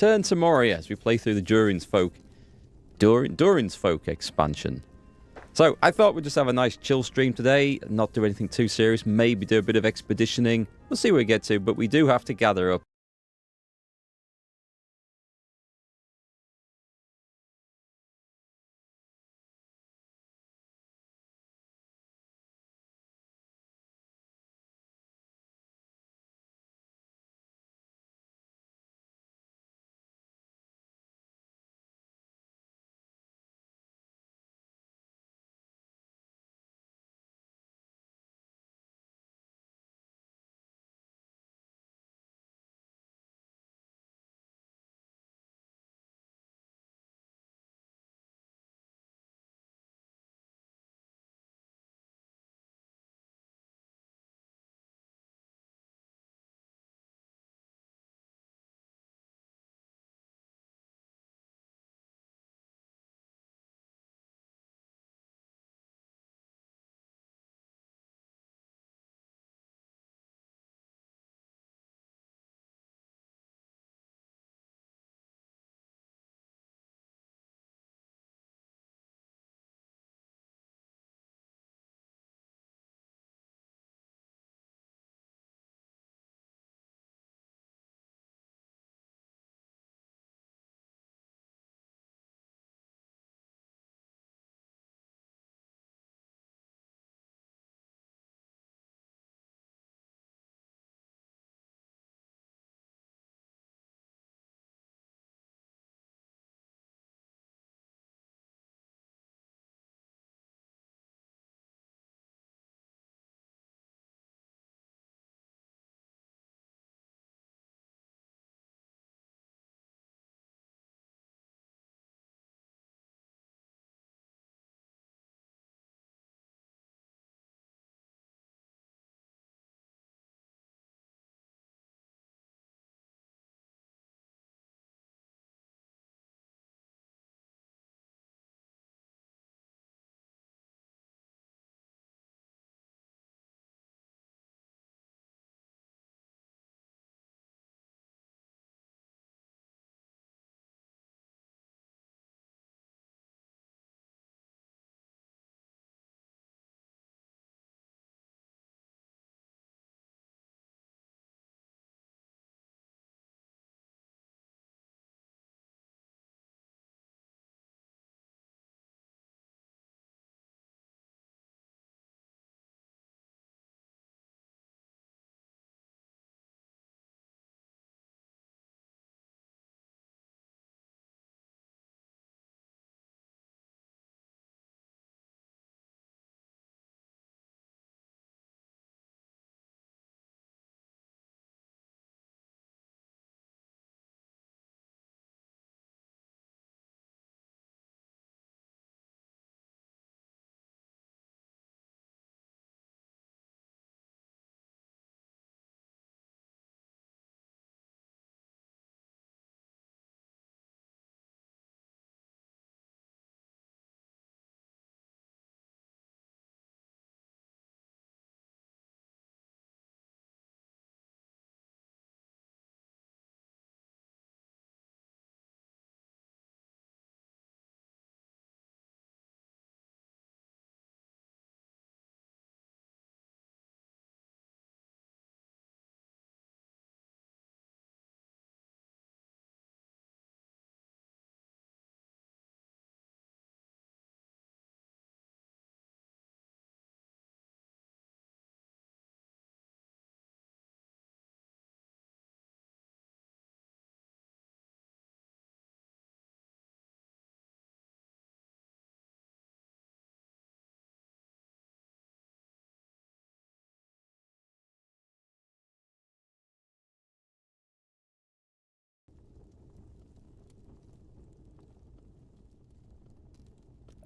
return to Moria as we play through the Durin's Folk expansion. So I thought we'd just have a nice chill stream today, not do anything too serious, maybe do a bit of expeditioning. We'll see where we get to, but we do have to gather up.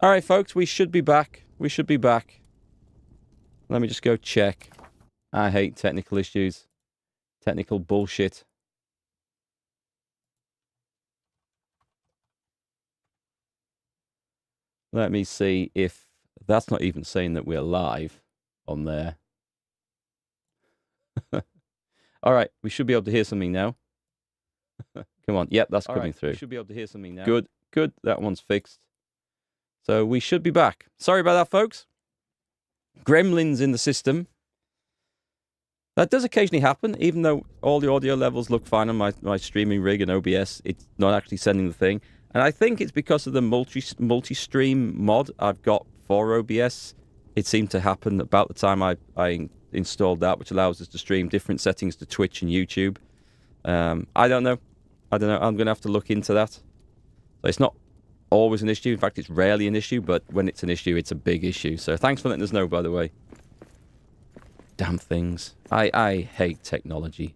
All right, folks, we should be back. We should be back. Let me just go check. I hate technical issues. Technical bullshit. Let me see if that's not even saying that we're live on there. All right, we should be able to hear something now. Come on. Yep, that's coming through. You should be able to hear something now. Good, good. That one's fixed. So we should be back. Sorry about that, folks. Gremlins in the system. That does occasionally happen, even though all the audio levels look fine on my streaming rig and OBS. It's not actually sending the thing. And I think it's because of the multi-stream mod I've got for OBS. It seemed to happen about the time I installed that, which allows us to stream different settings to Twitch and YouTube. I don't know. I'm going to have to look into that. So it's not always an issue. In fact, it's rarely an issue, but when it's an issue, it's a big issue. So thanks for letting us know, by the way. Damn things. I hate technology.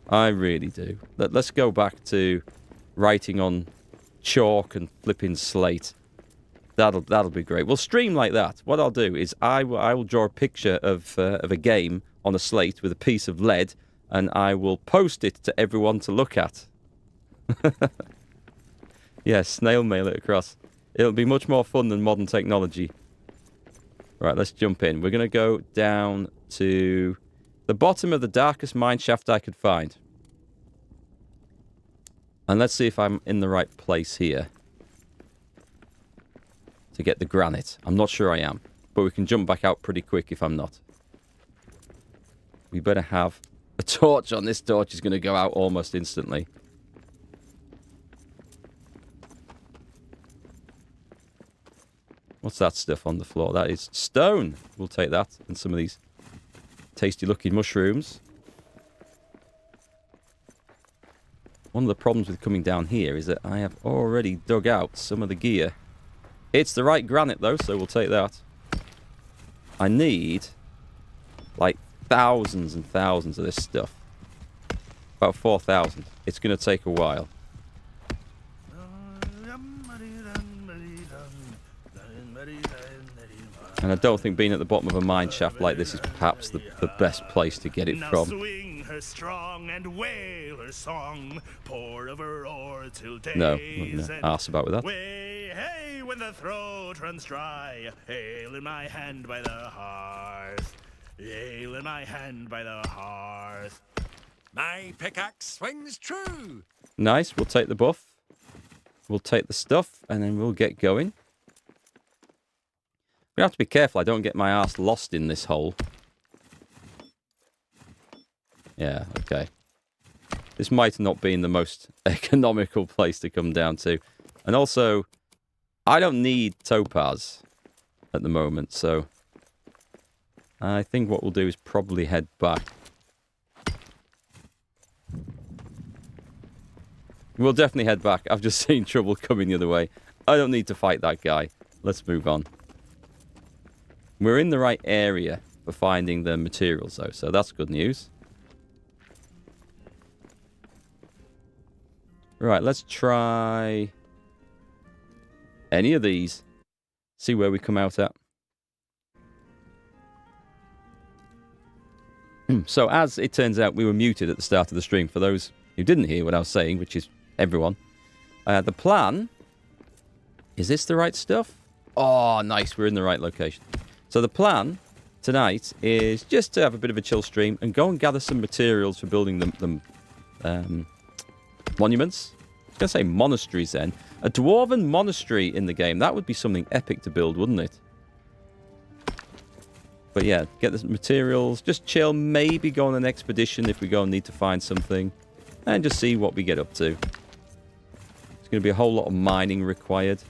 I really do. Let's go back to writing on chalk and flipping slate. That'll be great. We'll stream like that. What I'll do is I will draw a picture of a game on a slate with a piece of lead, and I will post it to everyone to look at. Yeah, snail mail it across. It'll be much more fun than modern technology. Right, let's jump in. We're going to go down to the bottom of the darkest mine shaft I could find. And let's see if I'm in the right place here to get the granite. I'm not sure I am, but we can jump back out pretty quick if I'm not. We better have a torch on. This torch is going to go out almost instantly. What's that stuff on the floor? That is stone. We'll take that and some of these tasty-looking mushrooms. One of the problems with coming down here is that I have already dug out some of the gear. It's the right granite, though, so we'll take that. I need, like, thousands and thousands of this stuff. About 4,000. It's going to take a while. And I don't think being at the bottom of a mine shaft like this is perhaps the best place to get it from. Swing her strong and wail her song, pour of her ore till days. No, I'm not arse about with that. Way, hey, when the throat runs dry, ale in my hand by the hearth, ale in my hand by the hearth. My pickaxe swings true. Nice, we'll take the buff. We'll take the stuff, and then we'll get going. We have to be careful I don't get my ass lost in this hole. Yeah, okay. This might not be in the most economical place to come down to. And also, I don't need topaz at the moment, so I think what we'll do is probably head back. We'll definitely head back. I've just seen trouble coming the other way. I don't need to fight that guy. Let's move on. We're in the right area for finding the materials, though, so that's good news. Right, let's try any of these. See where we come out at. So, as it turns out, we were muted at the start of the stream. For those who didn't hear what I was saying, which is everyone. The plan... Is this the right stuff? Oh, nice. We're in the right location. So the plan tonight is just to have a bit of a chill stream and go and gather some materials for building them monuments. I was going to say monasteries then. A Dwarven monastery in the game. That would be something epic to build, wouldn't it? But yeah, get the materials, just chill, maybe go on an expedition if we go and need to find something, and just see what we get up to. There's going to be a whole lot of mining required.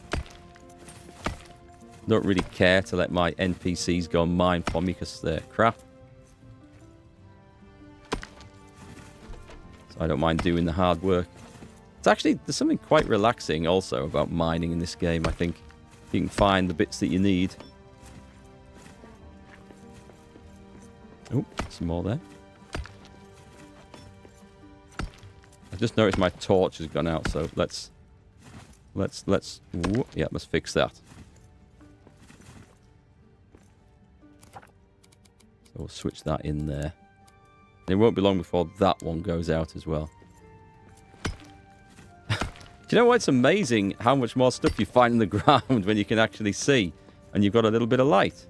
Don't really care to let my NPCs go and mine for me because they're crap. So I don't mind doing the hard work. It's actually, there's something quite relaxing also about mining in this game, I think. You can find the bits that you need. Oh, some more there. I just noticed my torch has gone out, so let's fix that. So we'll switch that in there. It won't be long before that one goes out as well. Do you know what? It's amazing how much more stuff you find in the ground when you can actually see, and you've got a little bit of light.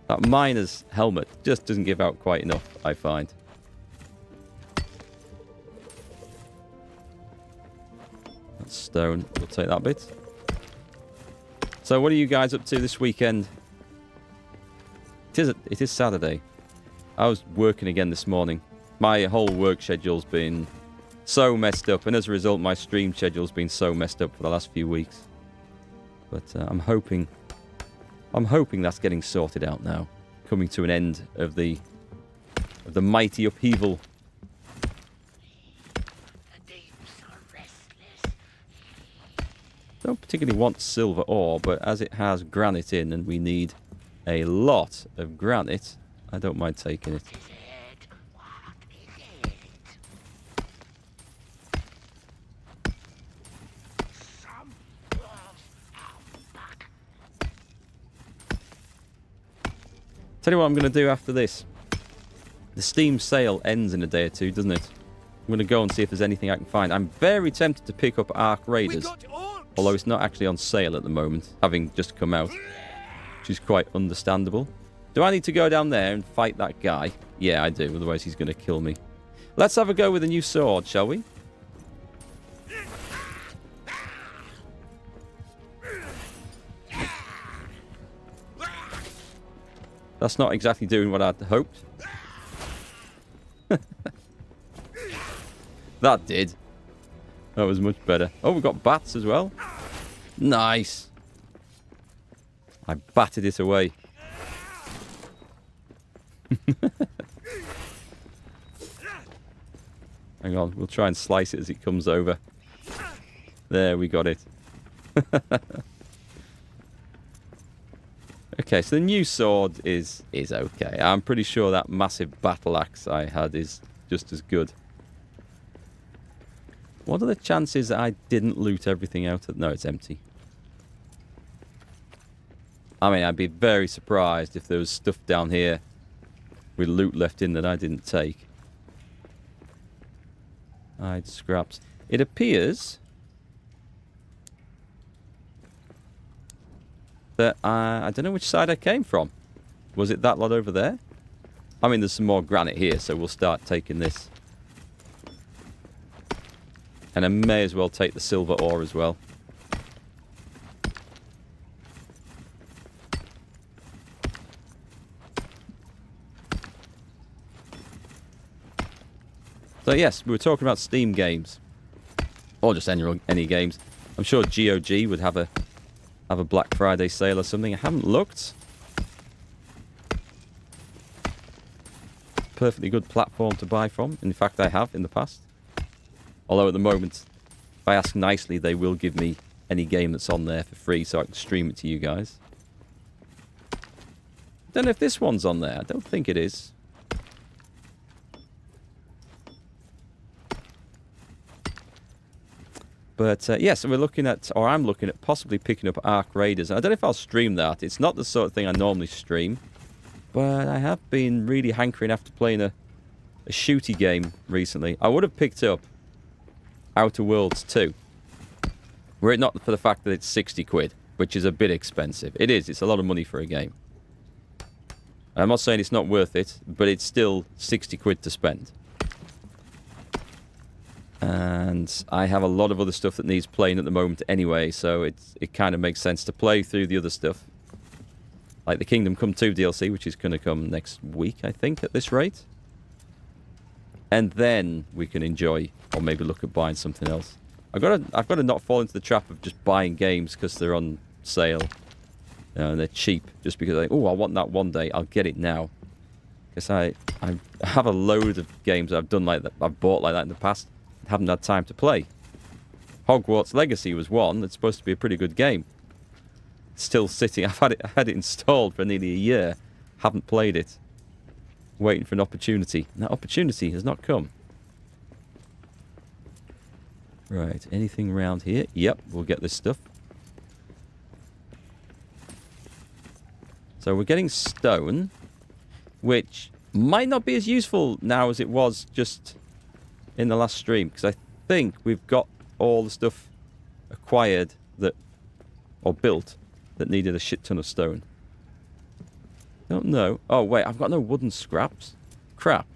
That miner's helmet just doesn't give out quite enough, I find. That's stone. We'll take that bit. So what are you guys up to this weekend? It is Saturday. I was working again this morning. My whole work schedule's been so messed up, and as a result, my stream schedule's been so messed up for the last few weeks. But I'm hoping that's getting sorted out now, coming to an end of the mighty upheaval. Don't particularly want silver ore, but as it has granite in, and we need a lot of granite, I don't mind taking it. Tell you what I'm going to do after this. The Steam sale ends in a day or two, doesn't it? I'm going to go and see if there's anything I can find. I'm very tempted to pick up Ark Raiders, although it's not actually on sale at the moment, having just come out, which is quite understandable. Do I need to go down there and fight that guy? Yeah, I do, otherwise he's going to kill me. Let's have a go with a new sword, shall we? That's not exactly doing what I'd hoped. That did. That was much better. Oh, we've got bats as well. Nice. I batted it away. Hang on, we'll try and slice it as it comes over. There, we got it. Okay, so the new sword is okay. I'm pretty sure that massive battle axe I had is just as good. What are the chances that I didn't loot everything out? No, it's empty. I mean, I'd be very surprised if there was stuff down here with loot left in that I didn't take. Hide scraps. It appears that I don't know which side I came from. Was it that lot over there? I mean, there's some more granite here, so we'll start taking this. And I may as well take the silver ore as well. So yes, we were talking about Steam games. Or just any games. I'm sure GOG would have a Black Friday sale or something. I haven't looked. Perfectly good platform to buy from. In fact, I have in the past. Although at the moment, if I ask nicely, they will give me any game that's on there for free so I can stream it to you guys. Don't know if this one's on there. I don't think it is. But yes, we're looking at, or I'm looking at possibly picking up Ark Raiders. I don't know if I'll stream that. It's not the sort of thing I normally stream. But I have been really hankering after playing a shooty game recently. I would have picked up Outer Worlds 2. Were it not for the fact that it's 60 quid, which is a bit expensive. It is. It's a lot of money for a game. I'm not saying it's not worth it, but it's still 60 quid to spend. And I have a lot of other stuff that needs playing at the moment anyway, so it kind of makes sense to play through the other stuff. Like the Kingdom Come 2 DLC, which is going to come next week, I think, at this rate. And then we can enjoy, or maybe look at buying something else. I've got to not fall into the trap of just buying games because they're on sale. And they're cheap, just because, oh, I want that one day, I'll get it now. Because I have a load of games I've done like that, I've bought like that in the past. Haven't had time to play. Hogwarts Legacy was one. It's supposed to be a pretty good game. Still sitting. I had it installed for nearly a year. Haven't played it. Waiting for an opportunity. And that opportunity has not come. Right. Anything around here? Yep. We'll get this stuff. So we're getting stone, which might not be as useful now as it was just in the last stream, because I think we've got all the stuff acquired that, or built, that needed a shit ton of stone. Don't know. Oh wait, I've got no wooden scraps. Crap.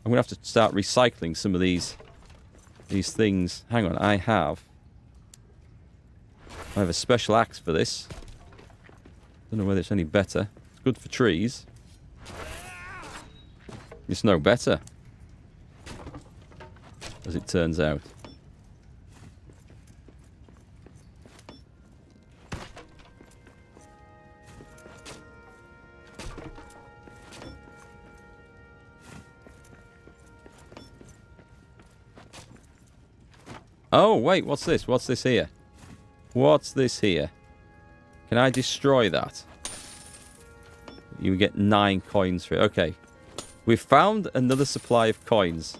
I'm going to have to start recycling some of these things. Hang on, I have a special axe for this. Don't know whether it's any better. It's good for trees. It's no better, as it turns out. Oh, wait, what's this? What's this here? What's this here? Can I destroy that? You get 9 coins for it. Okay. We've found another supply of coins.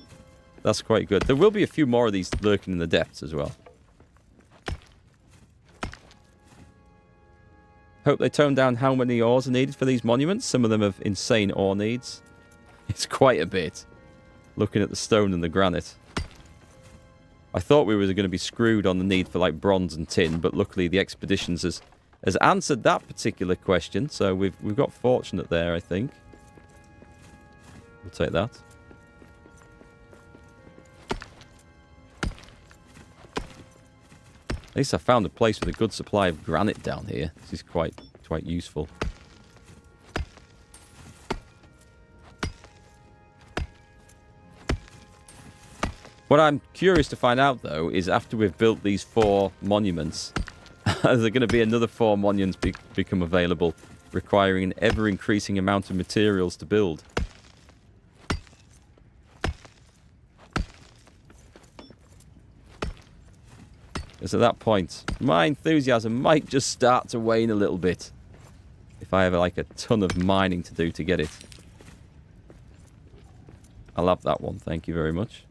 That's quite good. There will be a few more of these lurking in the depths as well. Hope they tone down how many ores are needed for these monuments. Some of them have insane ore needs. It's quite a bit. Looking at the stone and the granite. I thought we were going to be screwed on the need for like bronze and tin, but luckily the expeditions has answered that particular question. So we've got fortunate there, I think. We'll take that. At least I found a place with a good supply of granite down here. This is quite useful. What I'm curious to find out, though, is after we've built these 4 monuments, are there going to be another 4 monuments become available, requiring an ever-increasing amount of materials to build? Because at that point, my enthusiasm might just start to wane a little bit. If I have, like, a ton of mining to do to get it. I'll have that one, thank you very much.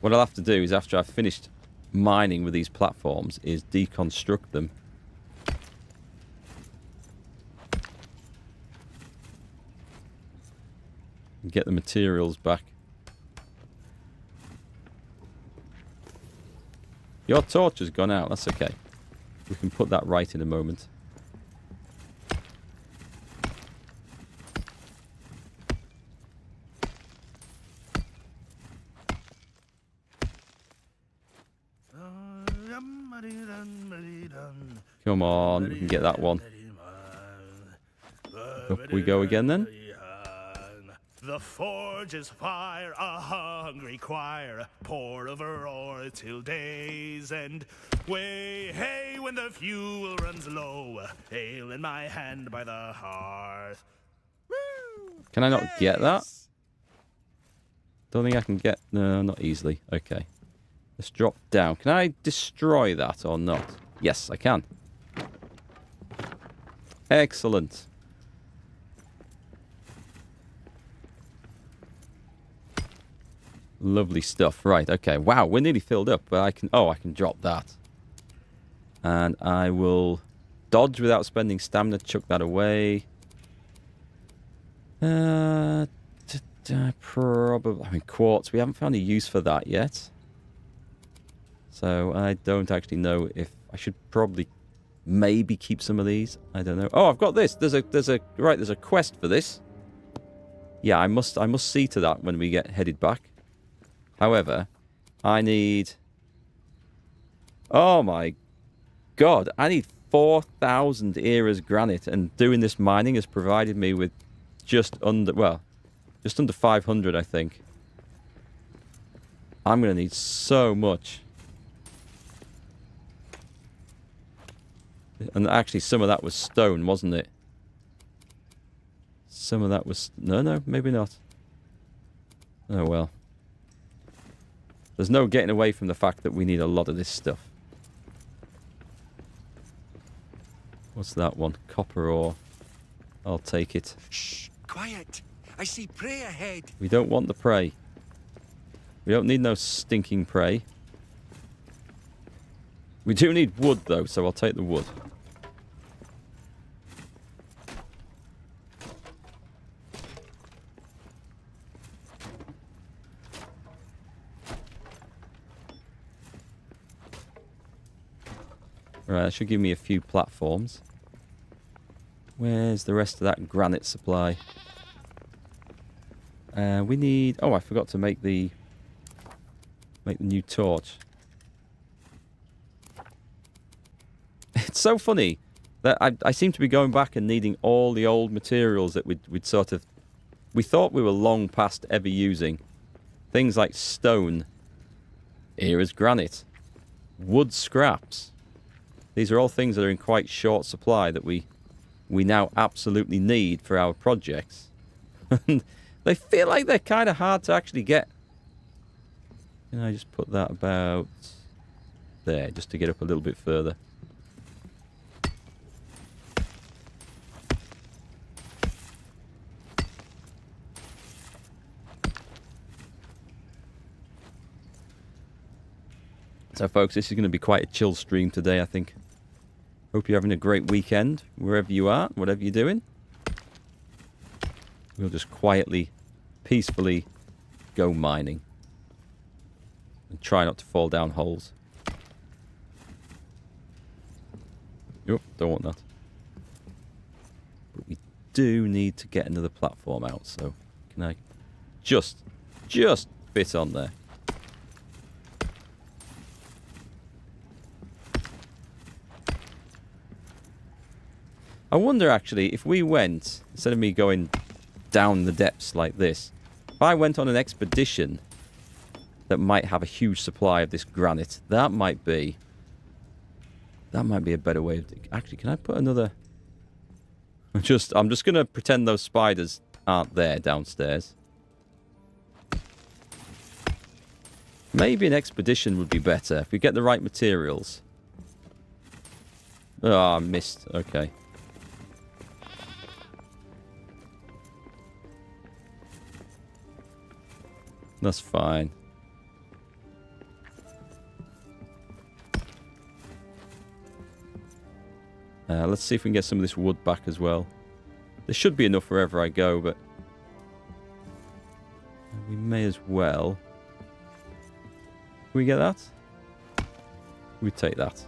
What I'll have to do is, after I've finished mining with these platforms, is deconstruct them. And get the materials back. Your torch has gone out, that's okay. We can put that right in a moment. Come on, we can get that one. Up we go again then. The forge is fire, a hungry choir, pour over ore till day's end. Way, hey, when the fuel runs low, ale in my hand by the hearth. Woo! Can I not get that? Don't think I can get... No, not easily. Okay. Let's drop down. Can I destroy that or not? Yes, I can. Excellent. Lovely stuff. Right, okay. Wow, we're nearly filled up, but I can... Oh, I can drop that. And I will dodge without spending stamina. Chuck that away. Probably... I mean, quartz. We haven't found a use for that yet. So I don't actually know if... I should probably maybe keep some of these. I don't know. Oh, I've got this. There's a quest for this. Yeah, I must see to that when we get headed back. However, I need... Oh my god, I need 4,000 eras granite, and doing this mining has provided me with just under 500, I think. I'm going to need so much. And actually, some of that was stone, wasn't it? Some of that was... No, maybe not. Oh, well. There's no getting away from the fact that we need a lot of this stuff. What's that one? Copper ore. I'll take it. Shh, quiet. I see prey ahead. We don't want the prey. We don't need no stinking prey. We do need wood, though, so I'll take the wood. Right, that should give me a few platforms. Where's the rest of that granite supply? We need... Oh, I forgot to make the new torch. It's so funny that I seem to be going back and needing all the old materials that we'd sort of... We thought we were long past ever using. Things like stone. Here is granite. Wood scraps. These are all things that are in quite short supply that we now absolutely need for our projects. And they feel like they're kind of hard to actually get. Can I just put that about there, just to get up a little bit further? So folks, this is going to be quite a chill stream today, I think. Hope you're having a great weekend, wherever you are, whatever you're doing. We'll just quietly, peacefully go mining. And try not to fall down holes. Yep, don't want that. But we do need to get another platform out, so can I just fit on there? I wonder, actually, if we went, instead of me going down the depths like this, if I went on an expedition that might have a huge supply of this granite, that might be a better way of... Actually, can I put another... I'm just going to pretend those spiders aren't there downstairs. Maybe an expedition would be better if we get the right materials. Oh, I missed. Okay. That's fine. Let's see if we can get some of this wood back as well. There should be enough wherever I go, but we may as well. Can we get that? We take that.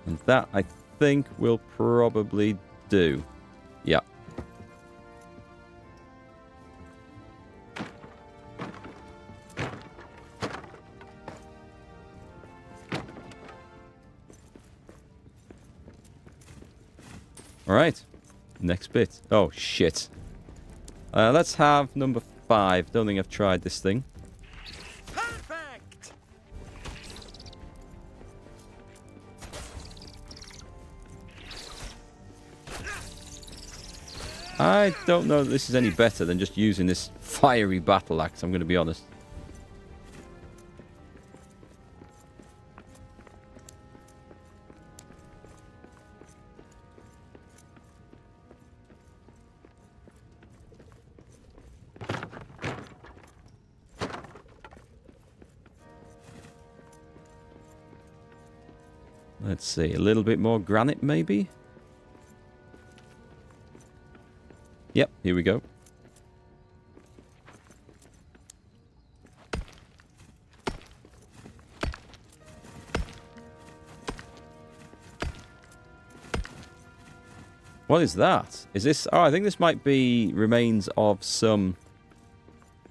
And that, I think, will probably do. Yeah. Alright. Next bit. Oh, shit. Let's have number 5. Don't think I've tried this thing. Perfect. I don't know that this is any better than just using this fiery battle axe, I'm going to be honest. Let's see, a little bit more granite maybe? Yep, here we go. What is that? Is this... Oh, I think this might be remains of some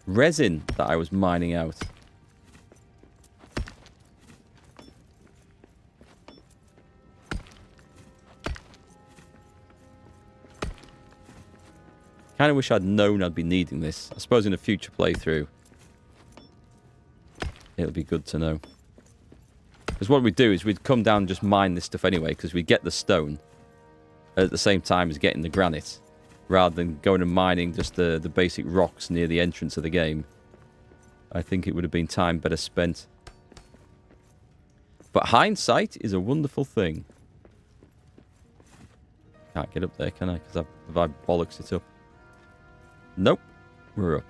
resin that I was mining out. Kind of wish I'd known I'd be needing this. I suppose in a future playthrough, it'll be good to know. Because what we'd do is we'd come down and just mine this stuff anyway, because we'd get the stone at the same time as getting the granite, rather than going and mining just the basic rocks near the entrance of the game. I think it would have been time better spent. But hindsight is a wonderful thing. Can't get up there, can I? Because I bollocks it up. Nope. We're up.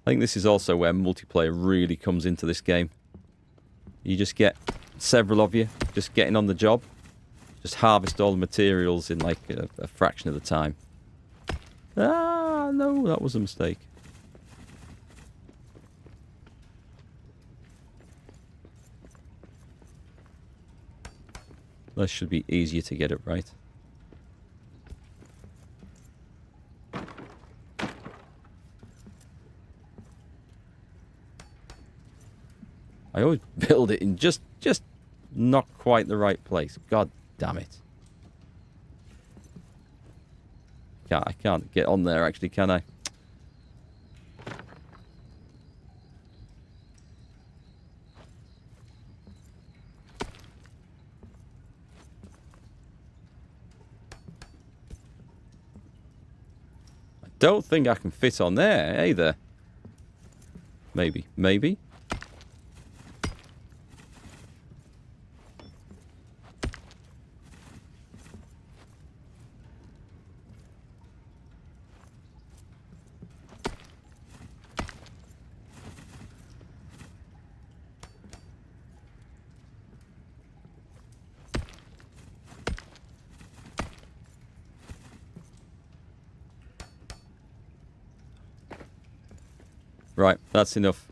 I think this is also where multiplayer really comes into this game. You just get several of you just getting on the job. Just harvest all the materials in like a fraction of the time. Ah, no, that was a mistake. This should be easier to get it right. I always build it in just not quite the right place. God damn it. I can't get on there actually, can I? I don't think I can fit on there either. Maybe. Right, that's enough.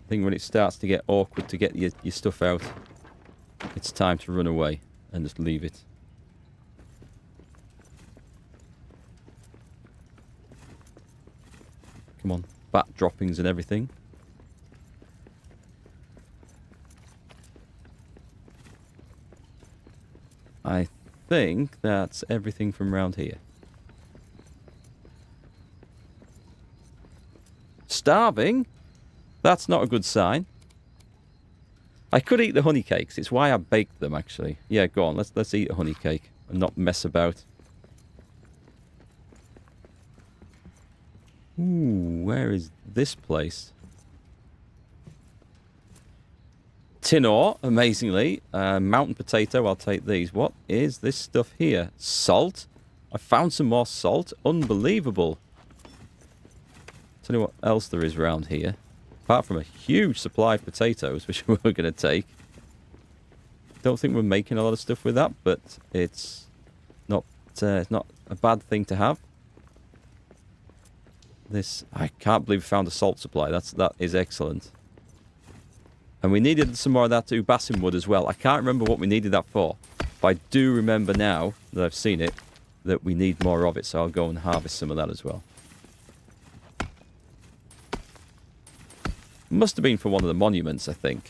I think when it starts to get awkward to get your stuff out, it's time to run away and just leave it. Come on, bat droppings and everything. I think that's everything from around here. Starving? That's not a good sign. I could eat the honey cakes. It's why I baked them, actually. Yeah, go on. Let's eat a honey cake and not mess about. Ooh, where is this place? Tin ore, amazingly. Mountain potato, I'll take these. What is this stuff here? Salt? I found some more salt. Unbelievable. Tell you what else there is around here. Apart from a huge supply of potatoes, which we're going to take. Don't think we're making a lot of stuff with that, but it's not a bad thing to have. This, I can't believe we found a salt supply. That is excellent. And we needed some more of that Ubasim wood as well. I can't remember what we needed that for, but I do remember now that I've seen it that we need more of it, so I'll go and harvest some of that as well. Must have been for one of the monuments, I think.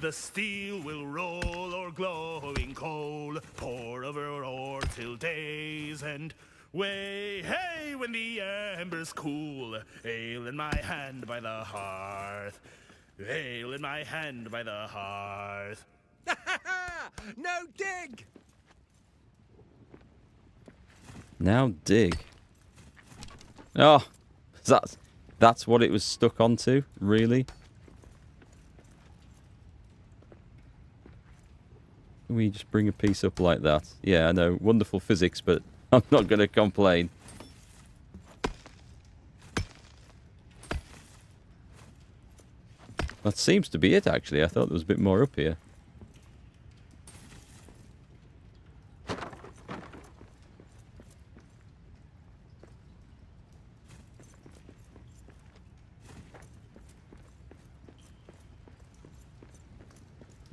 The steel will roll o'er glowing coal, pour over ore till day's end. Way, hey, when the embers cool, ale in my hand by the hearth, ale in my hand by the hearth. No dig! Now dig. Oh, that's what it was stuck onto, really? Can we just bring a piece up like that? Yeah, I know, wonderful physics, but I'm not going to complain. That seems to be it, actually. I thought there was a bit more up here.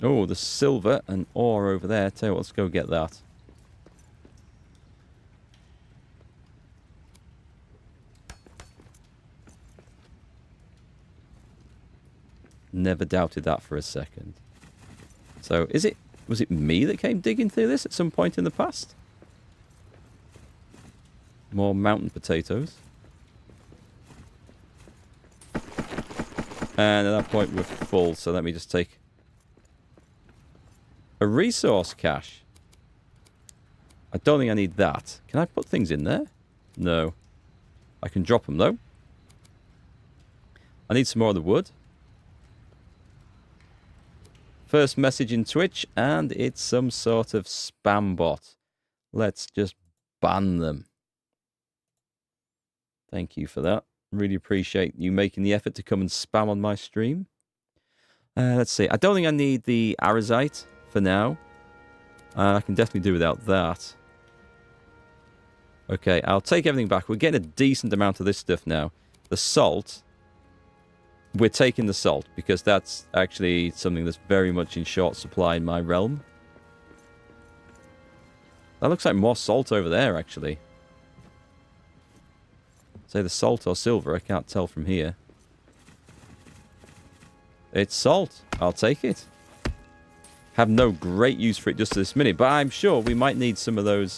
Oh, the silver and ore over there. Tell you what, let's go get that. Never doubted that for a second. So, was it me that came digging through this at some point in the past? More mountain potatoes. And at that point we're full, so let me just take a resource cache. I don't think I need that. Can I put things in there? No. I can drop them though. I need some more of the wood. First message in Twitch, and it's some sort of spam bot. Let's just ban them. Thank you for that. Really appreciate you making the effort to come and spam on my stream. Let's see. I don't think I need the Arazite for now. I can definitely do without that. Okay, I'll take everything back. We're getting a decent amount of this stuff now. The salt. We're taking the salt because that's actually something that's very much in short supply in my realm. That looks like more salt over there, actually. Say the salt or silver, I can't tell from here. It's salt. I'll take it. Have no great use for it just this minute, but I'm sure we might need some of those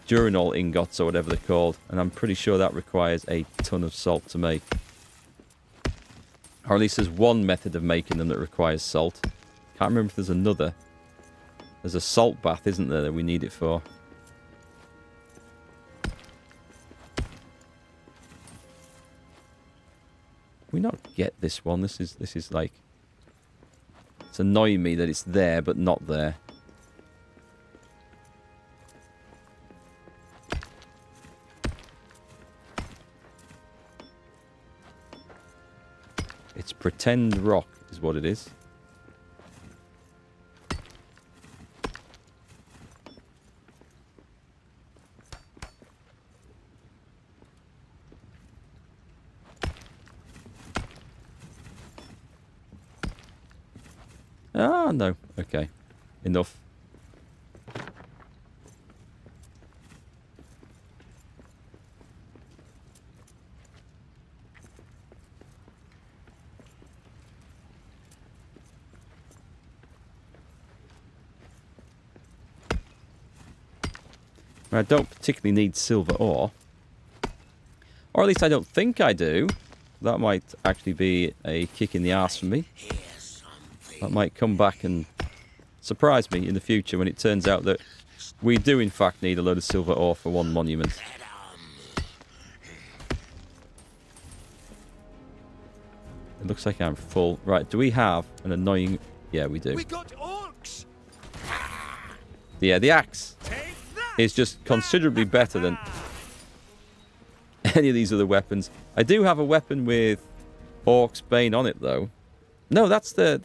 Durin ingots or whatever they're called, and I'm pretty sure that requires a ton of salt to make. Or at least there's one method of making them that requires salt. Can't remember if there's another. There's a salt bath, isn't there, that we need it for? Can we not get this one? This is like... It's annoying me that it's there, but not there. It's pretend rock, is what it is. Ah, no. Okay. Enough. I don't particularly need silver ore. Or at least I don't think I do. That might actually be a kick in the arse for me. That might come back and surprise me in the future when it turns out that we do in fact need a load of silver ore for one monument. It looks like I'm full. Right, do we have an annoying... Yeah, we do. We got orcs. Yeah, the axe is just considerably better than any of these other weapons. I do have a weapon with Orc's Bane on it, though. No, that's that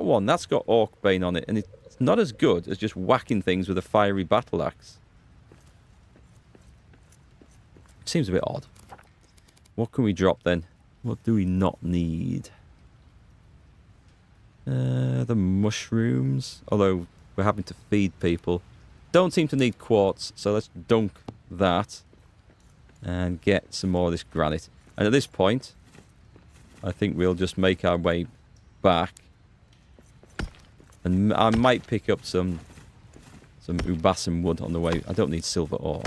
one. That's got Orc Bane on it, and it's not as good as just whacking things with a fiery battle axe. Seems a bit odd. What can we drop then? What do we not need? The mushrooms. Although we're having to feed people. Don't seem to need quartz, so let's dunk that and get some more of this granite. And at this point, I think we'll just make our way back. And I might pick up some Ubasam wood on the way. I don't need silver ore.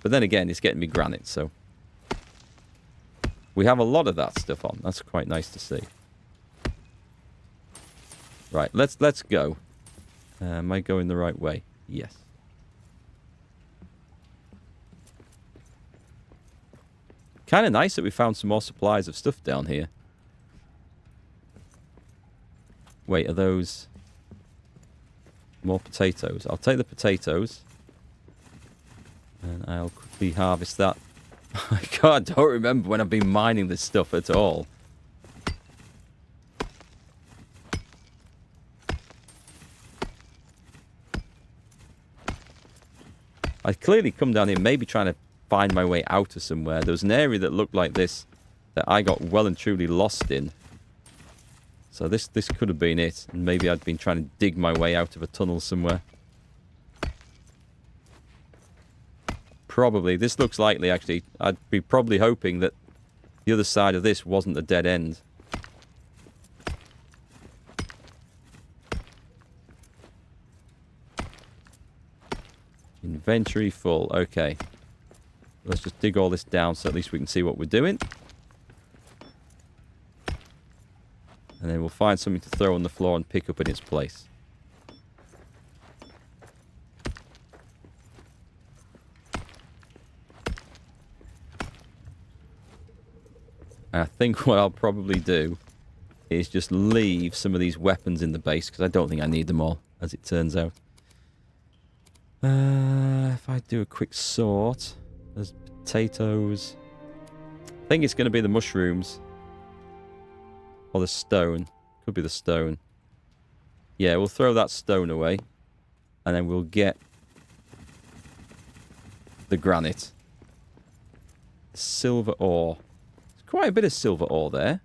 But then again, it's getting me granite, so... We have a lot of that stuff on. That's quite nice to see. Right, let's go. Am I going the right way? Yes. Kind of nice that we found some more supplies of stuff down here. Wait, are those... More potatoes? I'll take the potatoes. And I'll quickly harvest that. God, I don't remember when I've been mining this stuff at all. I'd clearly come down here, maybe trying to find my way out of somewhere. There was an area that looked like this that I got well and truly lost in. So this could have been it. And maybe I'd been trying to dig my way out of a tunnel somewhere. Probably. This looks likely, actually. I'd be probably hoping that the other side of this wasn't a dead end. Inventory full. Okay. Let's just dig all this down so at least we can see what we're doing. And then we'll find something to throw on the floor and pick up in its place. I think what I'll probably do is just leave some of these weapons in the base, because I don't think I need them all, as it turns out. If I do a quick sort, there's potatoes. I think it's going to be the mushrooms. Or the stone. Could be the stone. Yeah, we'll throw that stone away. And then we'll get the granite. Silver ore. There's quite a bit of silver ore there.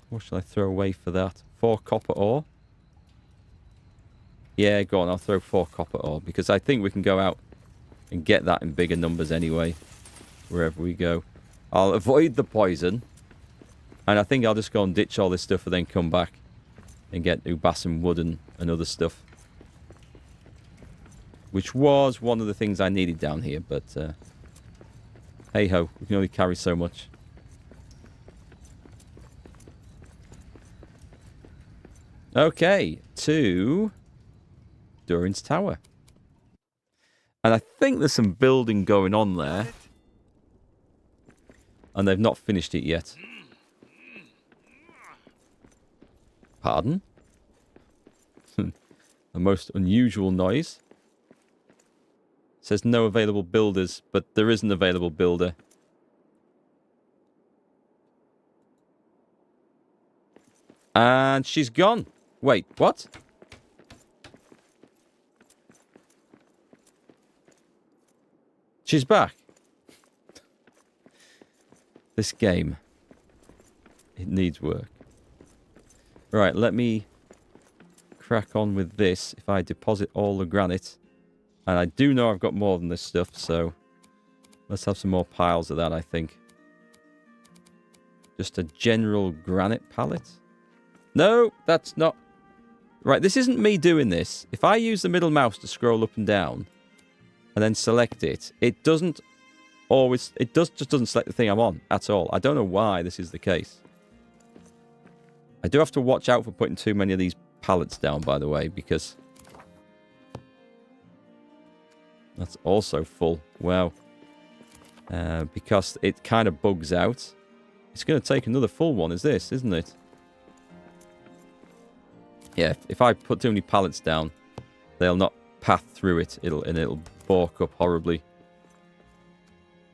What shall I throw away for that? 4 copper ore? Yeah, go on. I'll throw 4 copper ore. Because I think we can go out and get that in bigger numbers anyway. Wherever we go. I'll avoid the poison. And I think I'll just go and ditch all this stuff and then come back. And get Ubasam wood and other stuff. Which was one of the things I needed down here. But, hey-ho. We can only carry so much. Okay, to Durin's Tower. And I think there's some building going on there. And they've not finished it yet. Pardon? The most unusual noise. It says no available builders, but there is an available builder. And she's gone. Wait, what? She's back. This game. It needs work. Right, let me crack on with this. If I deposit all the granite. And I do know I've got more than this stuff, so let's have some more piles of that, I think. Just a general granite pallet. No, that's not... Right, this isn't me doing this. If I use the middle mouse to scroll up and down and then select it, it doesn't always... It just doesn't select the thing I'm on at all. I don't know why this is the case. I do have to watch out for putting too many of these pallets down, by the way, because... That's also full. Wow. Because it kind of bugs out. It's going to take another full one, is this, isn't it? Yeah, if I put too many pallets down, they'll not path through it. It'll balk up horribly.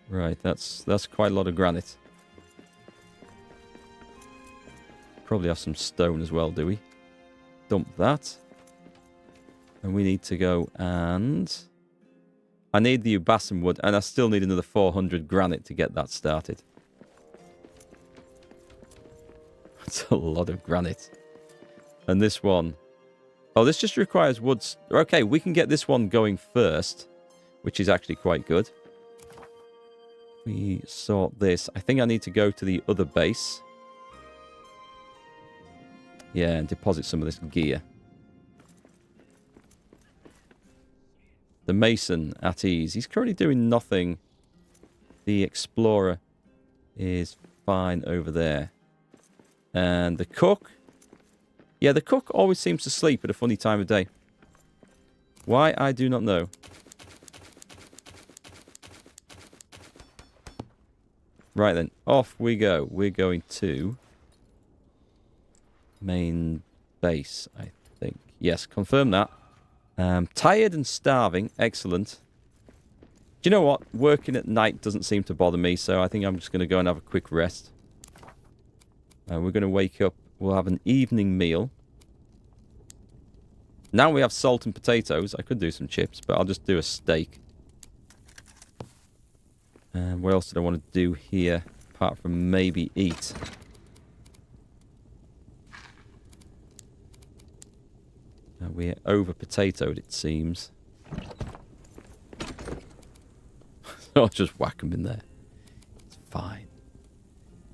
Right, that's quite a lot of granite. Probably have some stone as well, do we? Dump that. And we need to go and... I need the Ubasam wood, and I still need another 400 granite to get that started. That's a lot of granite. And this one... Oh, this just requires wood... Okay, we can get this one going first, which is actually quite good. We sort this. I think I need to go to the other base. Yeah, and deposit some of this gear. The Mason at ease. He's currently doing nothing. The Explorer is fine over there. And the Cook... Yeah, the Cook always seems to sleep at a funny time of day. Why, I do not know. Right then, off we go. We're going to... main base, I think. Yes, confirm that. Tired and starving. Excellent. Do you know what? Working at night doesn't seem to bother me, so I think I'm just going to go and have a quick rest. We're going to wake up. We'll have an evening meal. Now we have salt and potatoes. I could do some chips, but I'll just do a steak. And what else did I want to do here, apart from maybe eat? We're over-potatoed, it seems. I'll just whack them in there. It's fine.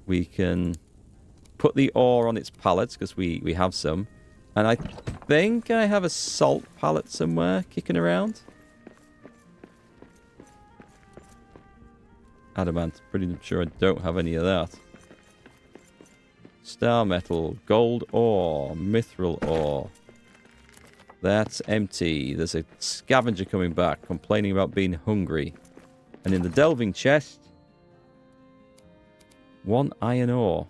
We can put the ore on its pallets, because we have some. And I think I have a salt pallet somewhere kicking around. Adamant. Pretty sure I don't have any of that. Star metal, gold ore, mithril ore. That's empty. There's a scavenger coming back, complaining about being hungry. And in the delving chest, 1 iron ore.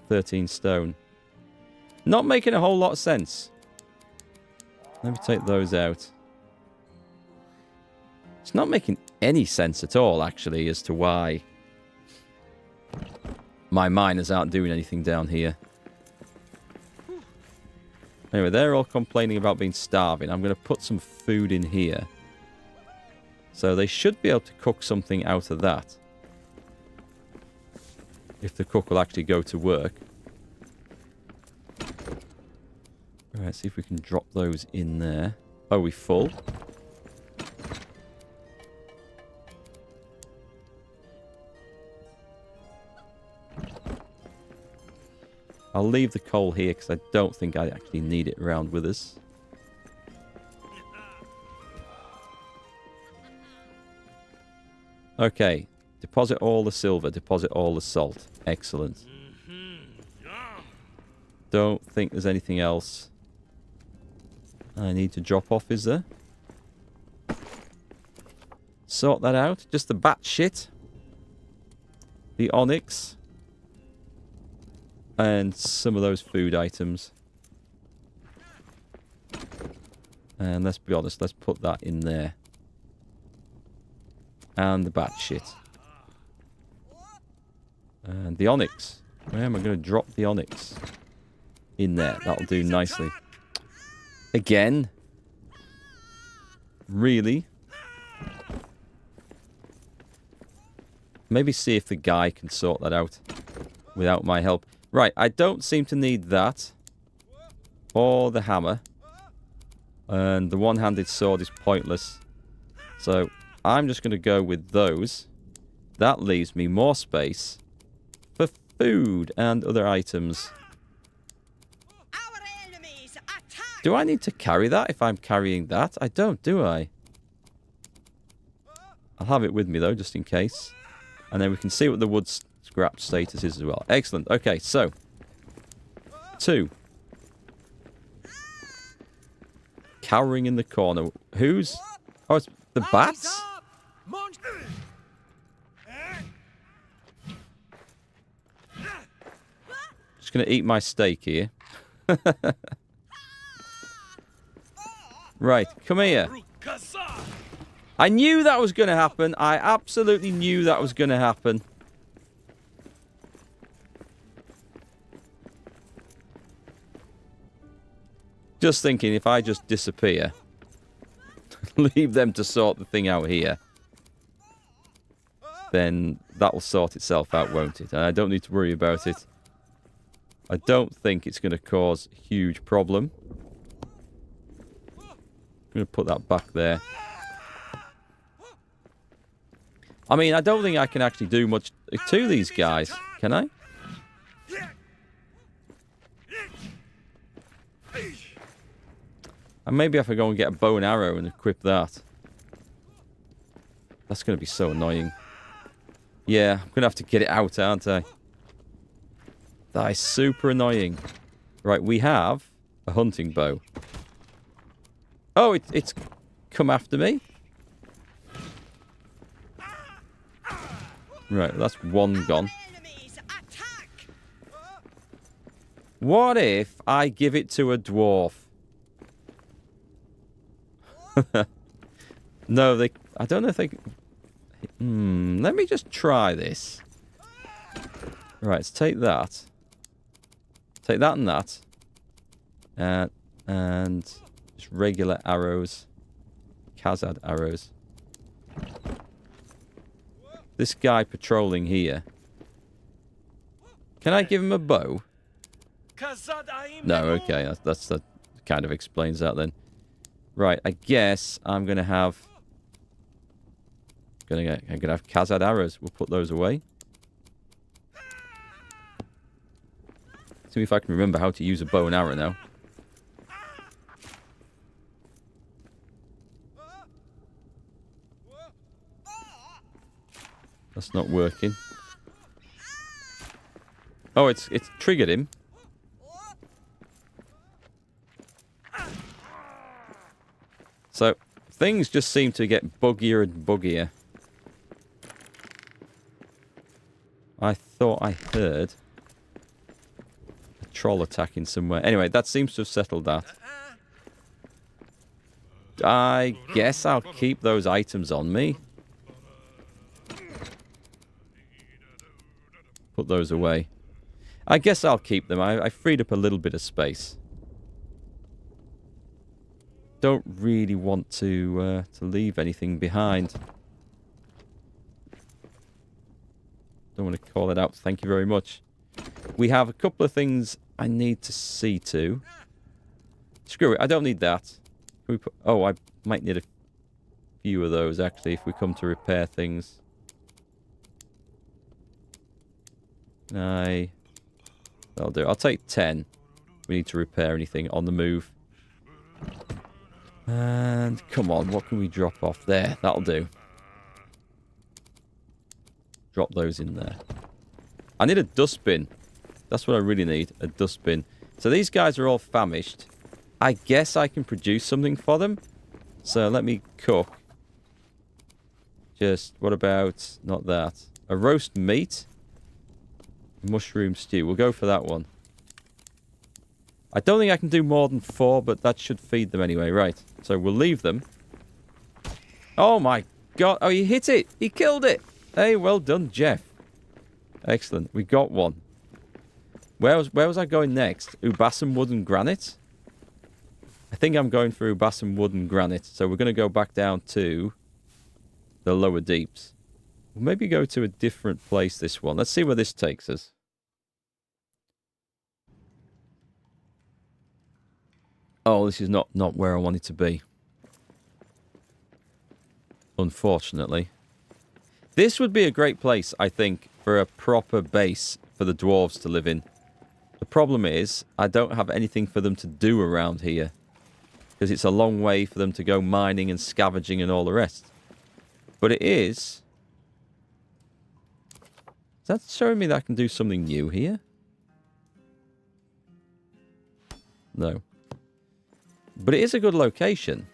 13 stone. Not making a whole lot of sense. Let me take those out. It's not making any sense at all, actually, as to why my miners aren't doing anything down here. Anyway, they're all complaining about being starving. I'm going to put some food in here. So they should be able to cook something out of that. If the cook will actually go to work. Alright, see if we can drop those in there. Are we full? I'll leave the coal here because I don't think I actually need it around with us. Okay. Deposit all the silver. Deposit all the salt. Excellent. Don't think there's anything else I need to drop off, is there? Sort that out. Just the bat shit. The onyx. And some of those food items. And let's be honest, let's put that in there. And the bat shit. And the onyx. Where am I going to drop the onyx? In there. That'll do nicely. Again? Really? Maybe see if the guy can sort that out without my help. Right, I don't seem to need that. Or the hammer. And the one-handed sword is pointless. So, I'm just going to go with those. That leaves me more space for food and other items. Our enemies attack! Do I need to carry that if I'm carrying that? I don't, do I? I'll have it with me, though, just in case. And then we can see what the wood scrap status is as well. Excellent. Okay, so. 2. Cowering in the corner. Who's... Oh, it's the bats? Just going to eat my steak here. Right, come here. I knew that was going to happen. I absolutely knew that was going to happen. Just thinking, if I just disappear, leave them to sort the thing out here, then that will sort itself out, won't it? And I don't need to worry about it. I don't think it's going to cause a huge problem. I'm going to put that back there. I mean, I don't think I can actually do much to these guys, can I? And maybe if I go and get a bow and arrow and equip that. That's going to be so annoying. Yeah, I'm going to have to get it out, aren't I? That is super annoying. Right, we have a hunting bow. Oh, it's come after me? Right, that's one gone. What if I give it to a dwarf? No, I don't know if they... let me just try this. Right, let's take that. Take that and that. And just regular arrows. Khazad arrows. This guy patrolling here. Can I give him a bow? No, okay. That kind of explains that then. Right, I guess I'm gonna have Khazad arrows. We'll put those away. See if I can remember how to use a bow and arrow now. That's not working. Oh, it's triggered him. So, things just seem to get buggier and buggier. I thought I heard a troll attacking somewhere. Anyway, that seems to have settled that. I guess I'll keep those items on me. Put those away. I guess I'll keep them. I freed up a little bit of space. Don't really want to leave anything behind. Don't want to call it out. Thank you very much. We have a couple of things I need to see to. Screw it. I don't need that. Can we put, oh, I might need a few of those, actually, if we come to repair things. That'll do. I'll take 10. We need to repair anything on the move. And come on, what can we drop off there? That'll do. Drop those in there. I need a dustbin. That's what I really need, a dustbin. So these guys are all famished. I guess I can produce something for them. So let me cook. Just, what about, not that. A roast meat. Mushroom stew. We'll go for that one. I don't think I can do more than 4, but that should feed them anyway. Right. So we'll leave them. Oh my god. Oh, he hit it. He killed it. Hey, well done, Jeff. Excellent. We got one. Where was I going next? Ubasam wood and granite? I think I'm going for Ubasam wood and granite. So we're going to go back down to the lower deeps. We'll maybe go to a different place this one. Let's see where this takes us. Oh, this is not where I want it to be. Unfortunately. This would be a great place, I think, for a proper base for the dwarves to live in. The problem is, I don't have anything for them to do around here. Because it's a long way for them to go mining and scavenging and all the rest. But it is... Is that showing me that I can do something new here? No. But it is a good location.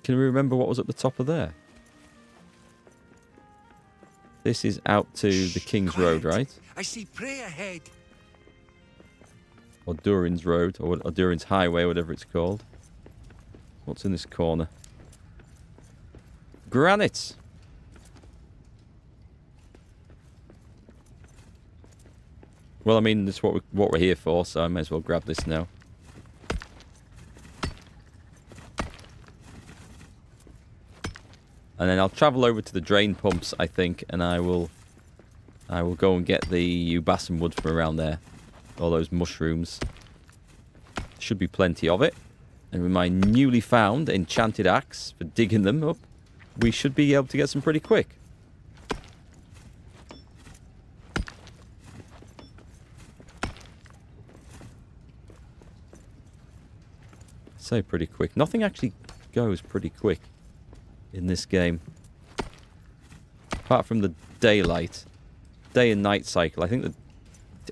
Can we remember what was at the top of there? This is out to the King's Road, right? I see prey ahead. Or Durin's Road, or Durin's Highway, whatever it's called. What's in this corner? Granite! Well, I mean, that's what we're here for, so I may as well grab this now. And then I'll travel over to the drain pumps, I think, and I will go and get the Ubasam wood from around there. All those mushrooms. Should be plenty of it. And with my newly found enchanted axe for digging them up, we should be able to get some pretty quick. Say pretty quick. Nothing actually goes pretty quick in this game. Apart from the daylight. Day and night cycle. I think that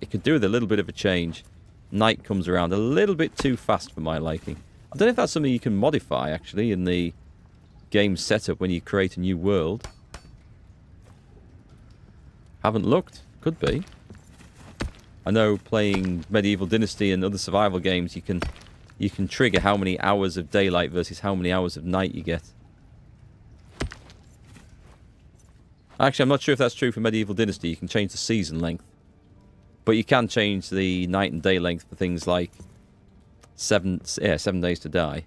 it could do with a little bit of a change. Night comes around a little bit too fast for my liking. I don't know if that's something you can modify, actually, in the game setup when you create a new world. Haven't looked. Could be. I know playing Medieval Dynasty and other survival games, you can trigger how many hours of daylight versus how many hours of night you get. Actually, I'm not sure if that's true for Medieval Dynasty. You can change the season length. But you can change the night and day length for things like 7 days to die.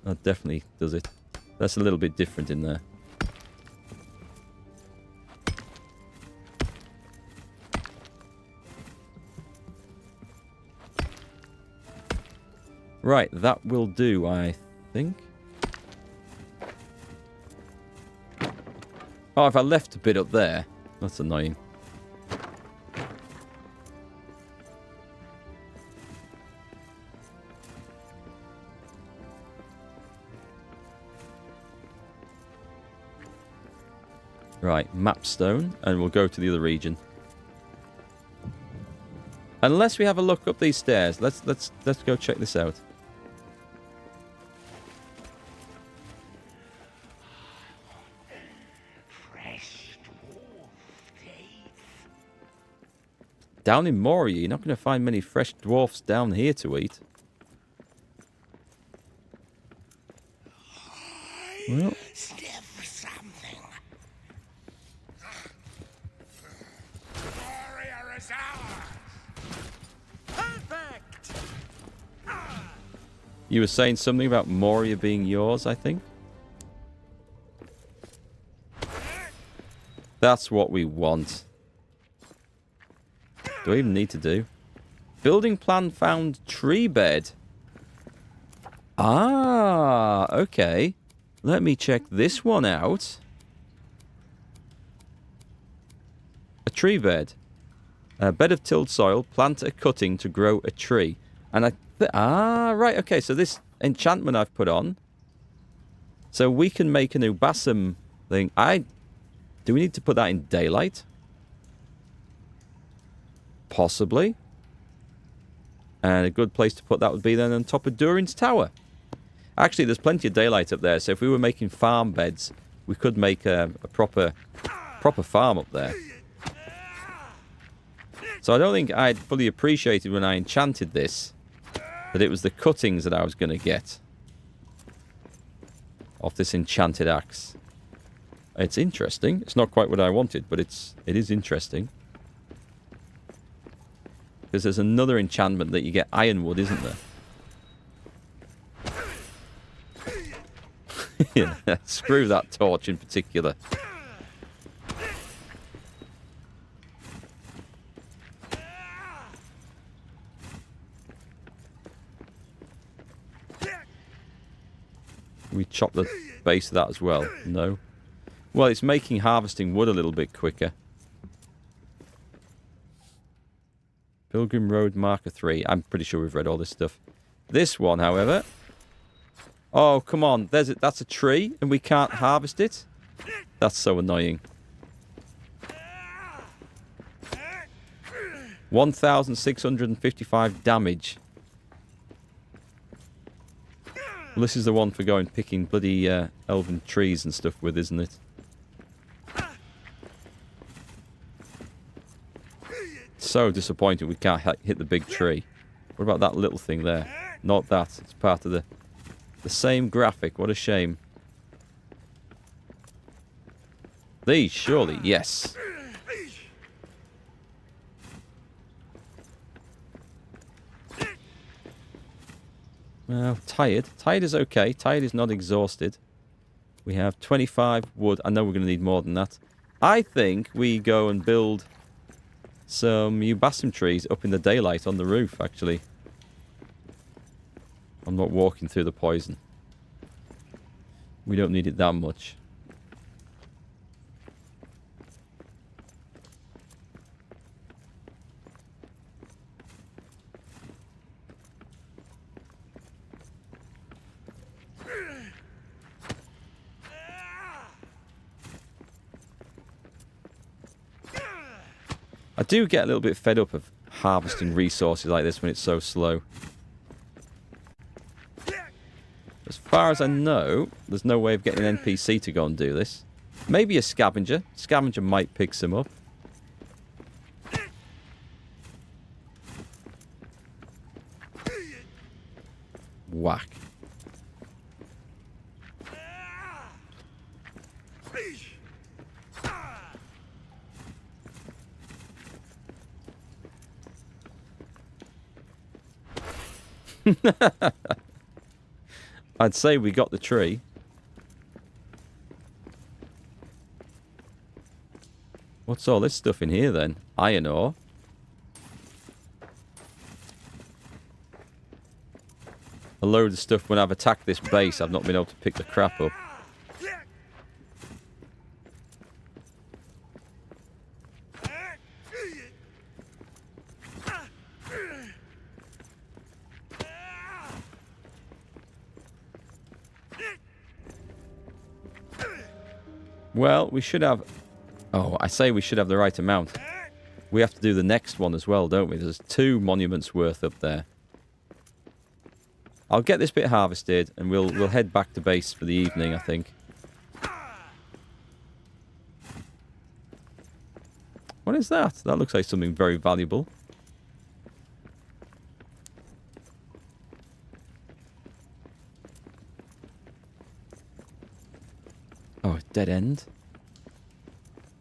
That definitely does it. That's a little bit different in there. Right, that will do, I think. Oh, if I left a bit up there, that's annoying. Right, mapstone, and we'll go to the other region. Unless we have a look up these stairs, let's go check this out. Fresh down in Moria, you're not going to find many fresh dwarfs down here to eat. Well, Sniff something. Warrior is ours. Perfect. you were saying something about Moria being yours, I think? That's what we want. Do I even need to do? Building plan found tree bed. Ah, okay. Let me check this one out. A tree bed. A bed of tilled soil. Plant a cutting to grow a tree. And right. Okay, so this enchantment I've put on. So we can make a new Bassam thing. Do we need to put that in daylight? Possibly. And a good place to put that would be then on top of Durin's tower. Actually, there's plenty of daylight up there, so if we were making farm beds, we could make a proper farm up there. So I don't think I'd fully appreciated when I enchanted this that it was the cuttings that I was going to get off this enchanted axe. It's interesting. It's not quite what I wanted, but it is interesting. Because there's another enchantment that you get ironwood, isn't there? Yeah, screw that torch in particular. We chop the base of that as well. No. Well, it's making harvesting wood a little bit quicker. Pilgrim Road Marker 3. I'm pretty sure we've read all this stuff. This one, however... Oh, come on. That's a tree, and we can't harvest it? That's so annoying. 1,655 damage. Well, this is the one for going picking bloody elven trees and stuff with, isn't it? So disappointing we can't hit the big tree. What about that little thing there? Not that. It's part of the same graphic. What a shame. These, surely. Yes. Well, tired. Tired is okay. Tired is not exhausted. We have 25 wood. I know we're going to need more than that. I think we go and build some Bassam trees up in the daylight on the roof, actually. I'm not walking through the poison. We don't need it that much. I do get a little bit fed up of harvesting resources like this when it's so slow. As far as I know, there's no way of getting an NPC to go and do this. Maybe a scavenger. Scavenger might pick some up. Whack. I'd say we got the tree. What's all this stuff in here then? Iron ore. A load of stuff when I've attacked this base, I've not been able to pick the crap up. Well, we should have... Oh, I say we should have the right amount. We have to do the next one as well, don't we? There's 2 monuments worth up there. I'll get this bit harvested, and we'll head back to base for the evening, I think. What is that? That looks like something very valuable. Oh, dead end.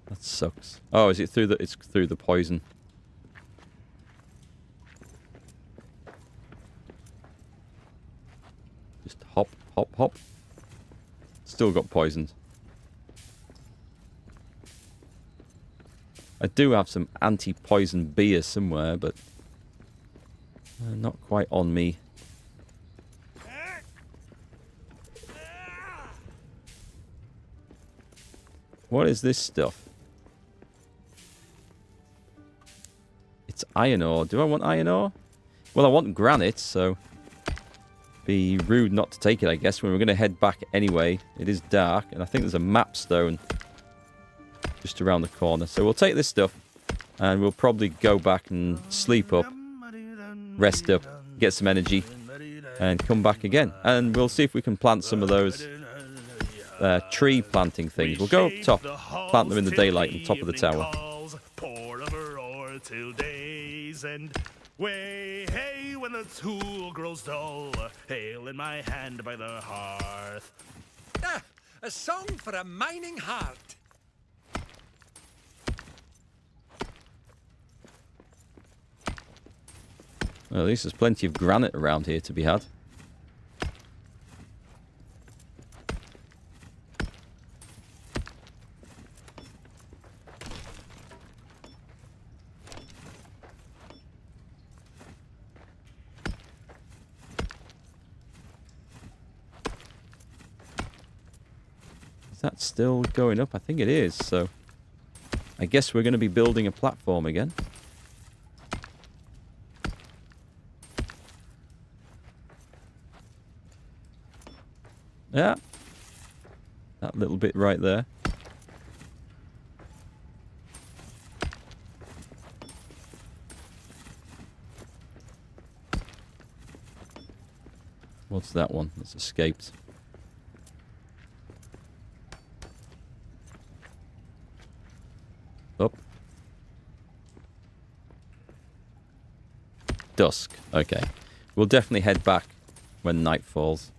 That sucks. Oh, is it through the? It's through the poison. Just hop, hop, hop. Still got poisoned. I do have some anti-poison beer somewhere, but not quite on me. What is this stuff? It's iron ore. Do I want iron ore? Well, I want granite, so be rude not to take it, I guess, when we're going to head back anyway. It is dark, and I think there's a map stone just around the corner. So we'll take this stuff, and we'll probably go back and sleep up, rest up, get some energy, and come back again. And we'll see if we can plant some of those tree planting things. We'll go up top, plant them in the daylight on top of the tower. Pour over ore till days and way hey when the tool grows dull, hail in my hand by the hearth. Ah, a song for a mining heart. Well, at least there's plenty of granite around here to be had. Is that still going up? I think it is, so I guess we're going to be building a platform again. Yeah. That little bit right there. What's that one? That's escaped. Up. Dusk. Okay. We'll definitely head back when night falls.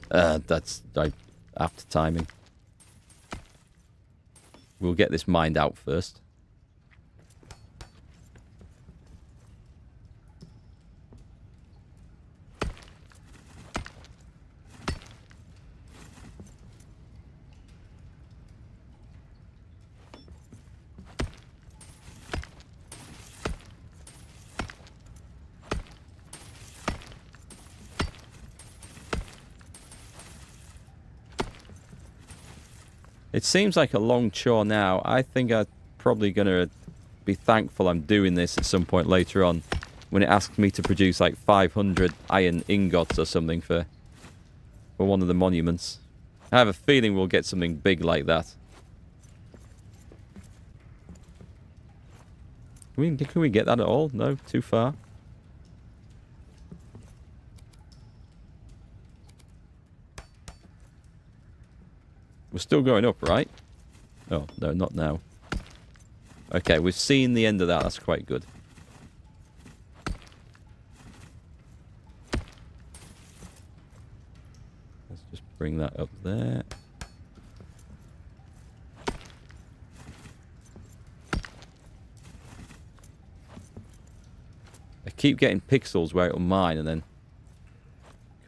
That's after timing. We'll get this mined out first. It seems like a long chore now. I think I'm probably going to be thankful I'm doing this at some point later on when it asks me to produce like 500 iron ingots or something for one of the monuments. I have a feeling we'll get something big like that. Can we get that at all? No, too far. We're still going up, right? Oh, no, not now. Okay, we've seen the end of that. That's quite good. Let's just bring that up there. I keep getting pixels where it'll mine and then...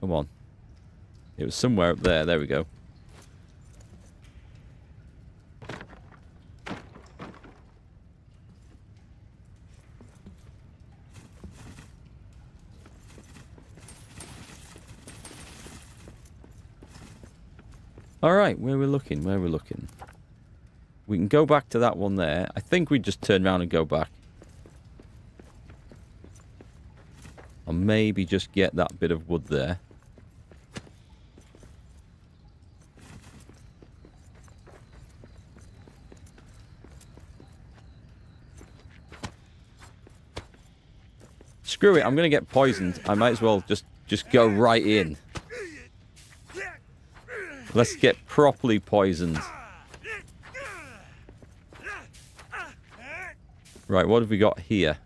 Come on. It was somewhere up there. There we go. Alright, where we're looking, where we're looking. We can go back to that one there. I think we just turn around and go back. Or maybe just get that bit of wood there. Screw it, I'm going to get poisoned. I might as well just go right in. Let's get properly poisoned. Right, what have we got here?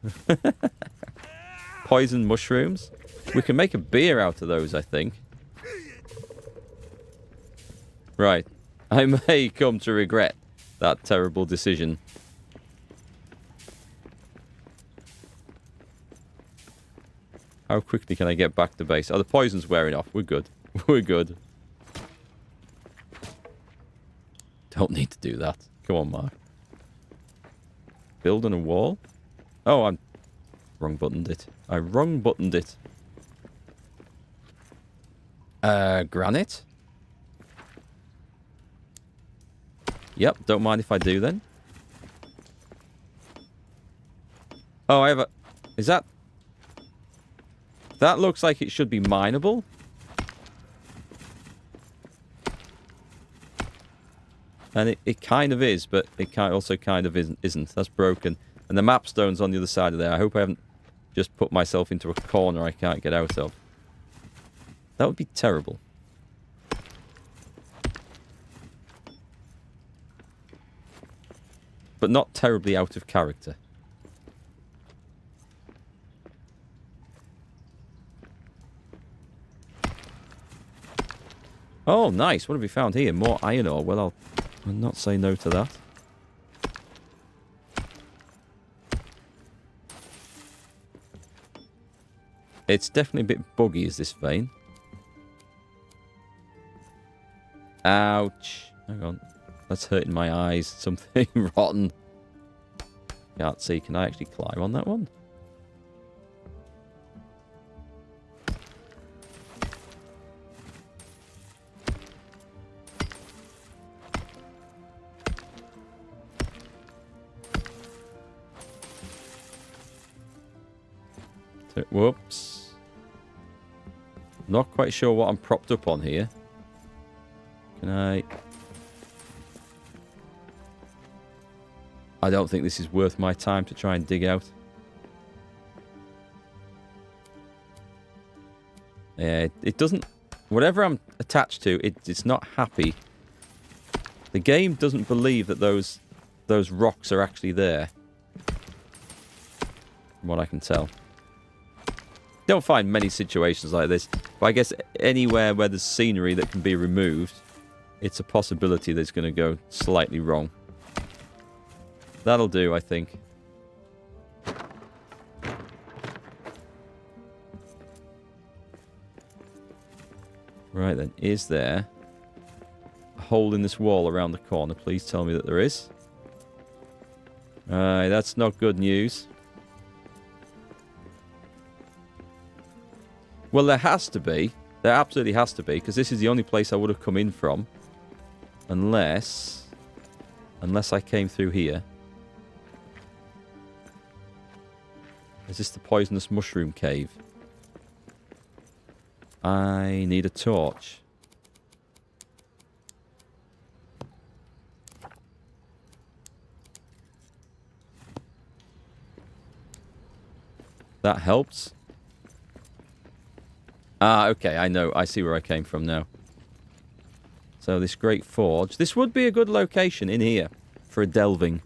Poison mushrooms. We can make a beer out of those, I think. Right. I may come to regret that terrible decision. How quickly can I get back to base? Oh, the poison's wearing off. We're good. We're good. Don't need to do that. Come on, Mark. Building a wall? Oh, I wrong buttoned it. I wrong buttoned it. Granite? Yep, don't mind if I do then. Oh, I have a... Is that... That looks like it should be mineable. And it kind of is, but it also kind of isn't. That's broken. And the map stone's on the other side of there. I hope I haven't just put myself into a corner I can't get out of. That would be terrible. But not terribly out of character. Oh, nice. What have we found here? More iron ore. Well, I'll not say no to that. It's definitely a bit buggy, is this vein? Ouch. Hang on. That's hurting my eyes. Something rotten. Can't see. Can I actually climb on that one? Whoops. Not quite sure what I'm propped up on here. Can I... I don't think this is worth my time to try and dig out. Yeah, it doesn't... Whatever I'm attached to, it's not happy. The game doesn't believe that those rocks are actually there. From what I can tell. Don't find many situations like this, but I guess anywhere where there's scenery that can be removed, it's a possibility that it's going to go slightly wrong. That'll do, I think. Right then, is there a hole in this wall around the corner? Please tell me that there is. That's not good news. Well, there has to be. There absolutely has to be, because this is the only place I would have come in from. Unless I came through here. Is this the poisonous mushroom cave? I need a torch. That helps. Ah, okay, I know. I see where I came from now. So this great forge. This would be a good location in here for a delving.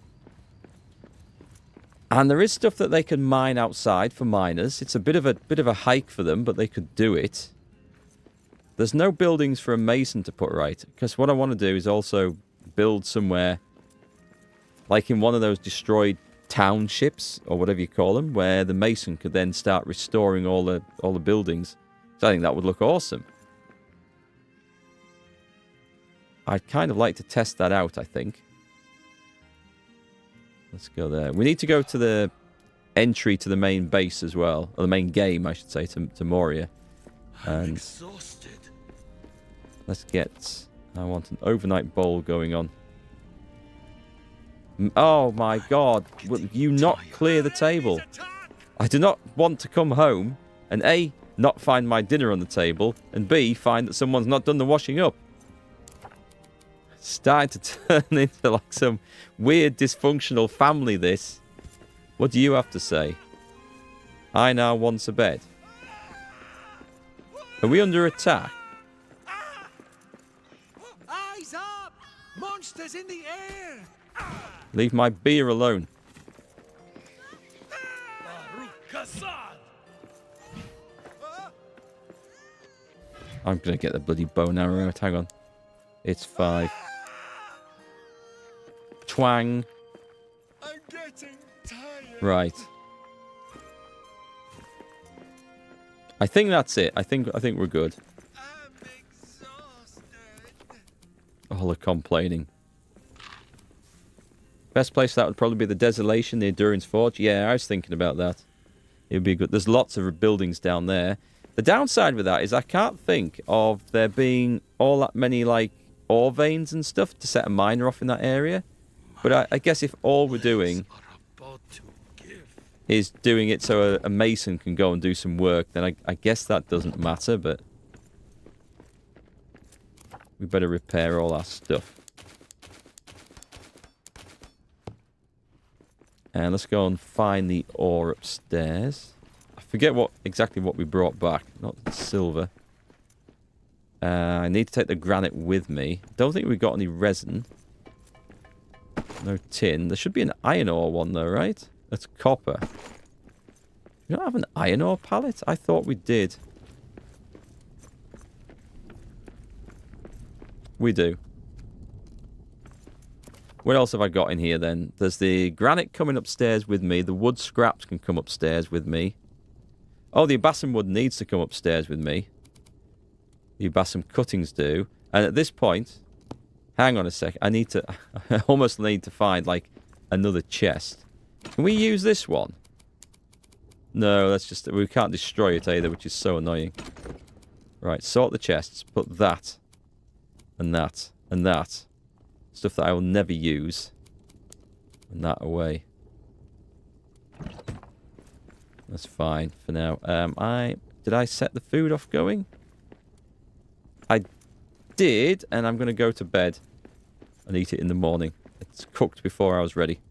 And there is stuff that they can mine outside for miners. It's a bit of a hike for them, but they could do it. There's no buildings for a mason to put right, because what I want to do is also build somewhere like in one of those destroyed townships or whatever you call them, where the mason could then start restoring all the buildings. I think that would look awesome. I'd kind of like to test that out, I think. Let's go there. We need to go to the entry to the main base as well. Or the main game, I should say, to Moria. I'm exhausted. Let's get... I want an overnight bowl going on. Oh my god. Will you not clear the table? I do not want to come home and A... not find my dinner on the table, and B, find that someone's not done the washing up. It's starting to turn into like some weird dysfunctional family, this. What do you have to say? I now want a bed. Are we under attack? Eyes up! Monsters in the air! Leave my beer alone. Khazad! I'm going to get the bloody bow and arrow out. Hang on. It's 5. Twang. I'm getting tired. Right. I think that's it. I think we're good. I'm exhausted. All the complaining. Best place for that would probably be the Desolation near Durin's Forge. Yeah, I was thinking about that. It would be good. There's lots of buildings down there. The downside with that is I can't think of there being all that many, like, ore veins and stuff to set a miner off in that area. But I guess if all we're doing is doing it so a mason can go and do some work, then I guess that doesn't matter, but we better repair all our stuff. And let's go and find the ore upstairs. I forget exactly what we brought back. Not silver. I need to take the granite with me. Don't think we got any resin. No tin. There should be an iron ore one though, right? That's copper. You don't have an iron ore pallet? I thought we did. We do. What else have I got in here then? There's the granite coming upstairs with me. The wood scraps can come upstairs with me. Oh, the Abassum wood needs to come upstairs with me. The Abassum cuttings do. And at this point, hang on a sec. I almost need to find like another chest. Can we use this one? No, we can't destroy it either, which is so annoying. Right, sort the chests. Put that. And that. And that. Stuff that I will never use. And that away. That's fine for now. Did I set the food off going? I did, and I'm going to go to bed and eat it in the morning. It's cooked before I was ready.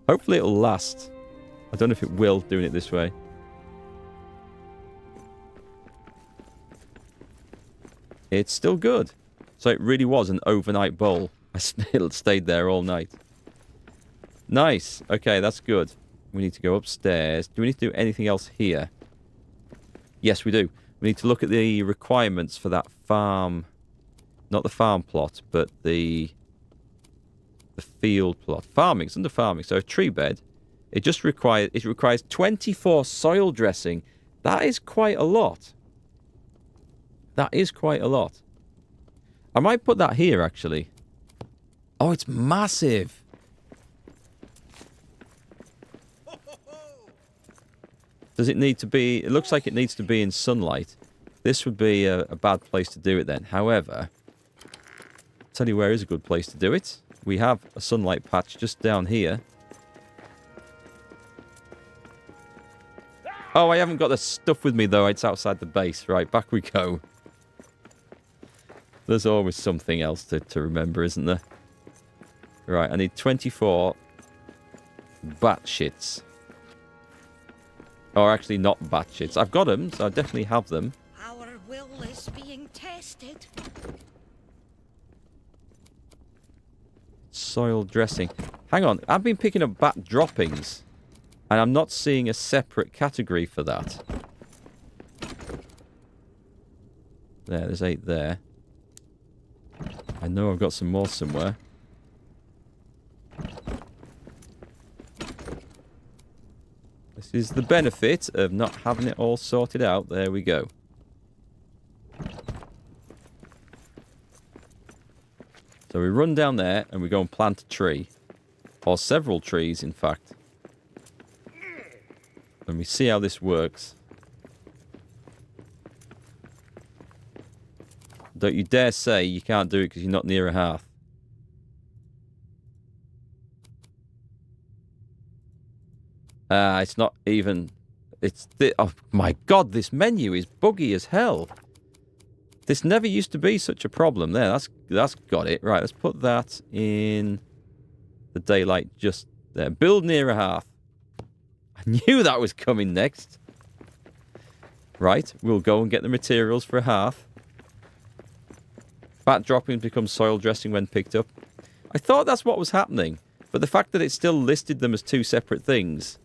Hopefully it'll last. I don't know if it will, doing it this way. It's still good. So it really was an overnight bowl. I still stayed there all night. Nice. Okay, that's good. We need to go upstairs. Do we need to do anything else here? Yes, we do. We need to look at the requirements for that farm. Not the farm plot, but the field plot. Farming. It's under farming. So a tree bed. It requires 24 soil dressing. That is quite a lot. That is quite a lot. I might put that here, actually. Oh, it's massive. Does it need to be... It looks like it needs to be in sunlight. This would be a bad place to do it then. However, I'll tell you where is a good place to do it. We have a sunlight patch just down here. Oh, I haven't got the stuff with me, though. It's outside the base. Right, back we go. There's always something else to remember, isn't there? Right, I need 24 batshits. Or actually not batshits. I've got them, so I definitely have them. Our will is being tested. Soil dressing. Hang on, I've been picking up bat droppings. And I'm not seeing a separate category for that. There's 8 there. I know I've got some more somewhere. This is the benefit of not having it all sorted out. There we go. So we run down there and we go and plant a tree. Or several trees, in fact. And we see how this works. Don't you dare say you can't do it because you're not near a hearth. It's not even... Oh my god, this menu is buggy as hell. This never used to be such a problem. There, that's got it. Right, let's put that in the daylight just there. Build near a hearth. I knew that was coming next. Right, we'll go and get the materials for a hearth. Bat droppings become soil dressing when picked up. I thought that's what was happening, but the fact that it still listed them as 2 separate things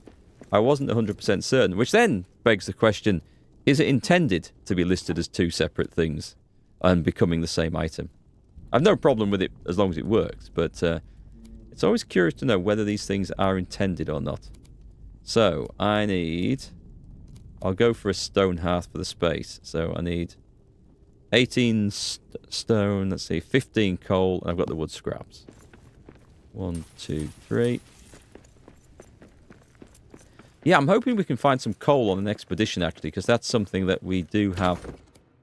I wasn't 100% certain, which then begs the question, is it intended to be listed as two separate things and becoming the same item? I've no problem with it as long as it works, but it's always curious to know whether these things are intended or not. So, I need... I'll go for a stone hearth for the space. So, I need 18 stone, let's see, 15 coal, and I've got the wood scraps. 1, 2, 3. Yeah, I'm hoping we can find some coal on an expedition, actually, because that's something that we do have a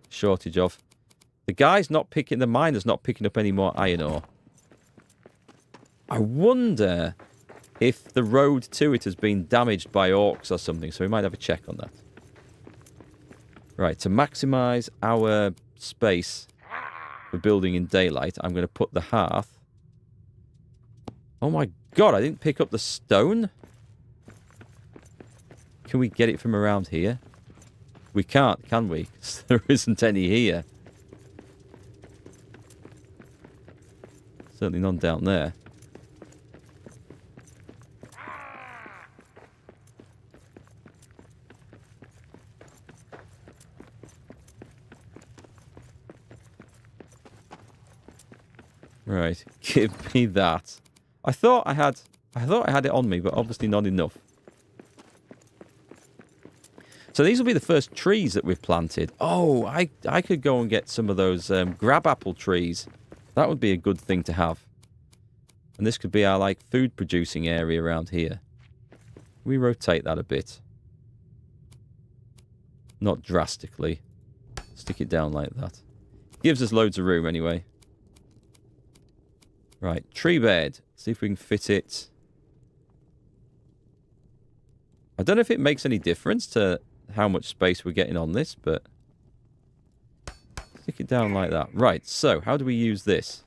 shortage of. The miner's not picking up any more iron ore. I wonder if the road to it has been damaged by orcs or something, so we might have a check on that. Right, to maximize our space for building in daylight, I'm going to put the hearth. Oh my god, I didn't pick up the stone? Can we get it from around here? We can't, can we? 'Cause there isn't any here. Certainly none down there. Right, give me that. I thought I had it on me, but obviously not enough. So these will be the first trees that we've planted. Oh, I could go and get some of those grab apple trees. That would be a good thing to have. And this could be our like food producing area around here. We rotate that a bit. Not drastically. Stick it down like that. Gives us loads of room anyway. Right, tree bed. See if we can fit it. I don't know if it makes any difference to how much space we're getting on this, but stick it down like that. Right, so how do we use this?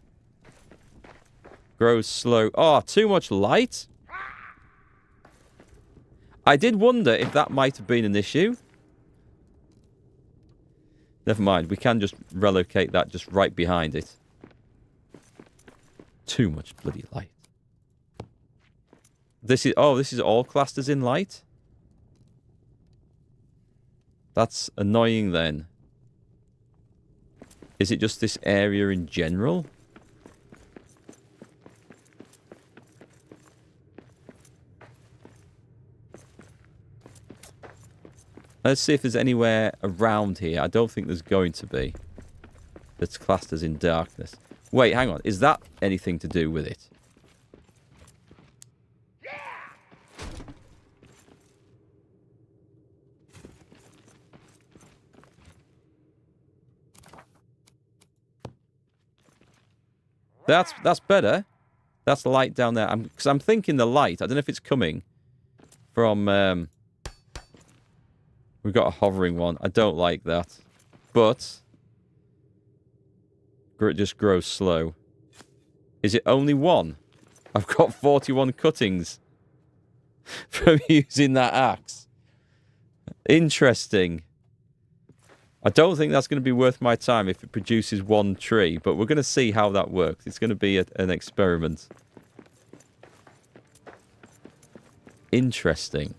Grows slow. Oh, too much light? I did wonder if that might have been an issue. Never mind, we can just relocate that just right behind it. Too much bloody light. This is all classed as in light? That's annoying then. Is it just this area in general? Let's see if there's anywhere around here. I don't think there's going to be. That's classed as in darkness. Wait, hang on. Is that anything to do with it? That's better. That's the light down there. Because I'm thinking the light. I don't know if it's coming from... we've got a hovering one. I don't like that. But... it just grows slow. Is it only one? I've got 41 cuttings from using that axe. Interesting. I don't think that's going to be worth my time if it produces one tree, but we're going to see how that works. It's going to be an experiment. Interesting.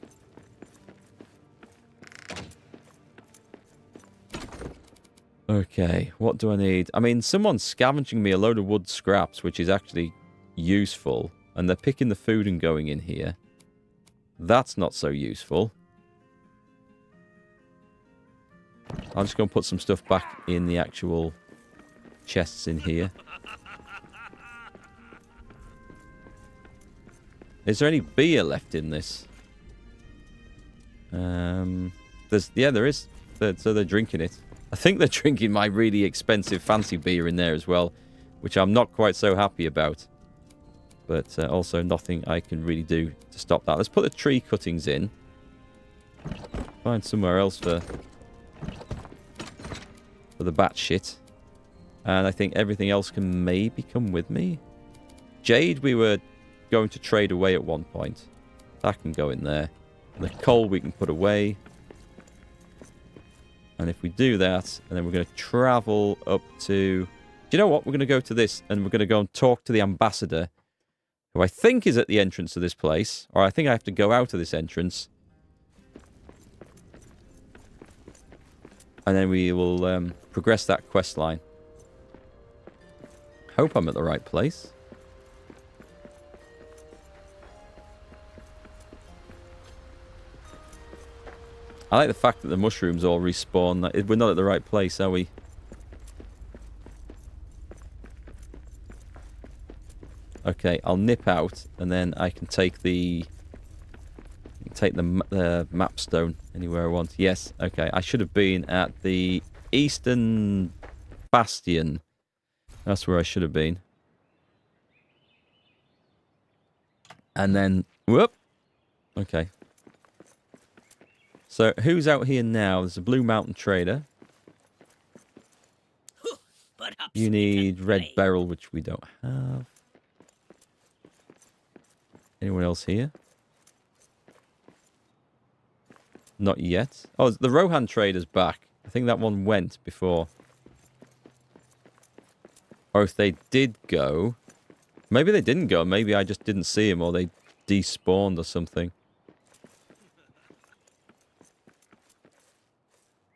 Okay, what do I need? I mean, someone's scavenging me a load of wood scraps, which is actually useful. And they're picking the food and going in here. That's not so useful. I'm just going to put some stuff back in the actual chests in here. Is there any beer left in this? Yeah, there is. So they're drinking it. I think they're drinking my really expensive fancy beer in there as well, which I'm not quite so happy about. But also nothing I can really do to stop that. Let's put the tree cuttings in. Find somewhere else for the bat shit. And I think everything else can maybe come with me. Jade we were going to trade away at one point. That can go in there. And the coal we can put away. And if we do that, and then we're going to travel up to... Do you know what? We're going to go to this, and we're going to go and talk to the ambassador, who I think is at the entrance to this place. Or I think I have to go out of this entrance And then we will progress that quest line. Hope I'm at the right place. I like the fact that the mushrooms all respawn. We're not at the right place, are we? Okay, I'll nip out, and then I can take the map stone anywhere I want. Yes, okay. I should have been at the Eastern Bastion. That's where I should have been. And then, whoop. Okay. So, who's out here now? There's a Blue Mountain Trader. You need Red Beryl, which we don't have. Anyone else here? Not yet. Oh, the Rohan Trader's back. I think that one went before. Or if they did go... Maybe they didn't go. Maybe I just didn't see him, or they despawned or something.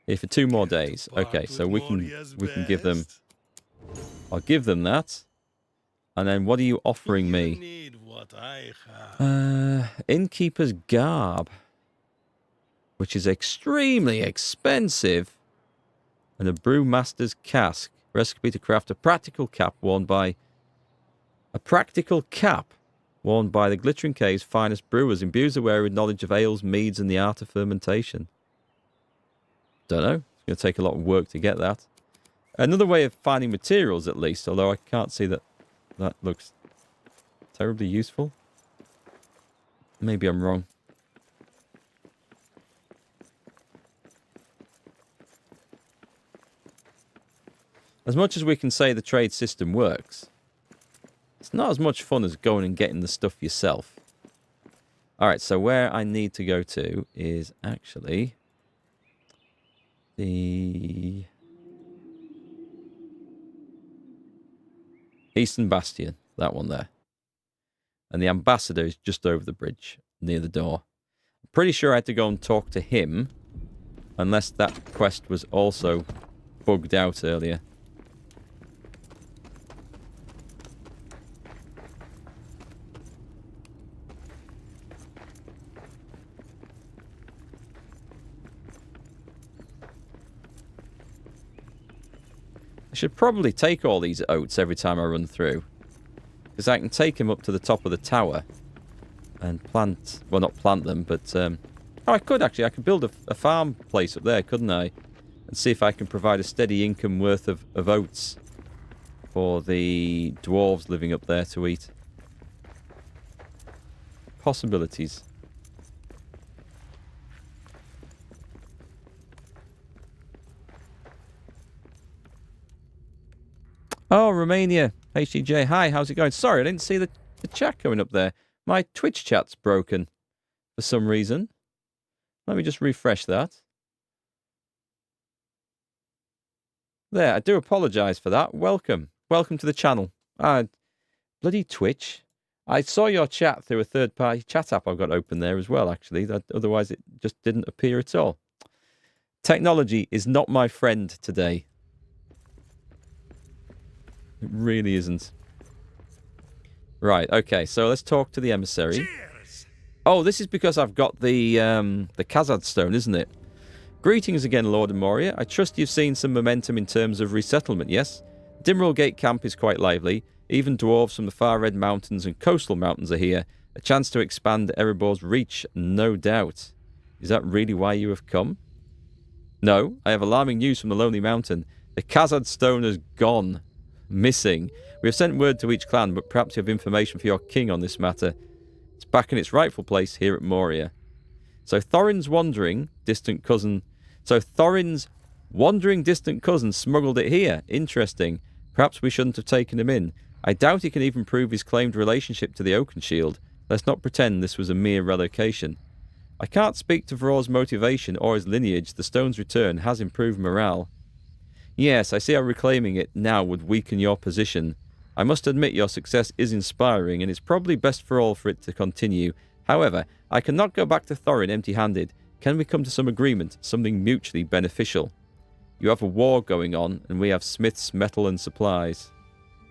Here for 2 more days. Okay, so we can give them... I'll give them that. And then what are you offering me? Innkeeper's Garb. Which is extremely expensive. And a Brewmaster's Cask. Recipe to craft a practical cap worn by... A practical cap worn by the Glittering Cave's finest brewers. Imbues the wearer with knowledge of ales, meads, and the art of fermentation. Don't know. It's going to take a lot of work to get that. Another way of finding materials, at least. Although I can't see that that looks terribly useful. Maybe I'm wrong. As much as we can say the trade system works, it's not as much fun as going and getting the stuff yourself. Alright, so where I need to go to is actually the Eastern Bastion, that one there. And the ambassador is just over the bridge, near the door. I'm pretty sure I had to go and talk to him, unless that quest was also bugged out earlier. I should probably take all these oats every time I run through. Because I can take them up to the top of the tower and plant... Well, not plant them, but... oh, I could actually. I could build a farm place up there, couldn't I? And see if I can provide a steady income worth of oats for the dwarves living up there to eat. Possibilities. Oh, Romania. HDJ, hi, how's it going? Sorry, I didn't see the chat coming up there. My Twitch chat's broken for some reason. Let me just refresh that. There, I do apologise for that. Welcome. Welcome to the channel. Bloody Twitch. I saw your chat through a third-party chat app I've got open there as well, actually. Otherwise, it just didn't appear at all. Technology is not my friend today. It really isn't. Right, okay, so let's talk to the emissary. Cheers! Oh, this is because I've got the Khazad stone, isn't it? Greetings again, Lord of Moria. I trust you've seen some momentum in terms of resettlement, yes? Dimril Gate camp is quite lively. Even dwarves from the far Red Mountains and coastal mountains are here. A chance to expand Erebor's reach, no doubt. Is that really why you have come? No, I have alarming news from the Lonely Mountain. The Khazad stone has gone. Missing. We have sent word to each clan, but perhaps you have information for your king on this matter. It's back in its rightful place here at Moria. So Thorin's wandering distant cousin smuggled it here. Interesting. Perhaps we shouldn't have taken him in. I doubt he can even prove his claimed relationship to the Oakenshield. Let's not pretend this was a mere relocation. I can't speak to Vror's motivation or his lineage. The stone's return has improved morale. Yes, I see how reclaiming it now would weaken your position. I must admit your success is inspiring, and it's probably best for all for it to continue. However, I cannot go back to Thorin empty-handed. Can we come to some agreement, something mutually beneficial? You have a war going on, and we have smiths, metal, and supplies.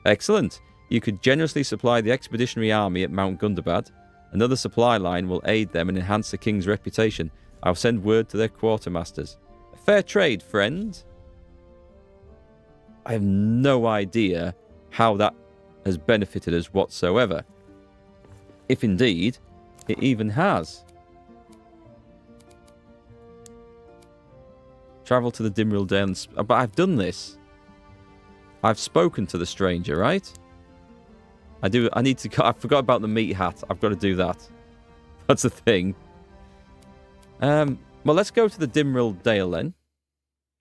Excellent. You could generously supply the expeditionary army at Mount Gundabad. Another supply line will aid them and enhance the king's reputation. I'll send word to their quartermasters. A fair trade, friend. I have no idea how that has benefited us whatsoever. If indeed, it even has. Travel to the Dimril Dales. But I've done this. I've spoken to the stranger, right? I need to... I forgot about the meat hat. I've got to do that. That's the thing. Well, let's go to the Dimril Dale then.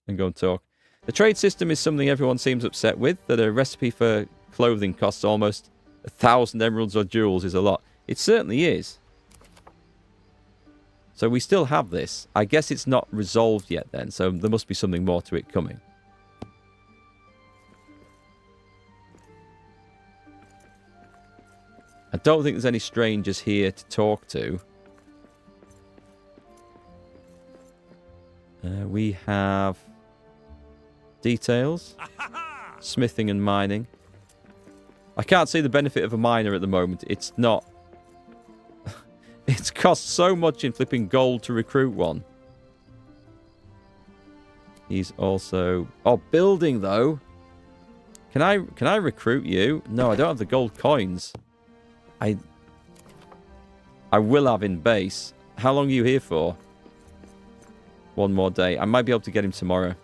And go and talk. The trade system is something everyone seems upset with. That a recipe for clothing costs almost 1,000 emeralds or jewels is a lot. It certainly is. So we still have this. I guess it's not resolved yet then. So there must be something more to it coming. I don't think there's any strangers here to talk to. We have details, smithing and mining. I can't see the benefit of a miner at the moment. It's not... It's cost so much in flipping gold to recruit one. He's also... Oh, building though. Can I recruit you? No, I don't have the gold coins. I will have in base. How long are you here for? One more day. I might be able to get him tomorrow.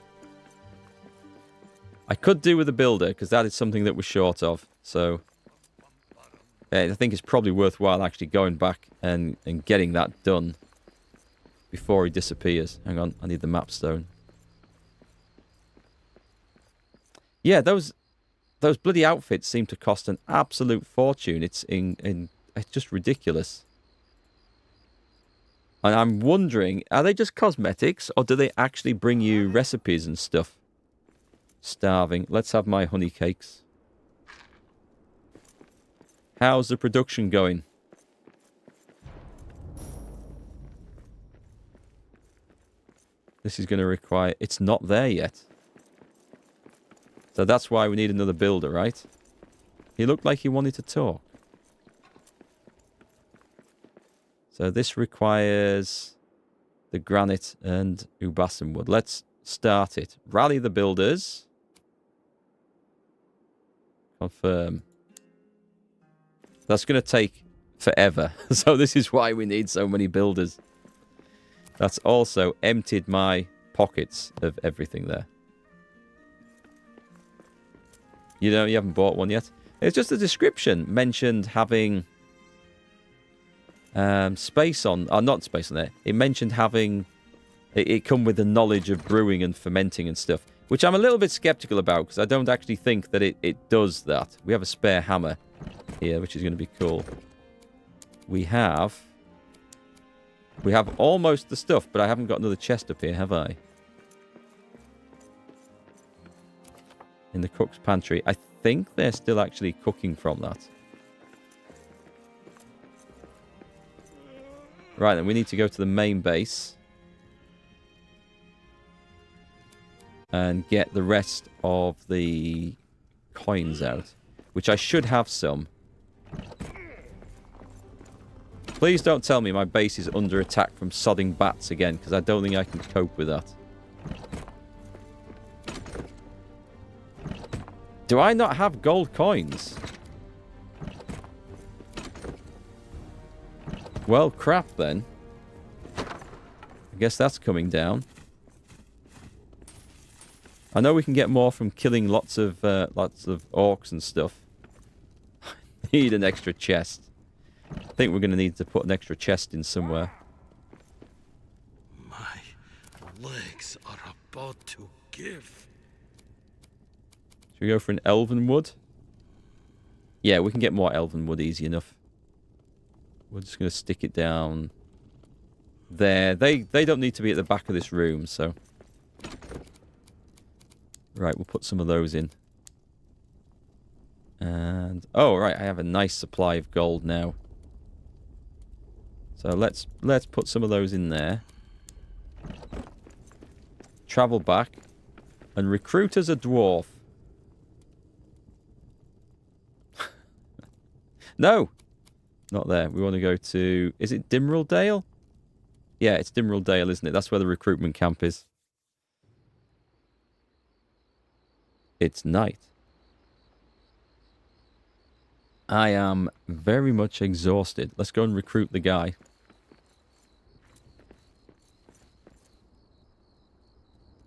I could do with a builder, because that is something that we're short of. So, I think it's probably worthwhile actually going back and getting that done before he disappears. Hang on, I need the map stone. Yeah, those bloody outfits seem to cost an absolute fortune. It's just ridiculous. And I'm wondering, are they just cosmetics, or do they actually bring you recipes and stuff? Starving. Let's have my honey cakes. How's the production going? This is going to require... It's not there yet. So that's why we need another builder, right? He looked like he wanted to talk. So this requires the granite and Ubasan wood. Let's start it. Rally the builders. Confirm. That's going to take forever. So this is why we need so many builders. That's also emptied my pockets of everything there. You haven't bought one yet? It's just a description. Mentioned having space on... Oh, not space on there. It mentioned having... It come with the knowledge of brewing and fermenting and stuff. Which I'm a little bit skeptical about, because I don't actually think that it does that. We have a spare hammer here, which is going to be cool. We have almost the stuff, but I haven't got another chest up here, have I? In the cook's pantry. I think they're still actually cooking from that. Right, then we need to go to the main base. And get the rest of the coins out. Which I should have some. Please don't tell me my base is under attack from sodding bats again, because I don't think I can cope with that. Do I not have gold coins? Well, crap then. I guess that's coming down. I know we can get more from killing lots of orcs and stuff. I need an extra chest. I think we're going to need to put an extra chest in somewhere. My legs are about to give. Should we go for an elven wood? Yeah, we can get more elven wood easy enough. We're just going to stick it down there. They don't need to be at the back of this room, so... Right, we'll put some of those in. And... Oh, right, I have a nice supply of gold now. So let's put some of those in there. Travel back. And recruit as a dwarf. No! Not there. We want to go to... Is it Dimril Dale? Yeah, it's Dimril Dale, isn't it? That's where the recruitment camp is. It's night. I am very much exhausted. Let's go and recruit the guy.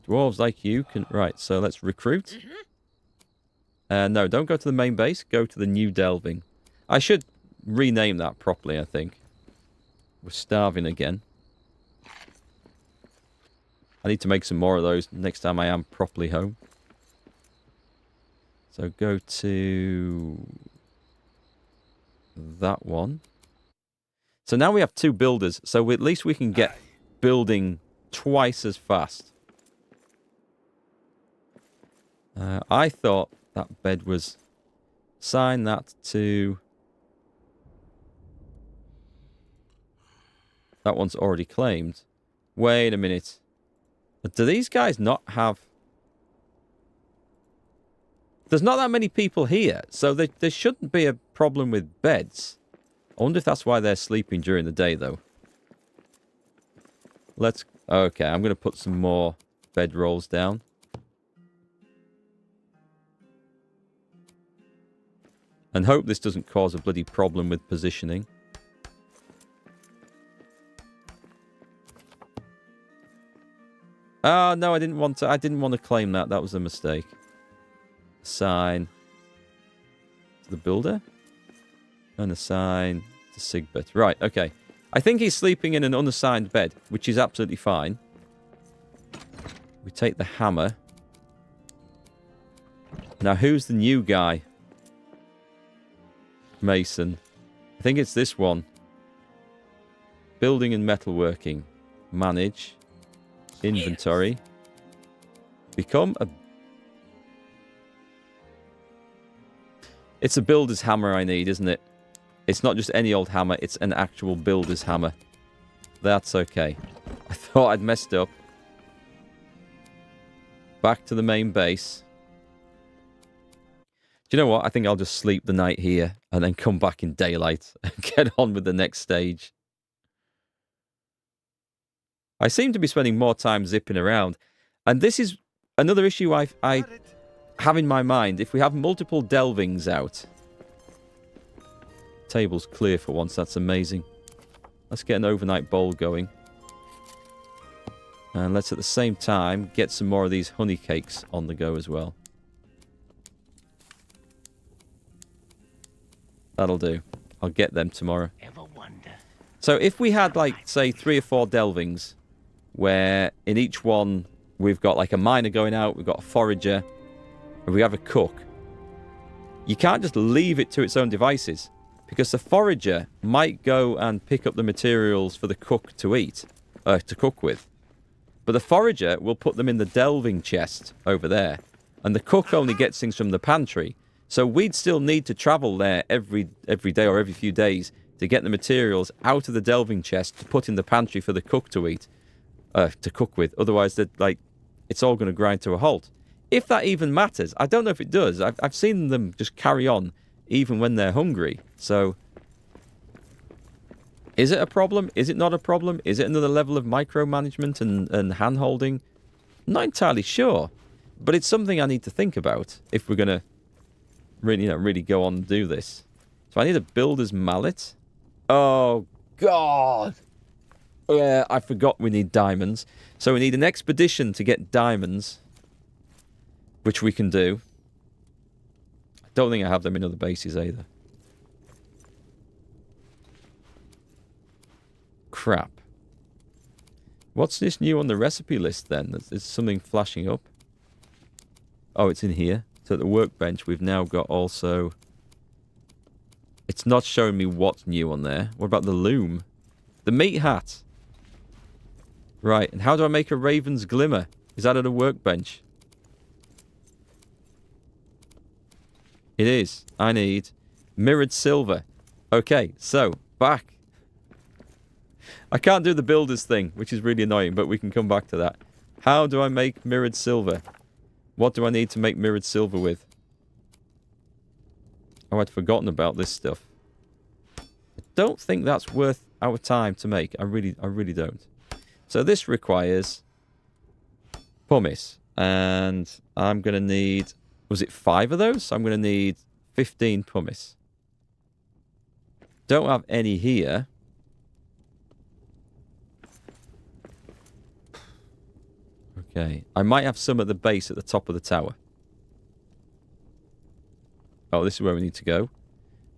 Dwarves like you can... Right, so let's recruit. No, don't go to the main base. Go to the new delving. I should rename that properly, I think. We're starving again. I need to make some more of those next time I am properly home. So go to that one. So now we have 2 builders, so at least we can get building twice as fast. I thought that bed was... Assign that to... That one's already claimed. Wait a minute. Do these guys not have... There's not that many people here, so there shouldn't be a problem with beds. I wonder if that's why they're sleeping during the day, though. Let's... Okay, I'm going to put some more bed rolls down. And hope this doesn't cause a bloody problem with positioning. Oh, no, I didn't want to claim that. That was a mistake. Assign to the builder. And assign to Sigbert. Right, okay. I think he's sleeping in an unassigned bed, which is absolutely fine. We take the hammer. Now, who's the new guy? Mason. I think it's this one. Building and metalworking. Manage. Inventory. Yes. Become a... It's a builder's hammer I need, isn't it? It's not just any old hammer, it's an actual builder's hammer. That's okay. I thought I'd messed up. Back to the main base. Do you know what? I think I'll just sleep the night here and then come back in daylight and get on with the next stage. I seem to be spending more time zipping around. And this is another issue I have in my mind. If we have multiple delvings out. Table's clear for once. That's amazing. Let's get an overnight bowl going. And let's at the same time get some more of these honey cakes on the go as well. That'll do. I'll get them tomorrow. So if we had, like, say, 3 or 4 delvings, where in each one we've got, like, a miner going out, we've got a forager, and we have a cook, you can't just leave it to its own devices, because the forager might go and pick up the materials for the cook to eat, to cook with. But the forager will put them in the delving chest over there, and the cook only gets things from the pantry. So we'd still need to travel there every day or every few days to get the materials out of the delving chest to put in the pantry for the cook to eat, to cook with. Otherwise, it's all going to grind to a halt. If that even matters, I don't know if it does. I've seen them just carry on even when they're hungry. So, is it a problem? Is it not a problem? Is it another level of micromanagement and hand-holding? Not entirely sure. But it's something I need to think about if we're going to really go on and do this. So I need a builder's mallet. Oh, God. Yeah, I forgot we need diamonds. So we need an expedition to get diamonds, which we can do. I don't think I have them in other bases either. Crap. What's this new on the recipe list then? There's something flashing up. Oh, it's in here. So at the workbench, we've now got also... It's not showing me what's new on there. What about the loom? The meat hat. Right, and how do I make a raven's glimmer? Is that at a workbench? It is. I need mirrored silver. Okay, so, back. I can't do the builder's thing, which is really annoying, but we can come back to that. How do I make mirrored silver? What do I need to make mirrored silver with? Oh, I'd forgotten about this stuff. I don't think that's worth our time to make. I really don't. So this requires pumice. And I'm going to need... Was it 5 of those? I'm going to need 15 pumice. Don't have any here. Okay. I might have some at the base at the top of the tower. Oh, this is where we need to go.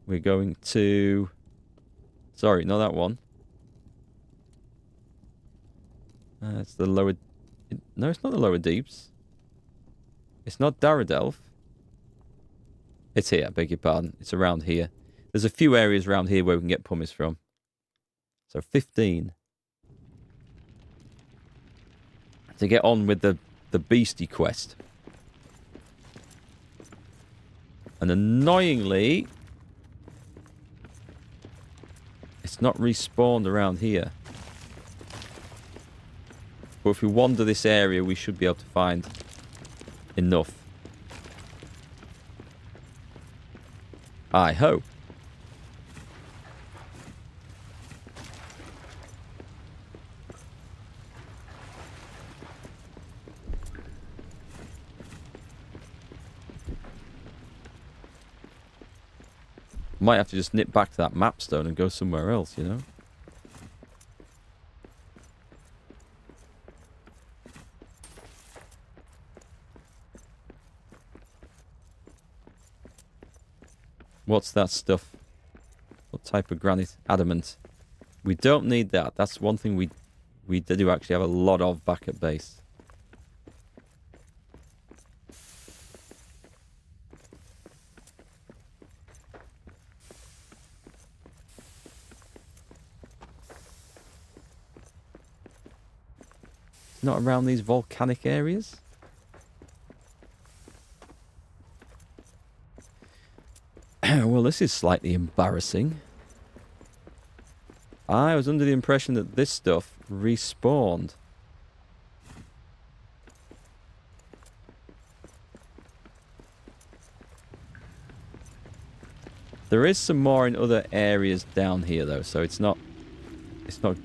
We're going to... Sorry, not that one. It's the lower... No, it's not the lower deeps. It's not Daradelf. It's here, I beg your pardon. It's around here. There's a few areas around here where we can get pumice from. So 15. To get on with the beastie quest. And annoyingly, it's not respawned around here. But if we wander this area, we should be able to find enough. I hope. Might have to just nip back to that map stone and go somewhere else, you know? What's that stuff? What type of granite? Adamant. We don't need that. That's one thing we do actually have a lot of back at base. Not around these volcanic areas? Well, this is slightly embarrassing. I was under the impression that this stuff respawned. There is some more in other areas down here though, so it's not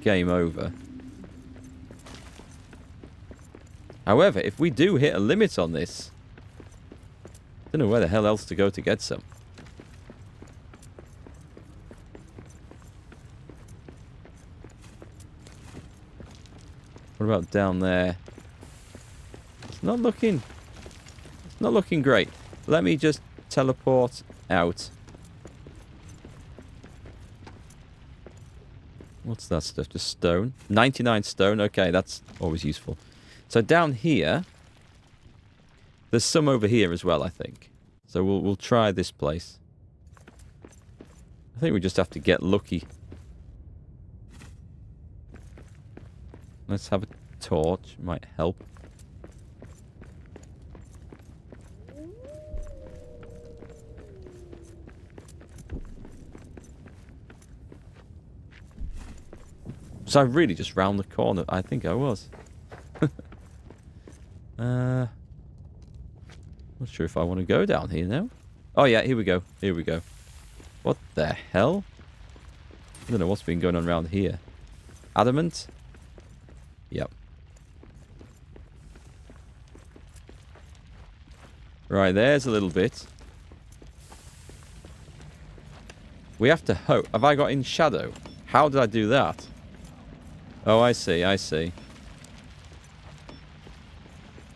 game over. However, if we do hit a limit on this, I don't know where the hell else to go to get some. What about down there? It's not looking great. Let me just teleport out. What's that stuff? Just stone. 99 stone. Okay, that's always useful. So down here, there's some over here as well, I think. So we'll try this place. I think we just have to get lucky. Let's have a torch. Might help. So I really just round the corner. I think I was. Not sure if I want to go down here now. Oh yeah, here we go. Here we go. What the hell? I don't know what's been going on around here. Adamant? Yep. Right, there's a little bit. We have to hope. Have I got in shadow? How did I do that? Oh, I see, I see.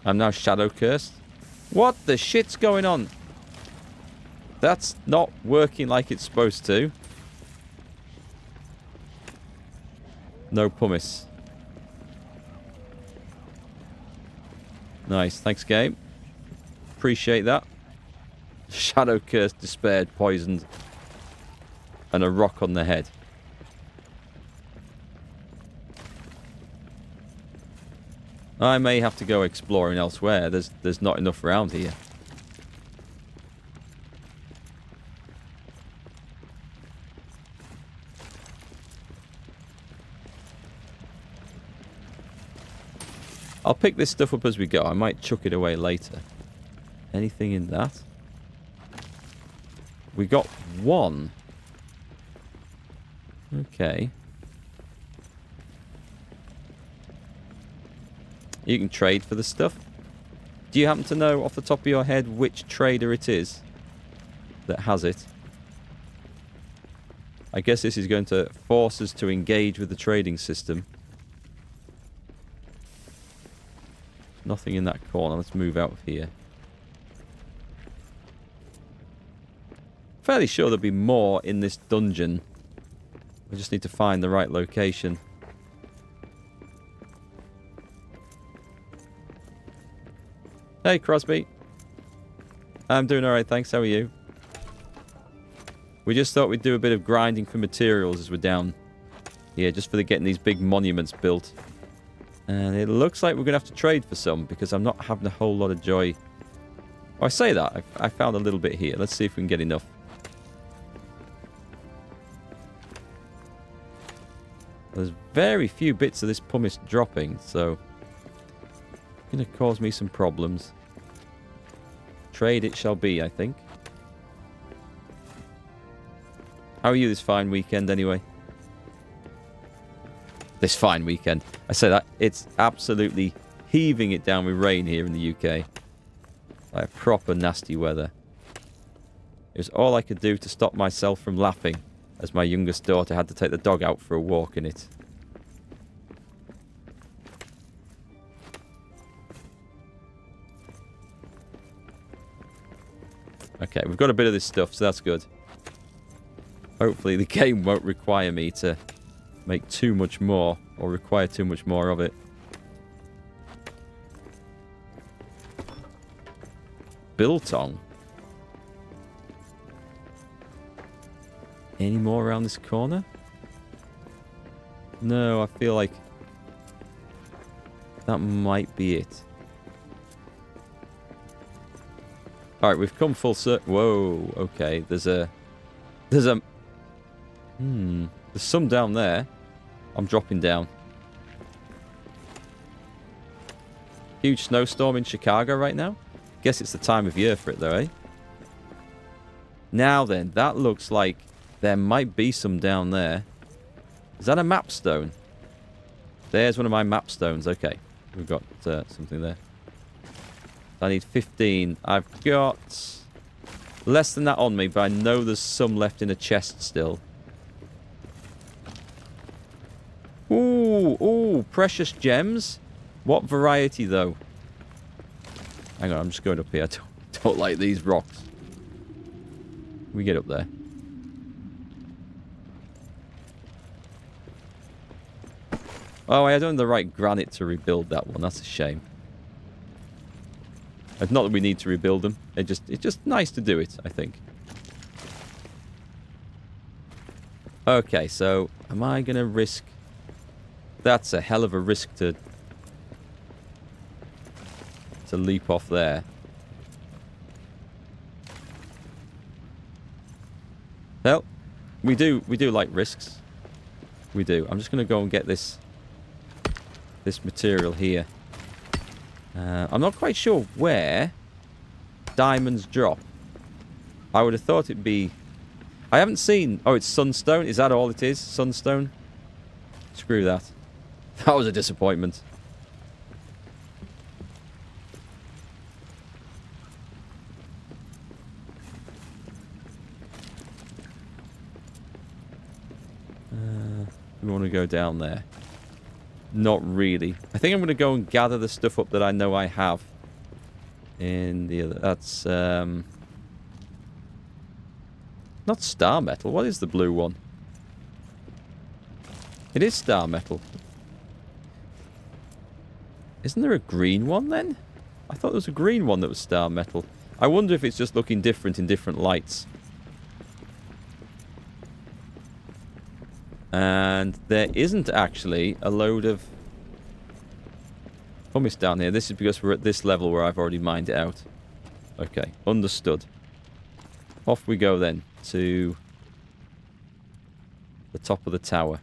I'm now shadow cursed. What the shit's going on? That's not working like it's supposed to. No pumice. Nice, thanks game. Appreciate that. Shadow cursed, despaired, poisoned. And a rock on the head. I may have to go exploring elsewhere. There's not enough around here. I'll pick this stuff up as we go. I might chuck it away later. anything in that. We got one. Okay. You can trade for the stuff. Do you happen to know off the top of your head which trader it is that has it? I guess this is going to force us to engage with the trading system. Nothing in that corner. Let's move out of here. Fairly sure there'll be more in this dungeon. We just need to find the right location. Hey, Crosby. I'm doing alright, thanks. How are you? We just thought we'd do a bit of grinding for materials as we're down here, just for getting these big monuments built. And it looks like we're going to have to trade for some, because I'm not having a whole lot of joy. Oh, I say that. I found a little bit here. Let's see if we can get enough. There's very few bits of this pumice dropping, so it's going to cause me some problems. Trade it shall be, I think. How are you this fine weekend, anyway? This fine weekend. I say that. It's absolutely heaving it down with rain here in the UK. Like proper nasty weather. It was all I could do to stop myself from laughing as my youngest daughter had to take the dog out for a walk in it. Okay, we've got a bit of this stuff, so that's good. Hopefully the game won't require me to make too much more, or require too much more of it. Biltong. Any more around this corner? No, I feel like that might be it. Alright, we've come full circle. Whoa, okay. There's some down there. I'm dropping down. Huge snowstorm in Chicago right now. Guess it's the time of year for it though, eh? Now then, that looks like there might be some down there. Is that a map stone? There's one of my map stones. Okay, we've got something there. I need 15. I've got less than that on me, but I know there's some left in a chest still. Ooh, ooh, precious gems. What variety, though? Hang on, I'm just going up here. I don't like these rocks. We get up there. Oh, I don't have the right granite to rebuild that one. That's a shame. It's not that we need to rebuild them. It's just nice to do it, I think. Okay, so am I going to risk... That's a hell of a risk to leap off there. Well, we do like risks. We do. I'm just going to go and get this material here. I'm not quite sure where diamonds drop. I would have thought it'd be... I haven't seen... Oh, it's sunstone. Is that all it is? Sunstone? Screw that. That was a disappointment. We want to go down there. Not really. I think I'm going to go and gather the stuff up that I know I have. In the other... That's... Not star metal. What is the blue one? It is star metal. Isn't there a green one then? I thought there was a green one that was star metal. I wonder if it's just looking different in different lights. And there isn't actually a load of pumice down here. This is because we're at this level where I've already mined it out. Okay, understood. Off we go then to the top of the tower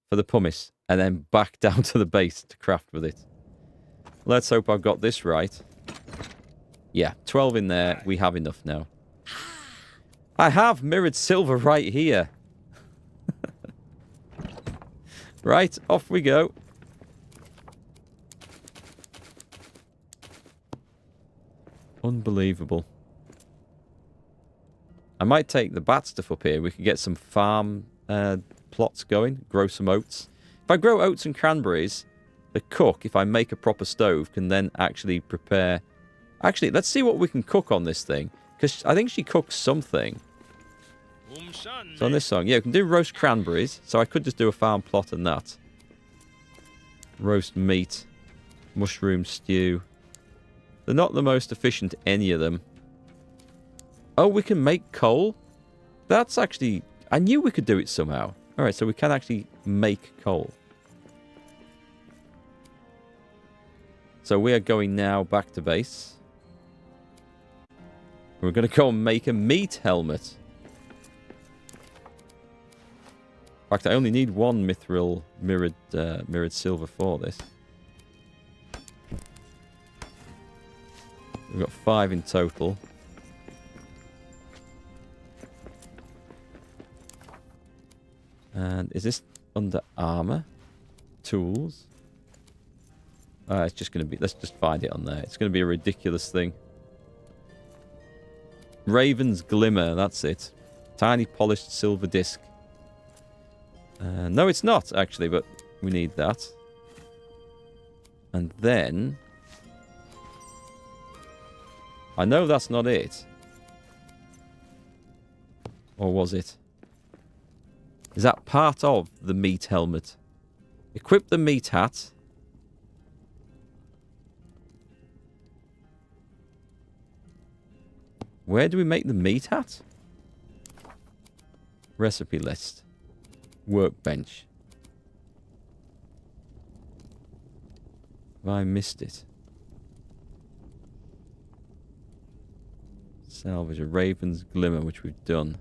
for the pumice, and then back down to the base to craft with it. Let's hope I've got this right. Yeah, 12 in there. We have enough now. I have mirrored silver right here. Right, off we go. Unbelievable. I might take the bat stuff up here. We could get some farm plots going. Grow some oats. If I grow oats and cranberries, the cook, if I make a proper stove, can then actually prepare... Actually, let's see what we can cook on this thing. Because I think she cooks something. So on this song, yeah, we can do roast cranberries. So I could just do a farm plot and that. Roast meat. Mushroom stew. They're not the most efficient, any of them. Oh, we can make coal? That's actually... I knew we could do it somehow. Alright, so we can actually make coal. So we are going now back to base. We're going to go and make a meat helmet. In fact, I only need one mithril mirrored silver for this. We've got 5 in total. And is this under armor? Tools? It's just going to be... Let's just find it on there. It's going to be a ridiculous thing. Raven's Glimmer, that's it. Tiny polished silver disc. No, it's not, actually, but we need that. And then... I know that's not it. Or was it? Is that part of the meat helmet? Equip the meat hat. Where do we make the meat hat? Recipe list. Workbench. Have I missed it? Salvage a Raven's Glimmer, which we've done.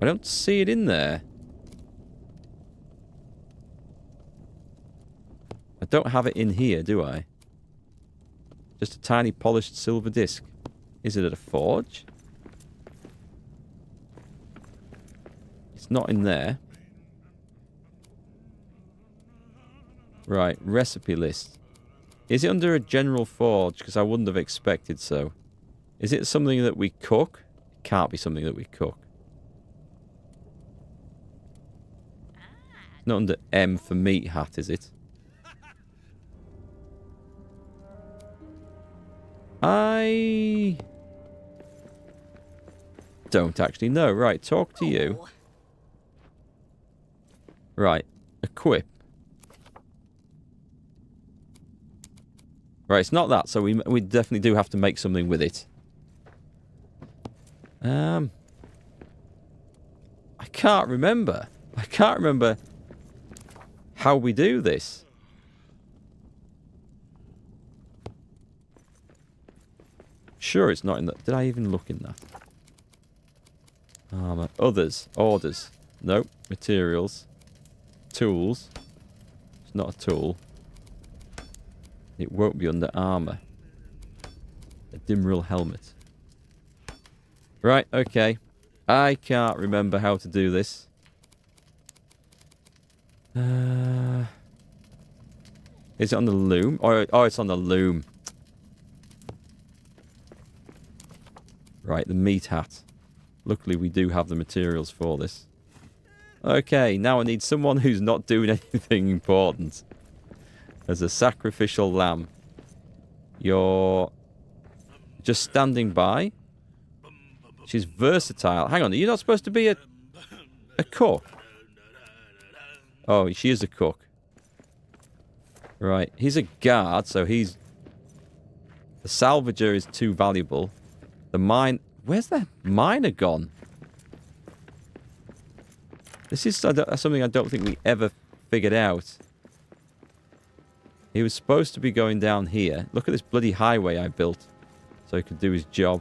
I don't see it in there. I don't have it in here, do I? Just a tiny polished silver disc. Is it at a forge? It's not in there. Right, recipe list. Is it under a general forge? Because I wouldn't have expected so. Is it something that we cook? It can't be something that we cook. It's not under M for meat hat, is it? I don't actually know. Right, talk to you. Right, equip. Right, it's not that, so we definitely do have to make something with it. I can't remember. I can't remember how we do this. Sure, it's not in that. Did I even look in that? Armor. Others. Orders. Nope. Materials. Tools. It's not a tool. It won't be under armor. A Dimril helmet. Right, okay. I can't remember how to do this. Is it on the loom? Oh, it's on the loom. Right, the meat hat. Luckily, we do have the materials for this. Okay, now I need someone who's not doing anything important. As a sacrificial lamb. You're just standing by. She's versatile. Hang on, are you not supposed to be a cook? Oh, she is a cook. Right, he's a guard, so he's... The salvager is too valuable. The mine... Where's that miner gone? This is something I don't think we ever figured out. He was supposed to be going down here. Look at this bloody highway I built. So he could do his job.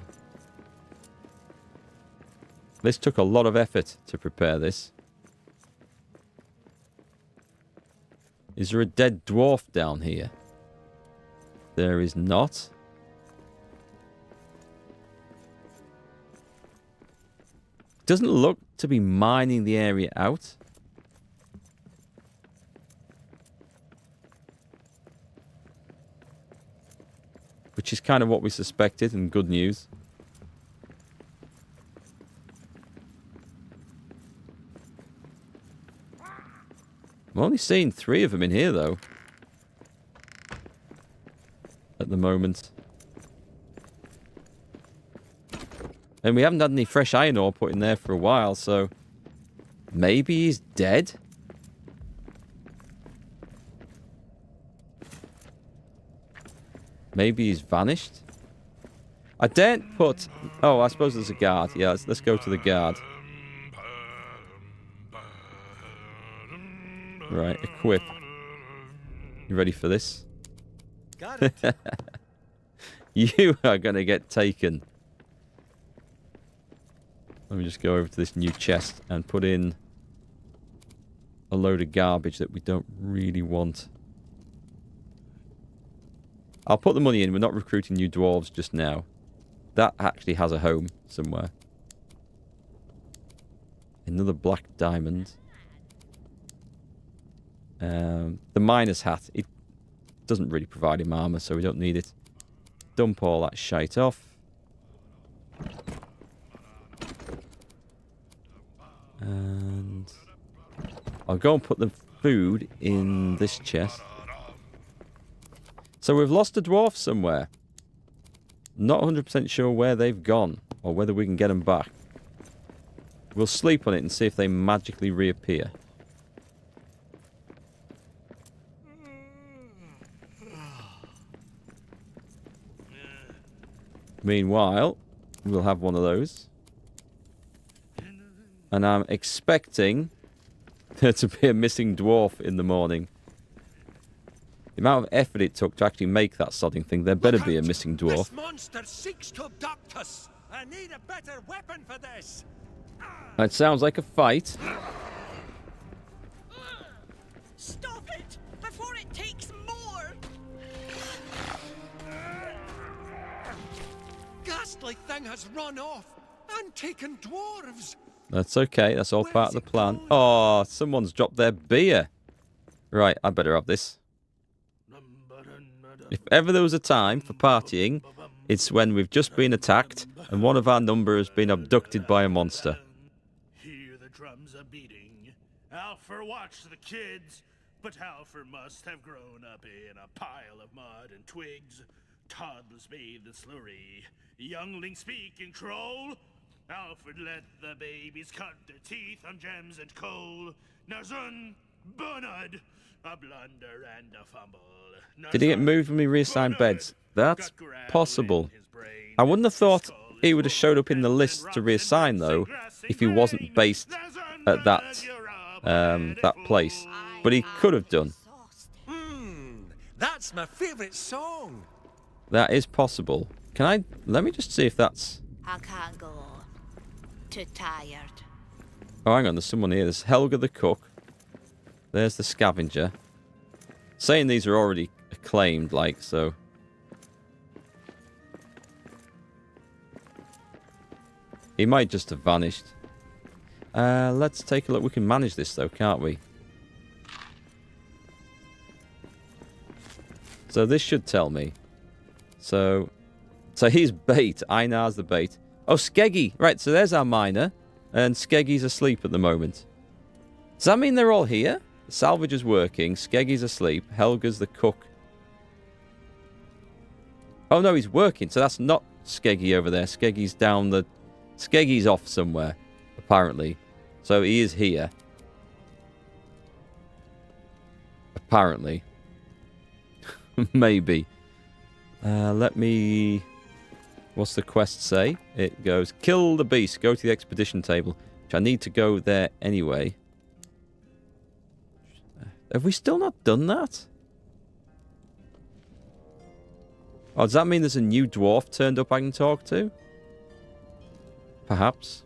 This took a lot of effort to prepare this. Is there a dead dwarf down here? There is not. Doesn't look to be mining the area out. Which is kind of what we suspected, and good news. I'm only seeing 3 of them in here, though. At the moment. And we haven't had any fresh iron ore put in there for a while, so... Maybe he's dead? Maybe he's vanished? I daren't put... Oh, I suppose there's a guard. Yeah, let's go to the guard. Right, equip. You ready for this? Got it. You are going to get taken. Let me just go over to this new chest and put in a load of garbage that we don't really want. I'll put the money in. We're not recruiting new dwarves just now. That actually has a home somewhere. Another black diamond. The miner's hat. It doesn't really provide him armor, so we don't need it. Dump all that shite off. And I'll go and put the food in this chest. So we've lost a dwarf somewhere. Not 100% sure where they've gone or whether we can get them back. We'll sleep on it and see if they magically reappear. Meanwhile, we'll have one of those. And I'm expecting there to be a missing dwarf in the morning. The amount of effort it took to actually make that sodding thing, there better be a missing dwarf. This monster seeks to abduct us. I need a better weapon for this. It sounds like a fight. Stop it before it takes more. Ghastly thing has run off and taken dwarves. That's okay. That's all part of the plan. Oh, someone's dropped their beer. Right, I better have this. If ever there was a time for partying, it's when we've just been attacked and one of our number has been abducted by a monster. Hear the drums a beating. Alfred watched the kids, but Alfred must have grown up in a pile of mud and twigs. Toddlers bathe in slurry. Younglings speak in troll. Alfred let the babies cut their teeth on gems and coal. Narzun, Bernard, a blunder and a fumble. Did he get moved when we reassigned beds? That's possible. I wouldn't have thought he would have showed up in the list to reassign, though, if he wasn't based at that place. But he could have done. That's my favourite song. That is possible. Can I... Let me just see if that's... I can't go. Too tired. Oh, hang on. There's someone here. There's Helga the cook. There's the scavenger. Saying these are already acclaimed, like, so... He might just have vanished. Let's take a look. We can manage this, though, can't we? So this should tell me. So he's bait. Einar's the bait. Oh, Skeggy. Right, so there's our miner. And Skeggy's asleep at the moment. Does that mean they're all here? The salvage is working. Skeggy's asleep. Helga's the cook. Oh, no, he's working. So that's not Skeggy over there. Skeggy's down the... Skeggy's off somewhere, apparently. So he is here. Apparently. Maybe. Let me... What's the quest say? It goes, kill the beast. Go to the expedition table. Which I need to go there anyway. Have we still not done that? Oh, does that mean there's a new dwarf turned up I can talk to? Perhaps.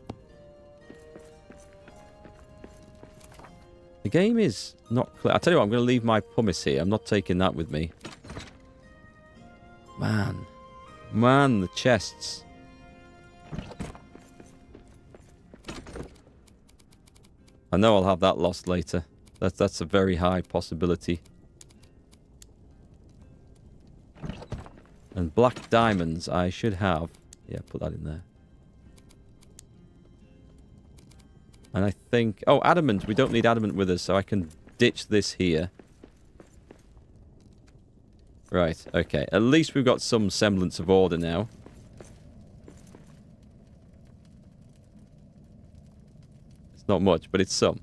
The game is not clear. I'll tell you what, I'm going to leave my pumice here. I'm not taking that with me. Man. Man, the chests. I know I'll have that lost later. That's a very high possibility. And black diamonds I should have. Yeah, put that in there. And I think... Oh, adamant. We don't need adamant with us, so I can ditch this here. Right, okay. At least we've got some semblance of order now. It's not much, but it's some.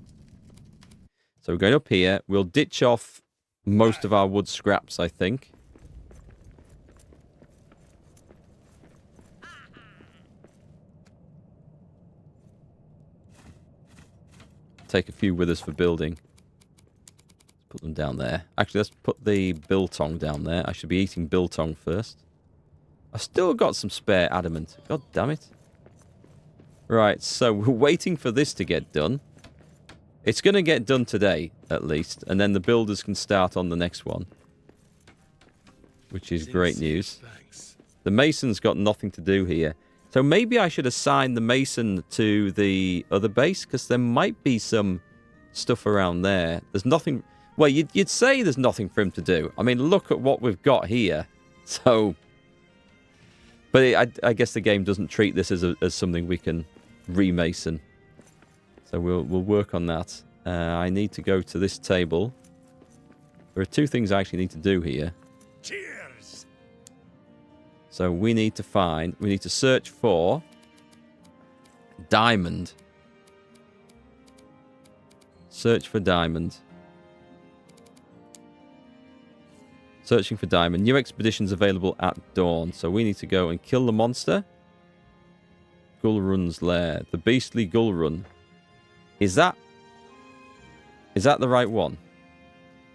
So we're going up here. We'll ditch off most of our wood scraps, I think. Take a few with us for building. Put them down there. Actually, let's put the biltong down there. I should be eating biltong first. I've still got some spare adamant. God damn it. Right, so we're waiting for this to get done. It's going to get done today, at least. And then the builders can start on the next one. Which is great news. The mason's got nothing to do here. So maybe I should assign the mason to the other base, because there might be some stuff around there. There's nothing... Well, you'd say there's nothing for him to do. I mean, look at what we've got here. So... But I guess the game doesn't treat this as something we can remason. So we'll work on that. I need to go to this table. There are two things I actually need to do here. Cheers! So we need to search for diamond. Search for diamond. Searching for diamond. New expeditions available at dawn. So we need to go and kill the monster. Gulrun's lair. The beastly Gulrun. Is that the right one?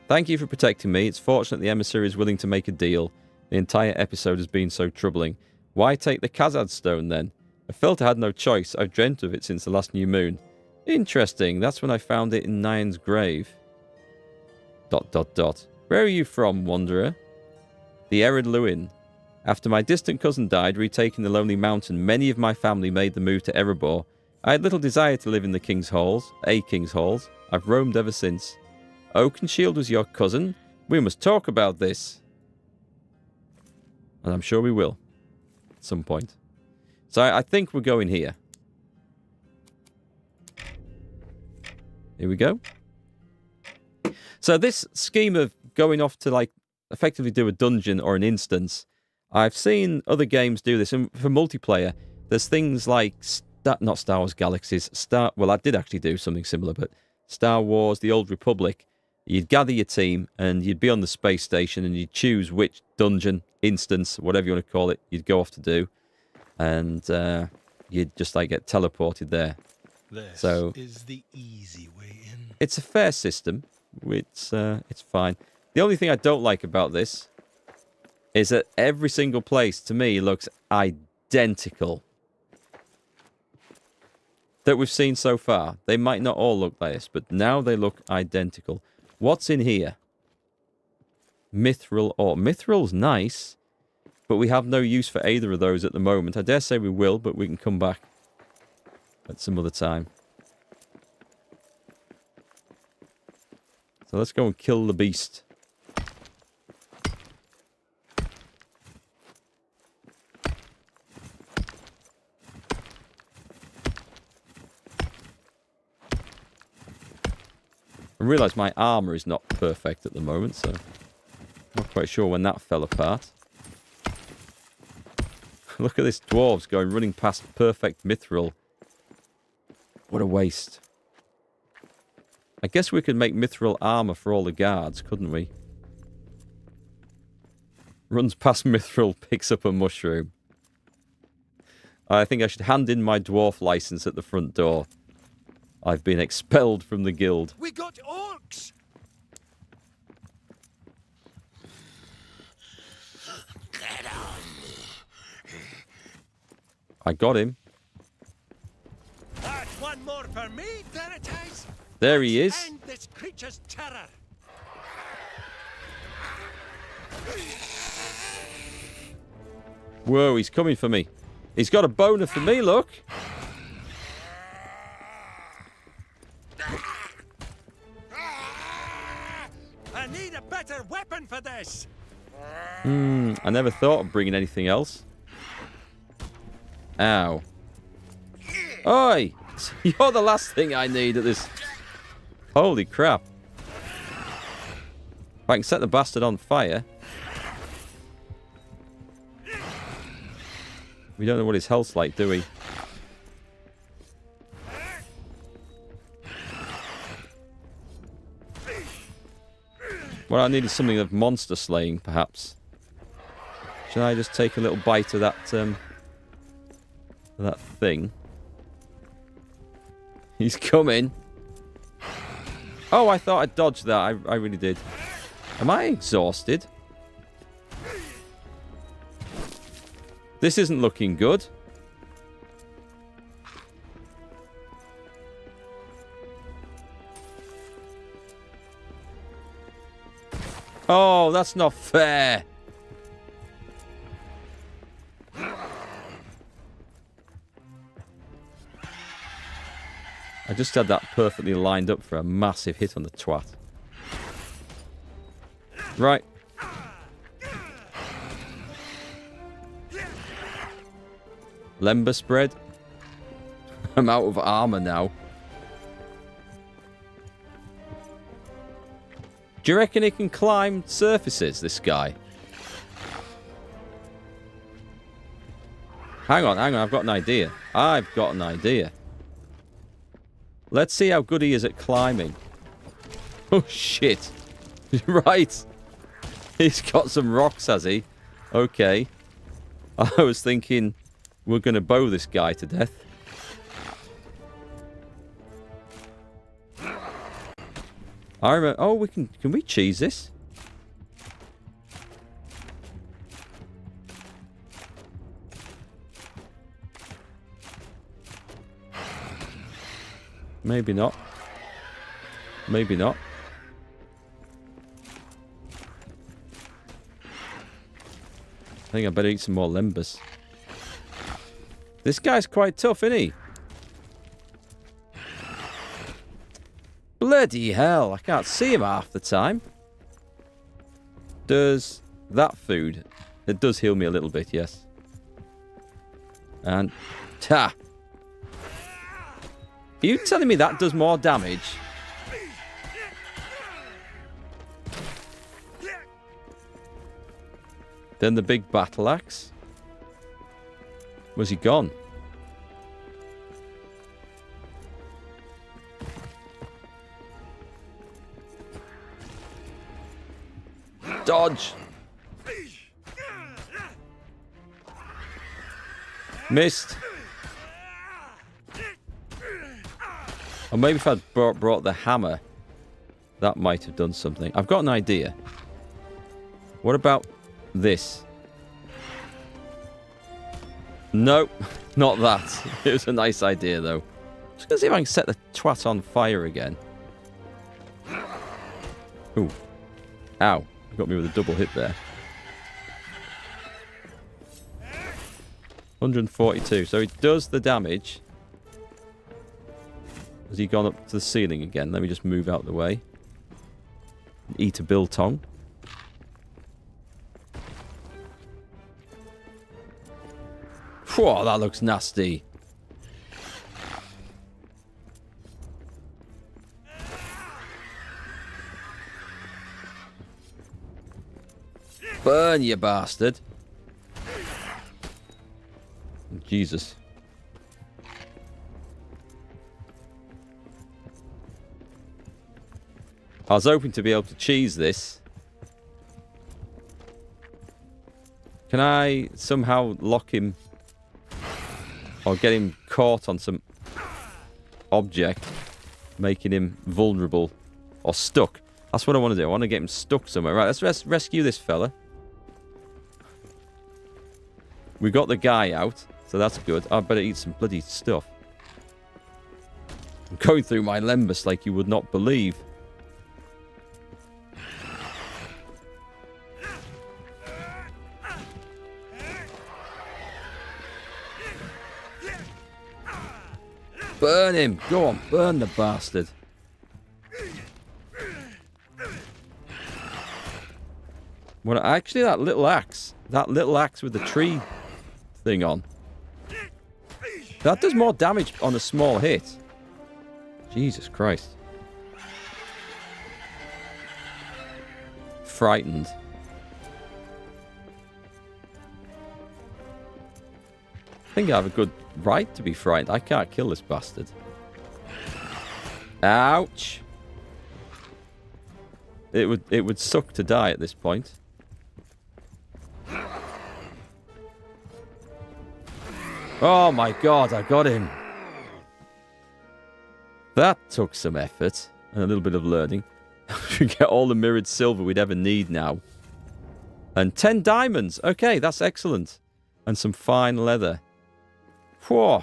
Thank you for protecting me. It's fortunate the emissary is willing to make a deal. The entire episode has been so troubling. Why take the Khazad stone then? I felt I had no choice. I've dreamt of it since the last new moon. Interesting. That's when I found it in Nyan's grave. ... Where are you from, wanderer? The Ered Luin. After my distant cousin died, retaking the lonely mountain, many of my family made the move to Erebor. I had little desire to live in the King's Halls, King's Halls. I've roamed ever since. Oakenshield was your cousin? We must talk about this. And I'm sure we will. At some point. So I think we're going here. Here we go. So this scheme of going off to, like, effectively do a dungeon or an instance, I've seen other games do this. And for multiplayer, there's things like, not Star Wars Galaxies, well, I did actually do something similar, but Star Wars, The Old Republic, you'd gather your team and you'd be on the space station and you'd choose which dungeon, instance, whatever you want to call it, you'd go off to do. And you'd just, like, get teleported there. This is the easy way in. It's a fair system. It's fine. The only thing I don't like about this is that every single place, to me, looks identical. That we've seen so far. They might not all look like this, but now they look identical. What's in here? Mithril ore. Mithril's nice, but we have no use for either of those at the moment. I dare say we will, but we can come back at some other time. So let's go and kill the beast. I realise my armour is not perfect at the moment, so I'm not quite sure when that fell apart. Look at this dwarves running past perfect mithril. What a waste. I guess we could make mithril armour for all the guards, couldn't we? Runs past mithril, picks up a mushroom. I think I should hand in my dwarf license at the front door. I've been expelled from the guild. We got orcs! Get on! I got him. That's one more for me, there it is! There he is. End this creature's terror! Whoa, he's coming for me. He's got a boner for me, look. better weapon for this. I never thought of bringing anything else. Ow. Oi! You're the last thing I need at this. Holy crap. If I can set the bastard on fire. We don't know what his health's like, do we? Well, I needed something of monster slaying, perhaps. Should I just take a little bite of that thing? He's coming. Oh, I thought I dodged that. I really did. Am I exhausted? This isn't looking good. Oh, that's not fair. I just had that perfectly lined up for a massive hit on the twat. Right. Lember spread. I'm out of armor now. Do you reckon he can climb surfaces, this guy? Hang on, I've got an idea. Let's see how good he is at climbing. Oh, shit. Right. He's got some rocks, has he? Okay. I was thinking we're going to bow this guy to death. I remember... Oh, we can we cheese this? Maybe not. Maybe not. I think I better eat some more lembas. This guy's quite tough, isn't he? Bloody hell, I can't see him half the time. Does that food... It does heal me a little bit, yes. And... Ta! Are you telling me that does more damage? Than the big battle axe? Was he gone? Dodge! Missed! Or maybe if I'd brought the hammer, that might have done something. I've got an idea. What about this? Nope, not that. It was a nice idea, though. Just gonna see if I can set the twat on fire again. Ooh. Ow. You got me with a double hit there. 142. So it does the damage. Has he gone up to the ceiling again? Let me just move out the way. Eat a biltong. Whoa, that looks nasty. Burn, you bastard. Jesus. I was hoping to be able to cheese this. Can I somehow lock him or get him caught on some object, making him vulnerable or stuck? That's what I want to do. I want to get him stuck somewhere. Right, let's rescue this fella. We got the guy out, so that's good. I better eat some bloody stuff. I'm going through my lembas like you would not believe. Burn him! Go on, burn the bastard. Well, actually, that little axe with the tree thing on, that does more damage on a small hit. Jesus Christ. Frightened. I think I have a good right to be frightened. I can't kill this bastard. Ouch. It would suck to die at this point. Oh my god, I got him. That took some effort and a little bit of learning. We get all the mirrored silver we'd ever need now. And 10 diamonds. Okay, that's excellent. And some fine leather. Whew.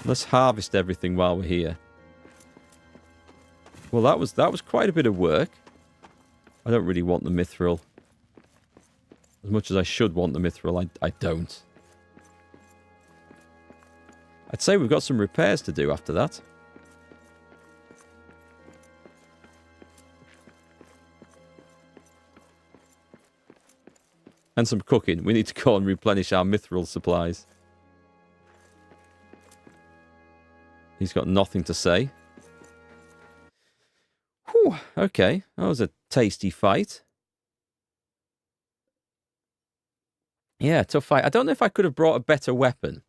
Let's harvest everything while we're here. Well, that was quite a bit of work. I don't really want the mithril. As much as I should want the mithril, I don't. I'd say we've got some repairs to do after that. And some cooking. We need to go and replenish our mithril supplies. He's got nothing to say. Whew, okay, that was a tasty fight. Yeah, tough fight. I don't know if I could have brought a better weapon.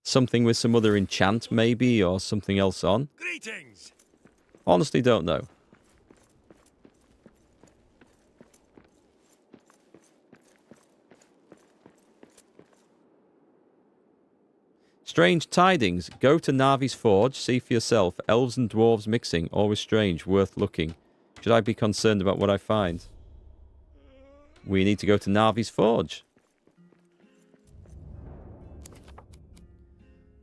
Something with some other enchant, maybe, or something else on. Greetings. Honestly, don't know. Strange tidings. Go to Navi's Forge. See for yourself. Elves and dwarves mixing. Always strange. Worth looking. Should I be concerned about what I find? We need to go to Navi's Forge.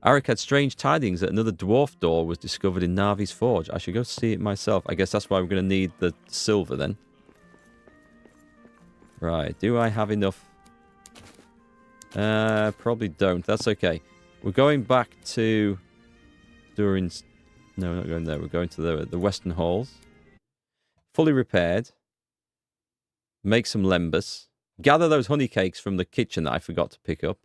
Arik had strange tidings that another dwarf door was discovered in Navi's Forge. I should go see it myself. I guess that's why we're going to need the silver then. Right. Do I have enough? Probably don't. That's okay. We're going back to Durin's... No, we're not going there. We're going to the Western Halls. Fully repaired. Make some lembas. Gather those honey cakes from the kitchen that I forgot to pick up.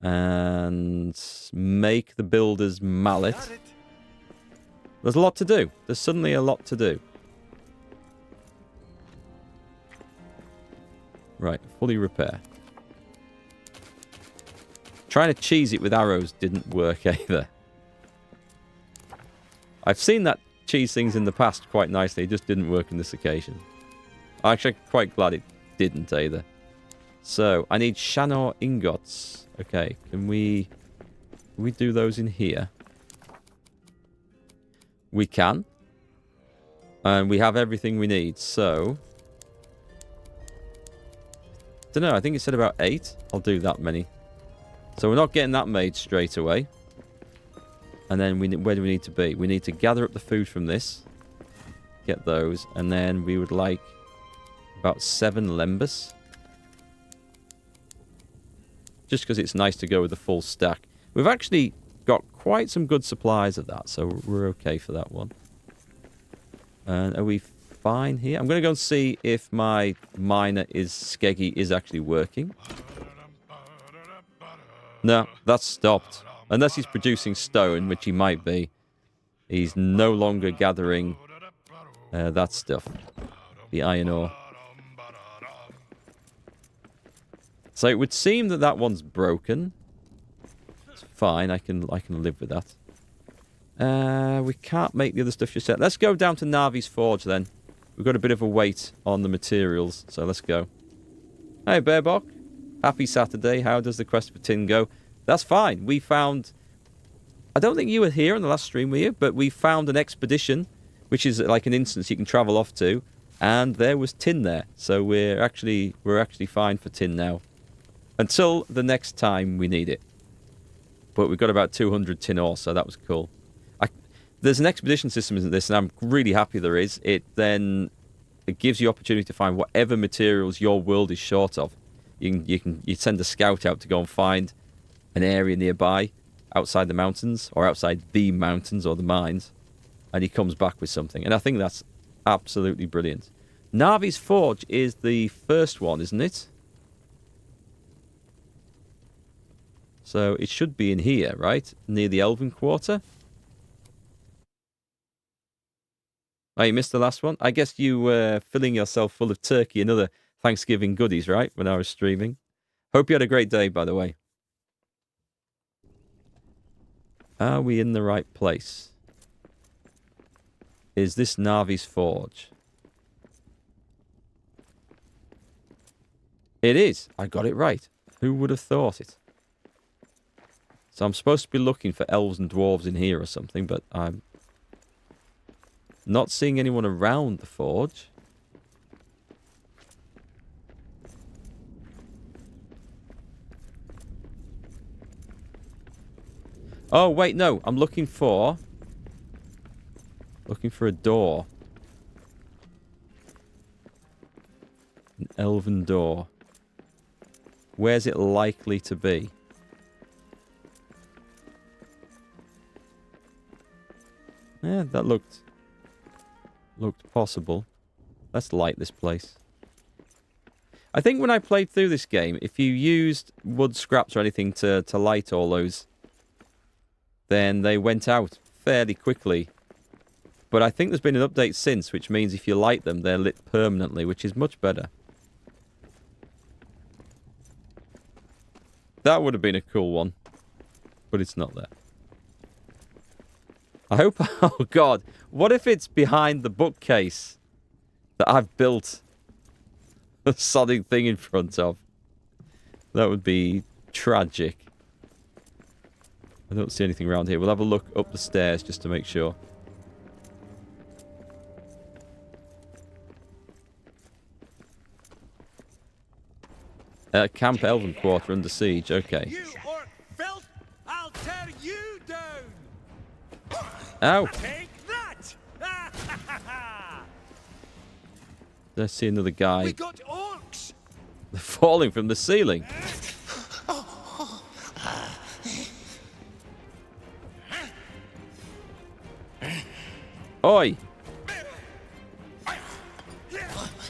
And make the builder's mallet. There's a lot to do. There's suddenly a lot to do. Right, fully repair. Trying to cheese it with arrows didn't work either. I've seen that cheese things in the past quite nicely. It just didn't work on this occasion. I'm actually quite glad it didn't either. So, I need Shanor ingots. Okay, can we do those in here? We can. And we have everything we need, so... don't know, I think it said about 8. I'll do that many. So we're not getting that made straight away. And then where do we need to be? We need to gather up the food from this. Get those. And then we would like about 7 lembas. Just because it's nice to go with the full stack. We've actually got quite some good supplies of that. So we're okay for that one. And are we fine here? I'm going to go and see if my miner Skeggy is actually working. No, that's stopped. Unless he's producing stone, which he might be. He's no longer gathering that stuff. The iron ore. So it would seem that that one's broken. It's fine, I can live with that. We can't make the other stuff just yet. Let's go down to Navi's Forge then. We've got a bit of a wait on the materials, so let's go. Hey, Bearbok. Happy Saturday. How does the quest for tin go? That's fine. We found... I don't think you were here on the last stream, were you? But we found an expedition, which is like an instance you can travel off to, and there was tin there. So we're actually fine for tin now. Until the next time we need it. But we've got about 200 tin ore, so that was cool. There's an expedition system, isn't this? And I'm really happy there is. It gives you opportunity to find whatever materials your world is short of. You send a scout out to go and find an area nearby, outside the mountains, or outside the mountains or the mines, and he comes back with something. And I think that's Absolutely brilliant. Navi's Forge is the first one, isn't it? So it should be in here, right? Near the Elven Quarter. Oh, you missed the last one? I guess you were filling yourself full of turkey and other Thanksgiving goodies, right? When I was streaming. Hope you had a great day, by the way. Are we in the right place? Is this Navi's Forge? It is. I got it right. Who would have thought it? So I'm supposed to be looking for elves and dwarves in here or something, but I'm not seeing anyone around the forge. Oh, wait, no. I'm looking for a door. An elven door. Where's it likely to be? Yeah, that looked possible. Let's light this place. I think when I played through this game, if you used wood scraps or anything to light all those, then they went out fairly quickly. But I think there's been an update since, which means if you light them, they're lit permanently, which is much better. That would have been a cool one. But it's not there. I hope... Oh, God. What if it's behind the bookcase that I've built a sodding thing in front of? That would be tragic. I don't see anything around here. We'll have a look up the stairs just to make sure. Camp Elven Quarter under siege. Okay. You orc filth! I'll tear you down! Ow! Take that! Let's see another guy. We got orcs! They're falling from the ceiling. Oi!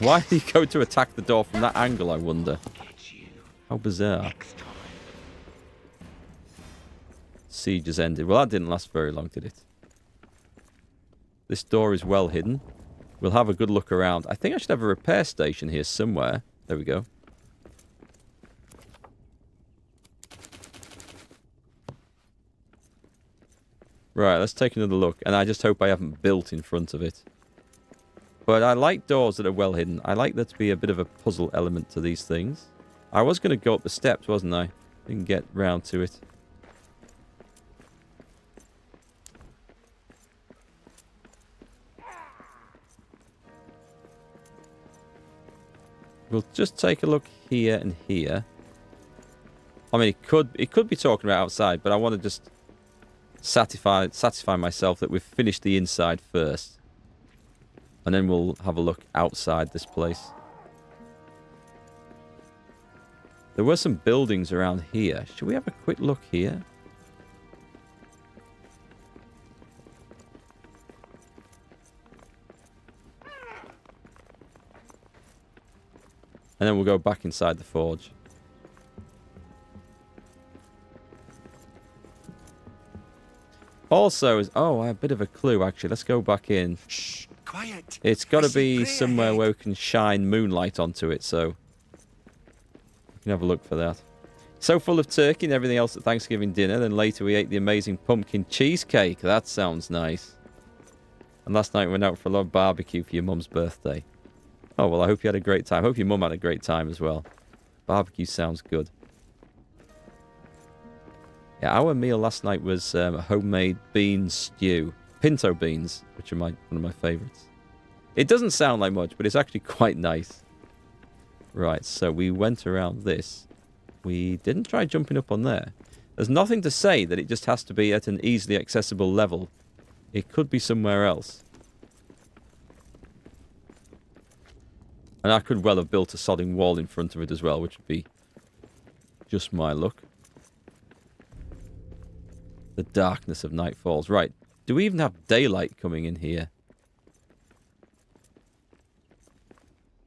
Why did he go to attack the door from that angle, I wonder? How bizarre. Siege has ended. Well, that didn't last very long, did it? This door is well hidden. We'll have a good look around. I think I should have a repair station here somewhere. There we go. Right, let's take another look. And I just hope I haven't built in front of it. But I like doors that are well hidden. I like there to be a bit of a puzzle element to these things. I was going to go up the steps, wasn't I? Didn't get round to it. We'll just take a look here and here. I mean, it could be talking about outside, but I want to just satisfy myself that we've finished the inside first. And then we'll have a look outside this place. There were some buildings around here. Should we have a quick look here? And then we'll go back inside the forge. Also, oh, a bit of a clue, actually. Let's go back in. Shh, quiet. It's got I to see be prey somewhere ahead. where we can shine moonlight onto it, so we can have a look for that. So full of turkey and everything else at Thanksgiving dinner. Then later we ate the amazing pumpkin cheesecake. That sounds nice. And last night we went out for a lot of barbecue for your mum's birthday. Oh, well, I hope you had a great time. Hope your mum had a great time as well. Barbecue sounds good. Yeah, our meal last night was a homemade bean stew. Pinto beans, which are one of my favourites. It doesn't sound like much, but it's actually quite nice. Right, so we went around this. We didn't try jumping up on there. There's nothing to say that it just has to be at an easily accessible level. It could be somewhere else. And I could well have built a sodding wall in front of it as well, which would be just my luck. The darkness of night falls. Right. Do we even have daylight coming in here?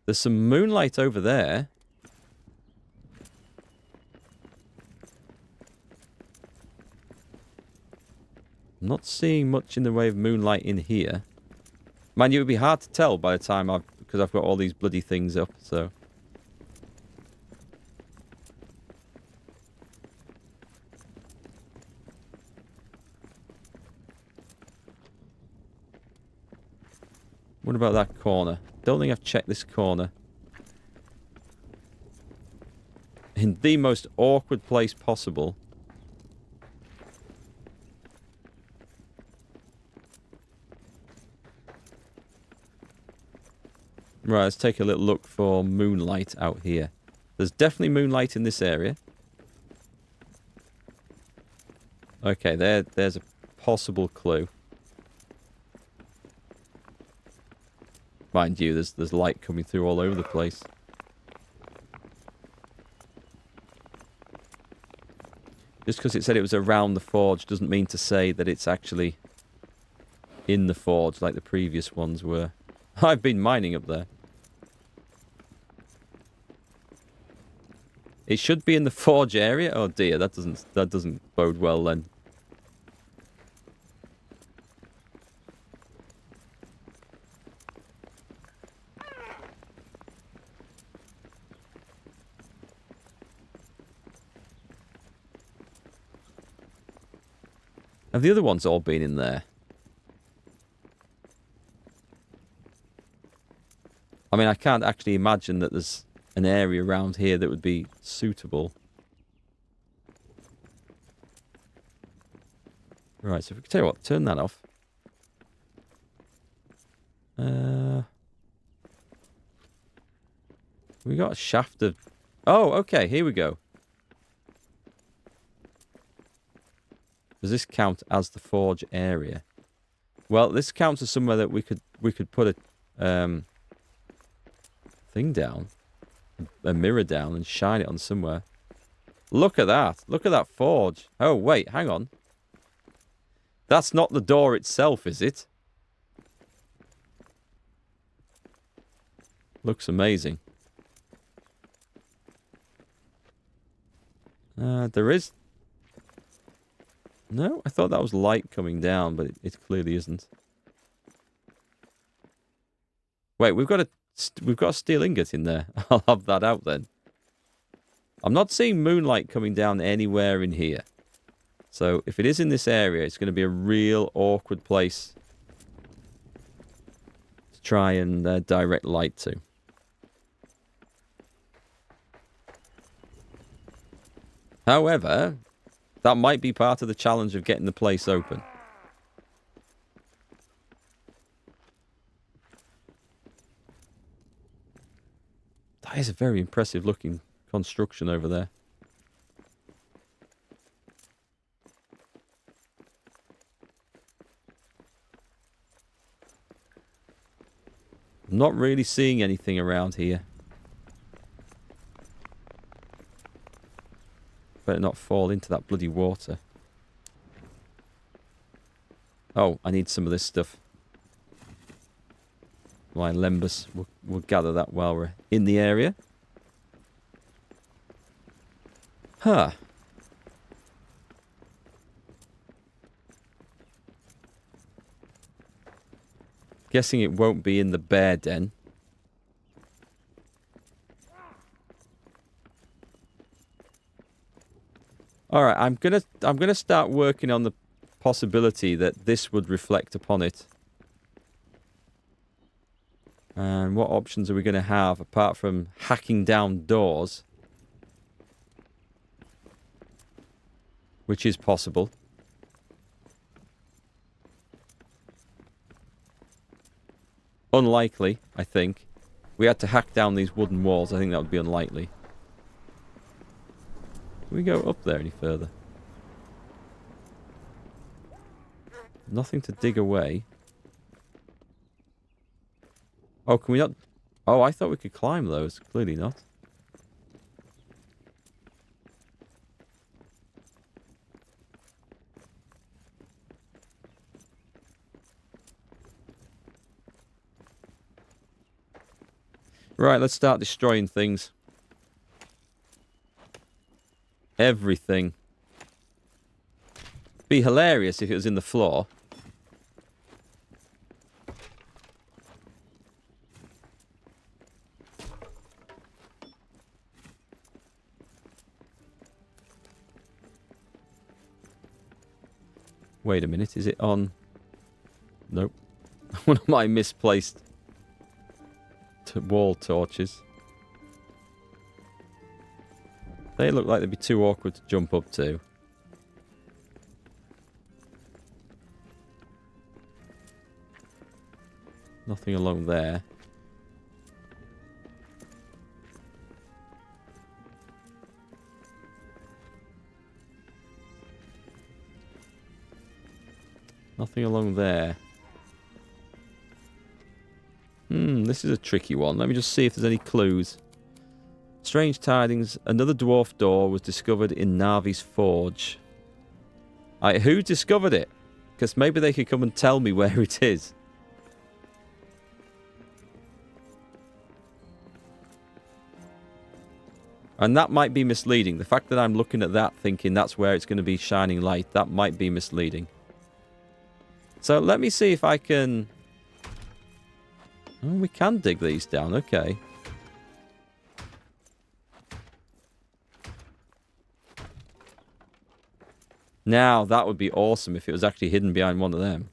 There's some moonlight over there. I'm not seeing much in the way of moonlight in here. Mind you, it would be hard to tell by the time because I've got all these bloody things up, so. What about that corner? Don't think I've checked this corner. In the most awkward place possible. Right, let's take a little look for moonlight out here. There's definitely moonlight in this area. Okay, there's a possible clue. Mind you, there's light coming through all over the place. Just because it said it was around the forge doesn't mean to say that it's actually in the forge like the previous ones were. I've been mining up there. It should be in the forge area. Oh dear, that doesn't bode well then. Have the other ones all been in there? I mean, I can't actually imagine that there's an area around here that would be suitable. Right, so if we can tell you what, turn that off. We got a shaft of... Oh, okay, here we go. Does this count as the forge area? Well, this counts as somewhere that we could put a thing down, a mirror down, and shine it on somewhere. Look at that! Look at that forge! Oh wait, hang on. That's not the door itself, is it? Looks amazing. There is... No, I thought that was light coming down, but it clearly isn't. Wait, we've got a steel ingot in there. I'll have that out then. I'm not seeing moonlight coming down anywhere in here. So if it is in this area, it's going to be a real awkward place to try and direct light to. However, that might be part of the challenge of getting the place open. That is a very impressive looking construction over there. I'm not really seeing anything around here. Better not fall into that bloody water. Oh, I need some of this stuff. My lembus, we'll gather that while we're in the area. Huh. Guessing it won't be in the bear den. All right, I'm gonna start working on the possibility that this would reflect upon it. And what options are we going to have apart from hacking down doors? Which is possible. Unlikely, I think. We had to hack down these wooden walls. I think that would be unlikely. Can we go up there any further? Nothing to dig away. Oh, can we not? Oh, I thought we could climb those. Clearly not. Right, let's start destroying things. Everything. Be hilarious if it was in the floor. Wait a minute, is it on? Nope. One of my misplaced wall torches. They look like they'd be too awkward to jump up to. Nothing along there. Nothing along there. This is a tricky one. Let me just see if there's any clues. Strange tidings. Another dwarf door was discovered in Navi's forge. Who discovered it? Because maybe they could come and tell me where it is. And that might be misleading. The fact that I'm looking at that thinking that's where it's going to be shining light, that might be misleading. So let me see if I can... Oh, we can dig these down, okay. Now, that would be awesome if it was actually hidden behind one of them.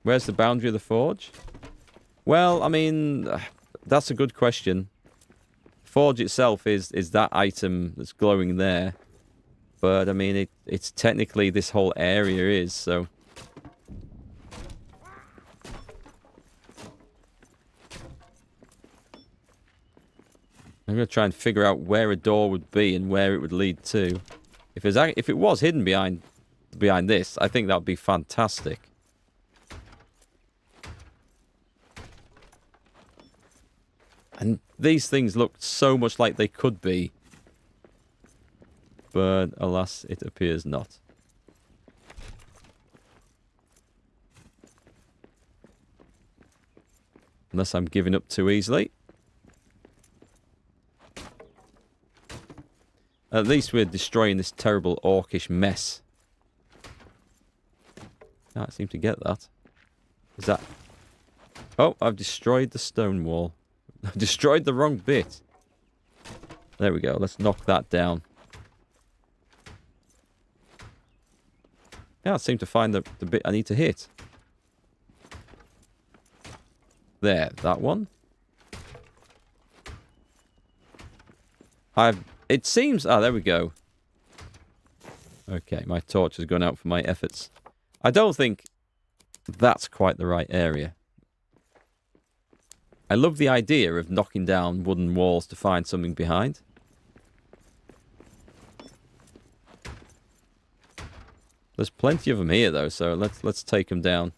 Where's the boundary of the forge? Well, I mean, that's a good question. Forge itself is that item that's glowing there. But, I mean, it's technically this whole area is, so... I'm going to try and figure out where a door would be and where it would lead to. If it was hidden behind this, I think that would be fantastic. And these things look so much like they could be. But, alas, it appears not. Unless I'm giving up too easily. At least we're destroying this terrible orcish mess. Can't seem to get that. Is that... Oh, I've destroyed the stone wall. I've destroyed the wrong bit. There we go. Let's knock that down. Can't seem to find the bit I need to hit. There, that one. It seems... Ah, there we go. Okay, my torch has gone out for my efforts. I don't think that's quite the right area. I love the idea of knocking down wooden walls to find something behind. There's plenty of them here, though, so let's take them down.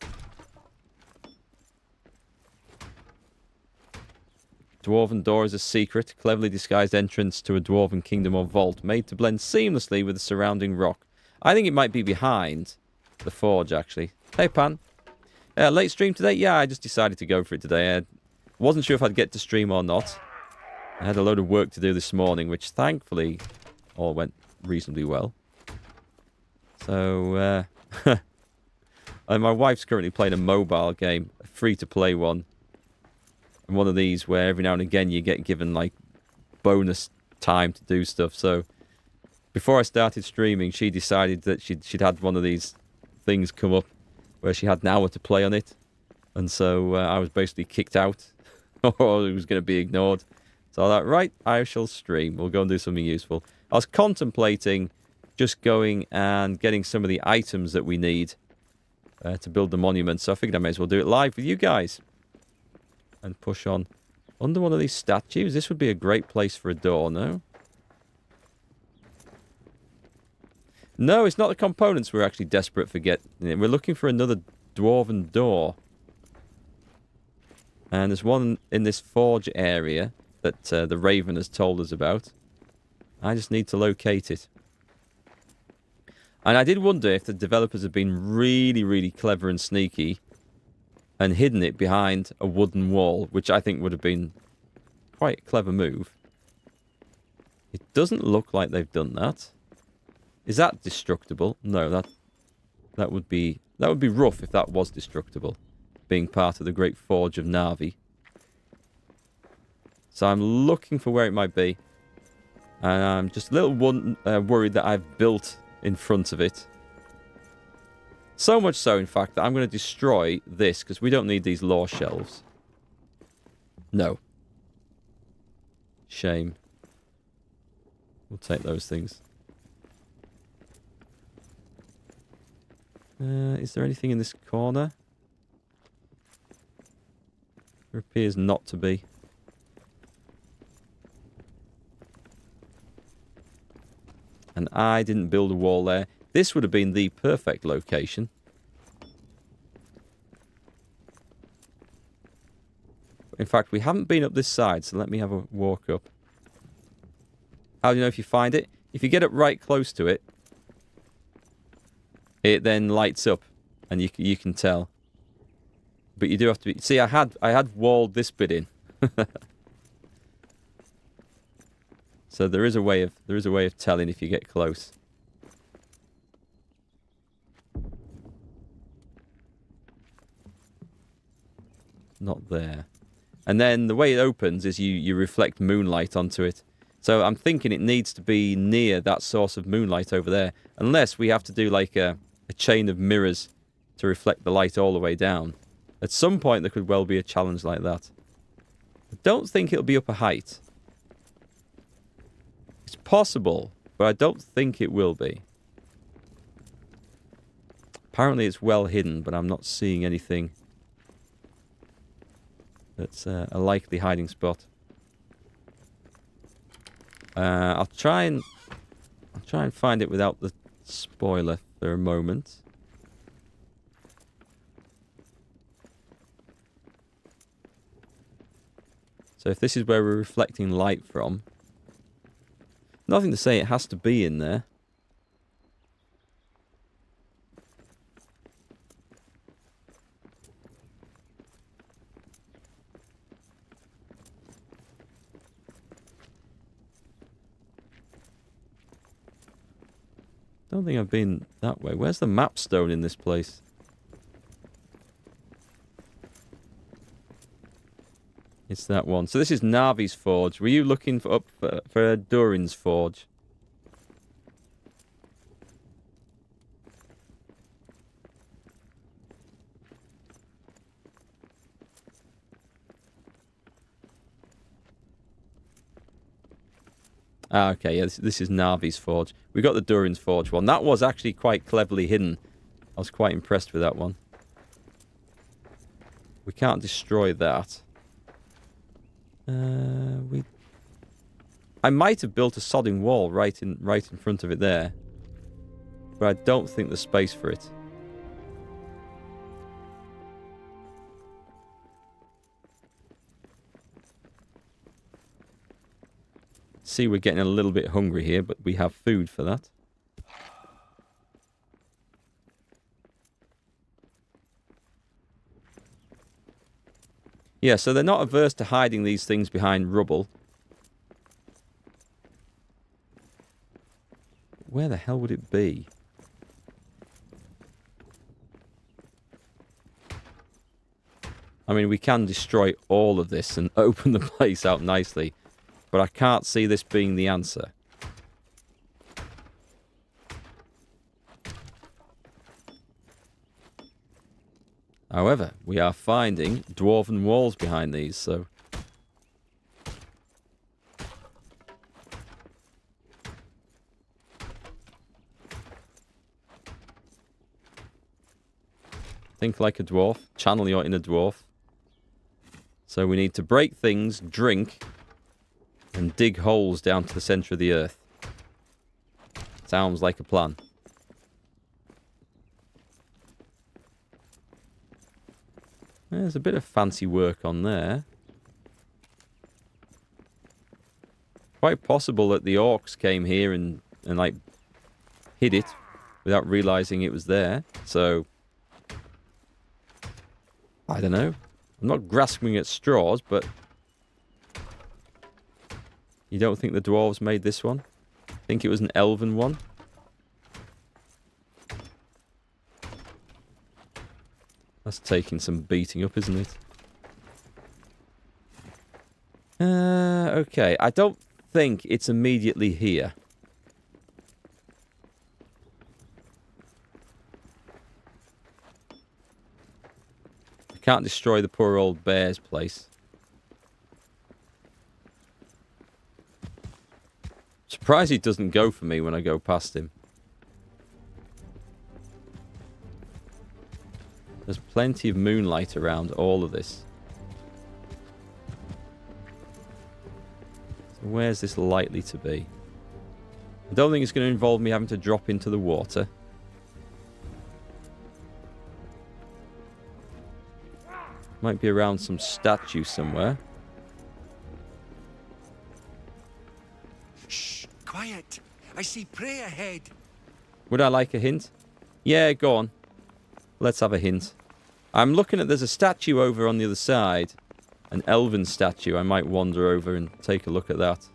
Dwarven door is a secret, cleverly disguised entrance to a dwarven kingdom or vault, made to blend seamlessly with the surrounding rock. I think it might be behind the forge, actually. Hey, Pan. Late stream today? Yeah, I just decided to go for it today. I wasn't sure if I'd get to stream or not. I had a load of work to do this morning, which thankfully all went reasonably well. So, and my wife's currently playing a mobile game, a free-to-play one. And one of these where every now and again you get given, like, bonus time to do stuff. So, before I started streaming, she decided that she'd had one of these things come up where she had an hour to play on it. And so I was basically kicked out. Or it was going to be ignored. So I thought, right, I shall stream. We'll go and do something useful. I was contemplating just going and getting some of the items that we need to build the monument. So I figured I may as well do it live with you guys. And push on. Under one of these statues, this would be a great place for a door, no? No, it's not the components we're actually desperate for getting. We're looking for another dwarven door. And there's one in this forge area that the Raven has told us about. I just need to locate it. And I did wonder if the developers have been really, really clever and sneaky and hidden it behind a wooden wall, which I think would have been quite a clever move. It doesn't look like they've done that. Is that destructible? No, that would be rough if that was destructible, being part of the Great Forge of Na'vi. So I'm looking for where it might be. And I'm just a little worried that I've built in front of it. So much so, in fact, that I'm going to destroy this, because we don't need these lore shelves. No. Shame. We'll take those things. Is there anything in this corner? There appears not to be. And I didn't build a wall there. This would have been the perfect location. In fact, we haven't been up this side, so let me have a walk up. How do you know if you find it? If you get up right close to it, it then lights up, and you can tell. But you do have to be... See, I had walled this bit in. So there is a way of telling if you get close. Not there. And then the way it opens is you reflect moonlight onto it. So I'm thinking it needs to be near that source of moonlight over there. Unless we have to do like a chain of mirrors to reflect the light all the way down. At some point there could well be a challenge like that. I don't think it'll be up a height. It's possible, but I don't think it will be. Apparently it's well hidden, but I'm not seeing anything that's a likely hiding spot. I'll try and find it without the spoiler for a moment. So if this is where we're reflecting light from, nothing to say it has to be in there. Don't think I've been that way. Where's the map stone in this place? It's that one. So this is Na'vi's forge. Were you looking for Durin's forge? Ah, okay, yeah, this is Na'vi's forge. We got the Durin's forge one. That was actually quite cleverly hidden. I was quite impressed with that one. We can't destroy that. I might have built a sodding wall right in front of it there, but I don't think there's space for it. See, we're getting a little bit hungry here, but we have food for that. Yeah, so they're not averse to hiding these things behind rubble. Where the hell would it be? I mean, we can destroy all of this and open the place out nicely, but I can't see this being the answer. However, we are finding dwarven walls behind these, so... Think like a dwarf. Channel your inner dwarf. So we need to break things, drink, and dig holes down to the centre of the earth. Sounds like a plan. There's a bit of fancy work on there. Quite possible that the orcs came here and like hid it without realising it was there. So I don't know. I'm not grasping at straws, but... You don't think the dwarves made this one? Think it was an elven one? That's taking some beating up, isn't it? Okay. I don't think it's immediately here. I can't destroy the poor old bear's place. Surprised he doesn't go for me when I go past him. There's plenty of moonlight around all of this. So where's this likely to be? I don't think it's going to involve me having to drop into the water. Might be around some statue somewhere. Shh, quiet. I see prey ahead. Would I like a hint? Yeah, go on. Let's have a hint. I'm looking at... There's a statue over on the other side. An elven statue. I might wander over and take a look at that.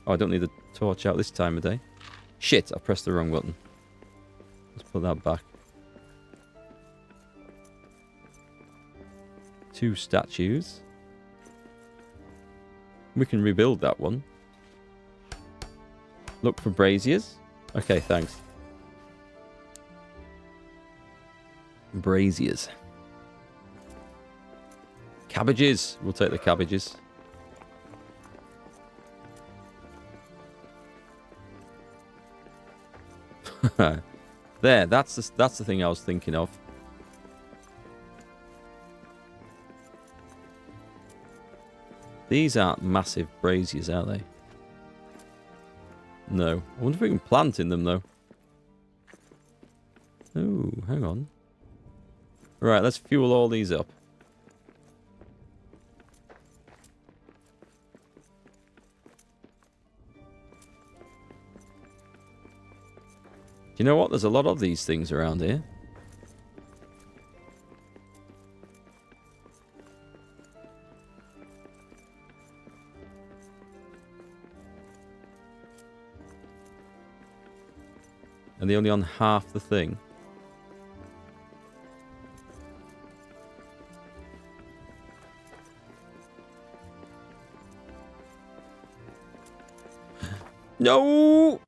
Oh, I don't need the torch out this time of day. Shit, I pressed the wrong button. Let's put that back. 2 statues. We can rebuild that one. Look for braziers. Okay, thanks. Braziers. Cabbages. We'll take the cabbages. There, that's the thing I was thinking of. These aren't massive braziers, are they? No. I wonder if we can plant in them, though. Oh, hang on. Right, let's fuel all these up. Do you know what? There's a lot of these things around here. And they're only on half the thing. No!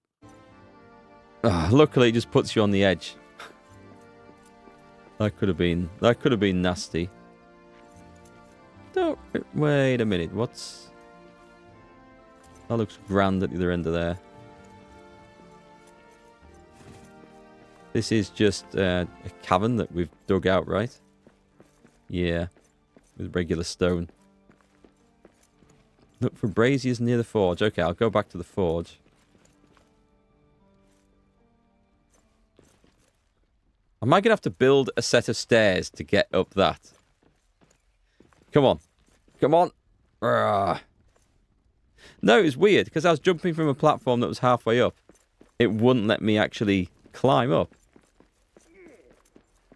Luckily, it just puts you on the edge. That could have been nasty. Don't wait a minute. What's that? Looks grand at the other end of there. This is just a cavern that we've dug out, right? Yeah, with regular stone. Look for braziers near the forge. Okay, I'll go back to the forge. Am I going to have to build a set of stairs to get up that? Come on. Come on. Urgh. No, it was weird, because I was jumping from a platform that was halfway up. It wouldn't let me actually climb up.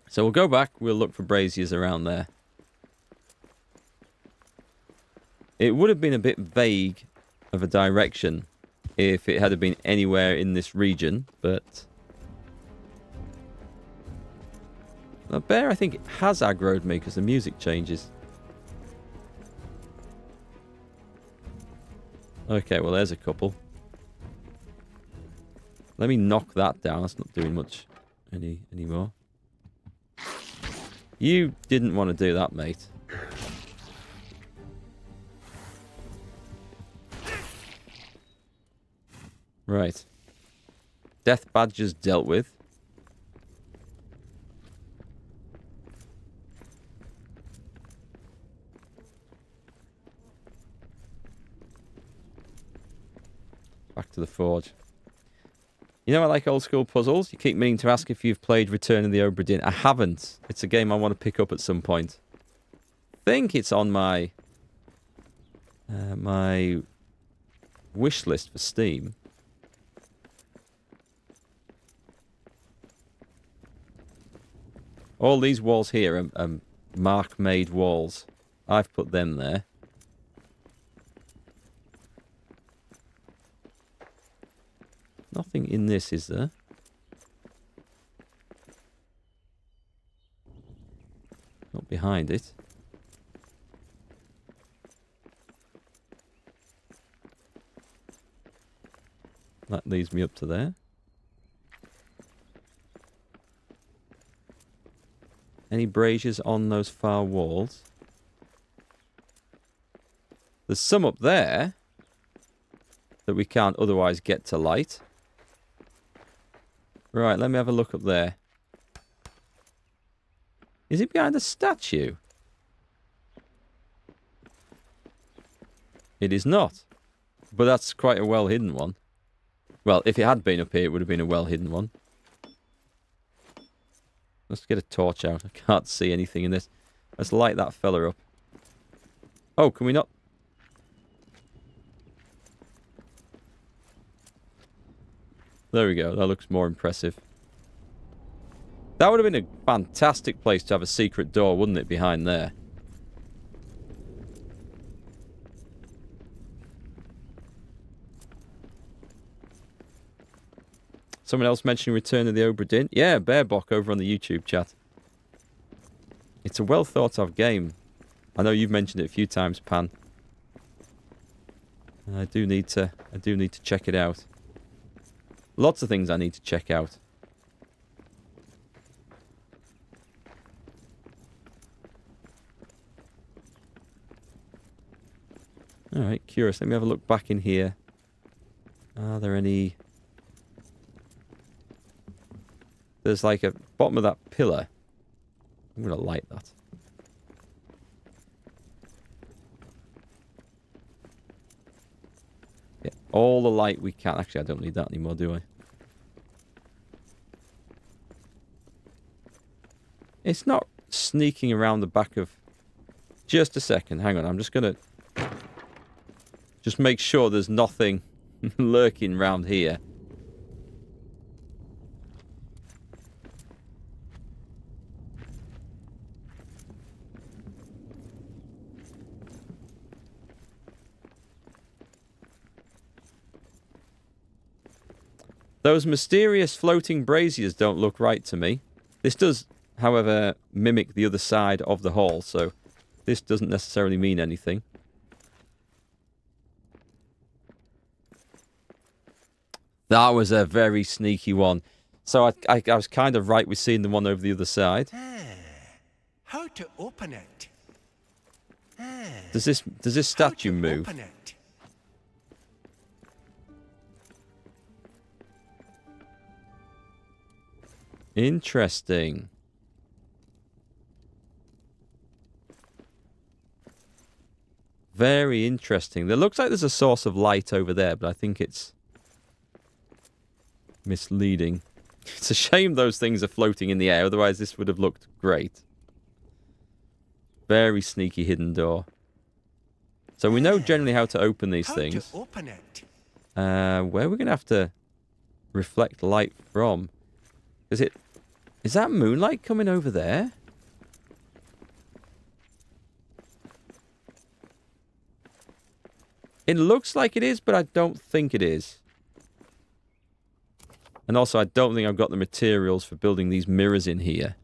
So we'll go back. We'll look for braziers around there. It would have been a bit vague of a direction if it had been anywhere in this region, but... The bear, I think, has aggroed me because the music changes. Okay, well, there's a couple. Let me knock that down. That's not doing much anymore. You didn't want to do that, mate. Right. Death badgers dealt with. Back to the forge. You know I like old school puzzles? You keep meaning to ask if you've played Return of the Obra Dinn. I haven't. It's a game I want to pick up at some point. I think it's on my my wish list for Steam. All these walls here are Mark-made walls. I've put them there. Nothing in this, is there? Not behind it. That leads me up to there. Any braziers on those far walls? There's some up there that we can't otherwise get to light. Right, let me have a look up there. Is it behind a statue? It is not. But that's quite a well-hidden one. Well, if it had been up here, it would have been a well-hidden one. Let's get a torch out. I can't see anything in this. Let's light that fella up. Oh, can we not? There we go. That looks more impressive. That would have been a fantastic place to have a secret door, wouldn't it, behind there? Someone else mentioning Return of the Obra Dinn. Yeah, Bearbok over on the YouTube chat. It's a well thought of game. I know you've mentioned it a few times, Pan. And I do need to check it out. Lots of things I need to check out. Alright, curious. Let me have a look back in here. Are there any... There's like a bottom of that pillar. I'm going to light that. Get all the light we can. Actually, I don't need that anymore, do I? It's not sneaking around the back of... Just a second. Hang on. I'm just going to... Just make sure there's nothing lurking around here. Those mysterious floating braziers don't look right to me. This does, however, mimic the other side of the hall, so this doesn't necessarily mean anything. That was a very sneaky one. So I was kind of right with seeing the one over the other side. How to open it? Does this statue move? Open it? Interesting. Very interesting. There looks like there's a source of light over there, but I think it's misleading. It's a shame those things are floating in the air, otherwise this would have looked great. Very sneaky hidden door. So we know generally how to open these things. To open it? Where we're going to have to reflect light from. Is that moonlight coming over there? It looks like it is, but I don't think it is. And also, I don't think I've got the materials for building these mirrors in here.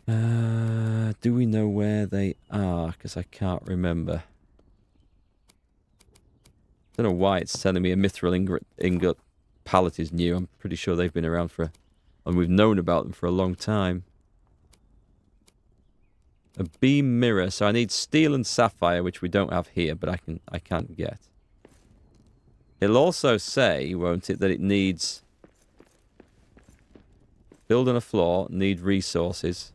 Do we know where they are? Because I can't remember. Don't know why it's telling me a mithril ingot pallet is new. I'm pretty sure they've been around for... And we've known about them for a long time. A beam mirror. So I need steel and sapphire, which we don't have here, but I can't get. It'll also say, won't it, that it needs... Build on a floor, need resources.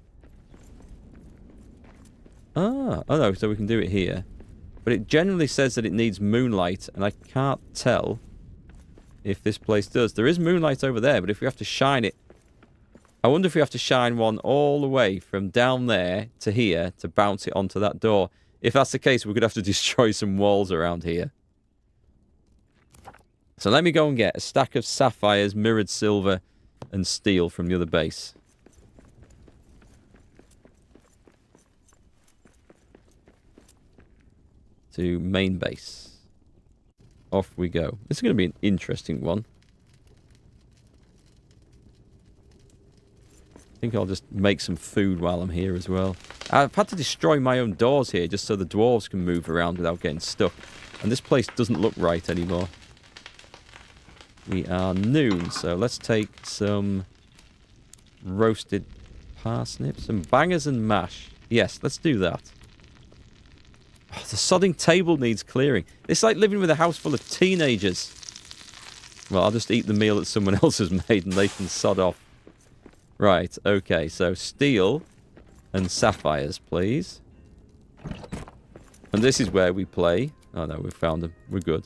Oh no, so we can do it here. But it generally says that it needs moonlight, and I can't tell if this place does. There is moonlight over there, but if we have to shine it... I wonder if we have to shine one all the way from down there to here to bounce it onto that door. If that's the case, we're going to have to destroy some walls around here. So let me go and get a stack of sapphires, mirrored silver, and steel from the other base. to main base. Off we go. This is going to be an interesting one. I think I'll just make some food while I'm here as well. I've had to destroy my own doors here just so the dwarves can move around without getting stuck. And this place doesn't look right anymore. We are noon, so let's take some roasted parsnips, some bangers and mash. Yes, let's do that. Oh, the sodding table needs clearing. It's like living with a house full of teenagers. Well, I'll just eat the meal that someone else has made and they can sod off. Right, okay, so steel and sapphires, please. And this is where we play. Oh no, we've found them. We're good.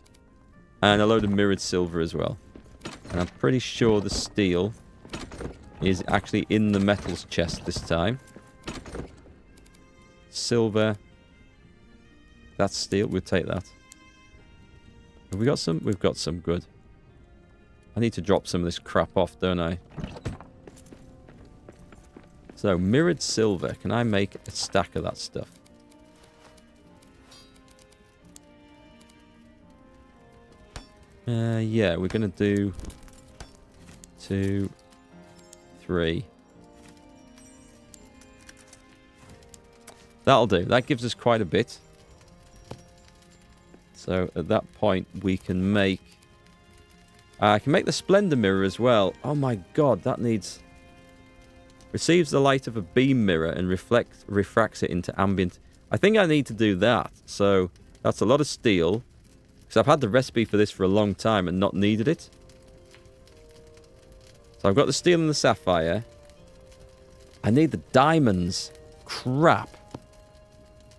And a load of mirrored silver as well. And I'm pretty sure the steel is actually in the metals chest this time. Silver. That's steel. We'll take that. Have we got some? We've got some. Good. I need to drop some of this crap off, don't I? So, mirrored silver. Can I make a stack of that stuff? Yeah, we're going to do 2, 3. That'll do. That gives us quite a bit. So, at that point, we can make... I can make the Splendor mirror as well. Oh my god, that needs... Receives the light of a beam mirror and refracts it into ambient. I think I need to do that. So that's a lot of steel. Because I've had the recipe for this for a long time and not needed it. So I've got the steel and the sapphire. I need the diamonds. Crap.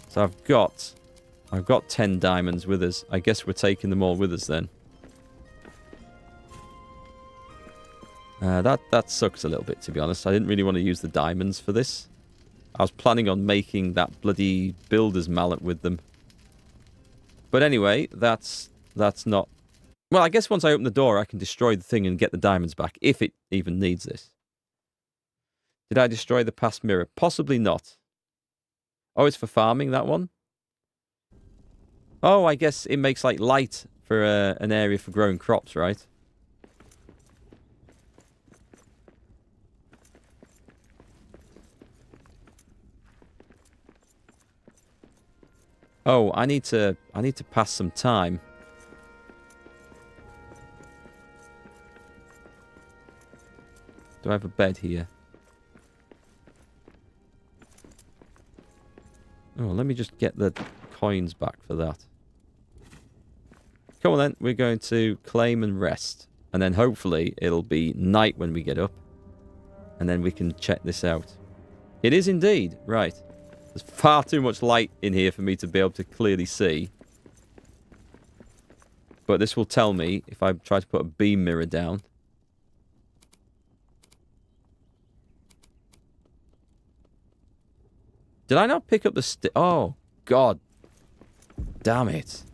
So I've got 10 diamonds with us. I guess we're taking them all with us then. That sucks a little bit, to be honest. I didn't really want to use the diamonds for this. I was planning on making that bloody builder's mallet with them. But anyway, that's not... Well, I guess once I open the door, I can destroy the thing and get the diamonds back, if it even needs this. Did I destroy the past mirror? Possibly not. Oh, it's for farming, that one? Oh, I guess it makes, like, light for an area for growing crops, right? Oh, I need to pass some time. Do I have a bed here? Oh, let me just get the coins back for that. Come on then, we're going to claim and rest. And then hopefully it'll be night when we get up. And then we can check this out. It is indeed, right. There's far too much light in here for me to be able to clearly see. But this will tell me if I try to put a beam mirror down. Did I not pick up the Oh, God. Damn it.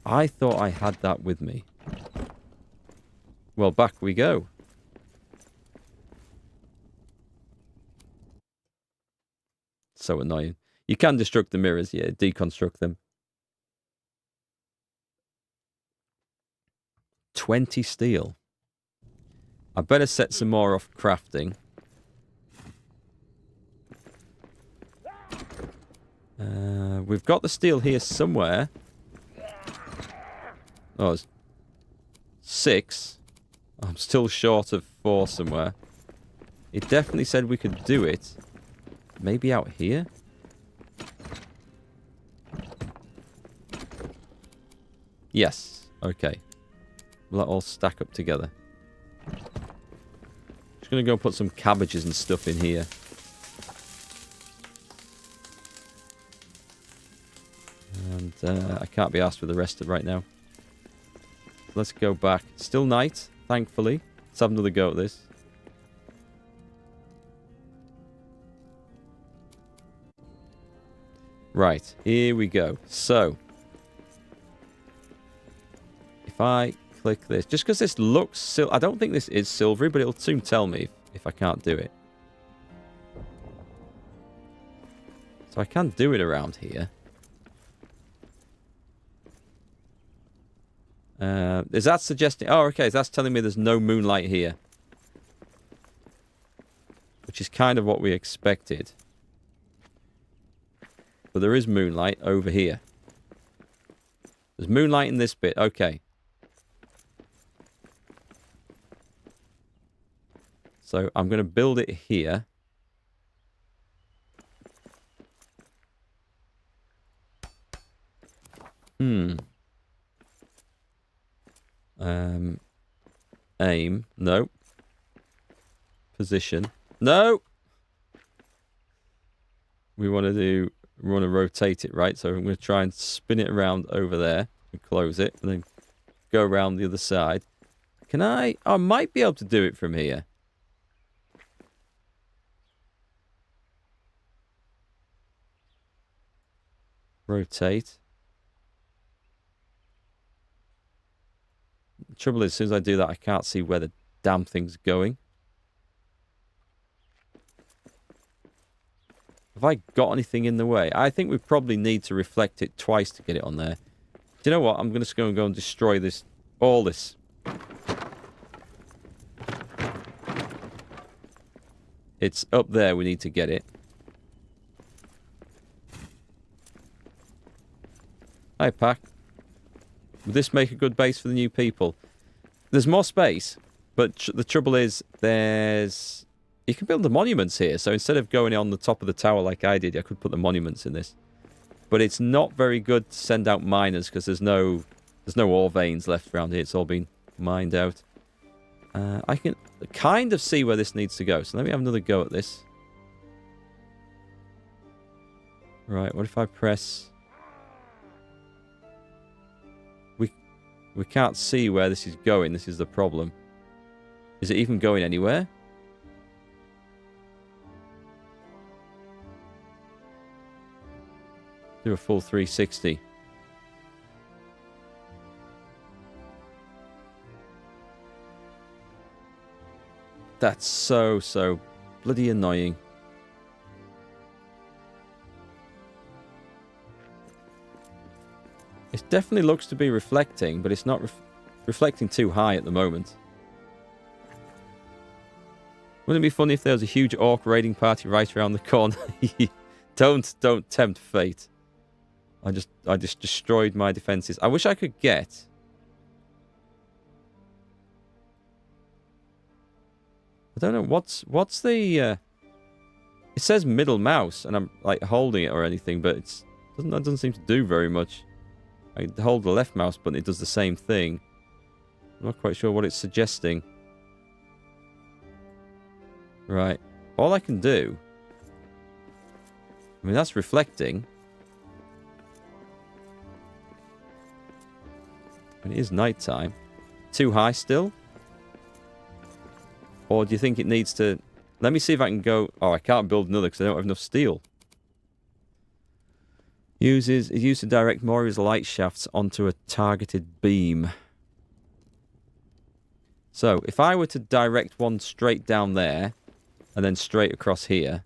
I thought I had that with me. Well, back we go. So annoying. You can destruct the mirrors, yeah, deconstruct them. 20 steel. I better set some more off crafting. We've got the steel here somewhere. Oh, it's 6. I'm still short of 4 somewhere. It definitely said we could do it. Maybe out here? Yes. Okay. Will that all stack up together? Just going to go put some cabbages and stuff in here. And I can't be asked for the rest of it right now. Let's go back. Still night, thankfully. Let's have another go at this. Right, here we go. So, if I click this, just because this looks I don't think this is silvery, but it'll soon tell me if I can't do it. So I can do it around here. Is that suggesting... Oh, okay, that's telling me there's no moonlight here. Which is kind of what we expected. But there is moonlight over here. There's moonlight in this bit. Okay. So I'm going to build it here. Aim. No. Position. No! We want to rotate it, right? So I'm going to try and spin it around over there and close it and then go around the other side. Can I? Oh, I might be able to do it from here. Rotate. The trouble is, as soon as I do that, I can't see where the damn thing's going. Have I got anything in the way? I think we probably need to reflect it twice to get it on there. Do you know what? I'm just going to go and destroy this. All this. It's up there. We need to get it. Hi, Pack. Would this make a good base for the new people? There's more space, but the trouble is there's... You can build the monuments here, so instead of going on the top of the tower like I did, I could put the monuments in this. But it's not very good to send out miners because there's no ore veins left around here. It's all been mined out. I can kind of see where this needs to go, so let me have another go at this. Right, what if I press... We can't see where this is going. This is the problem. Is it even going anywhere? Do a full 360. That's so bloody annoying. It definitely looks to be reflecting, but it's not reflecting too high at the moment. Wouldn't it be funny if there was a huge orc raiding party right around the corner? Don't tempt fate. I just destroyed my defenses. I wish I could get... I don't know, what's the... It says middle mouse, and I'm like holding it or anything, but that doesn't seem to do very much. I hold the left mouse button, it does the same thing. I'm not quite sure what it's suggesting. Right. All I can do... I mean, that's reflecting. And it is nighttime. Too high still? Or do you think it needs to... Let me see if I can go... Oh, I can't build another because I don't have enough steel. It used to direct Moria's light shafts onto a targeted beam. So, if I were to direct one straight down there, and then straight across here,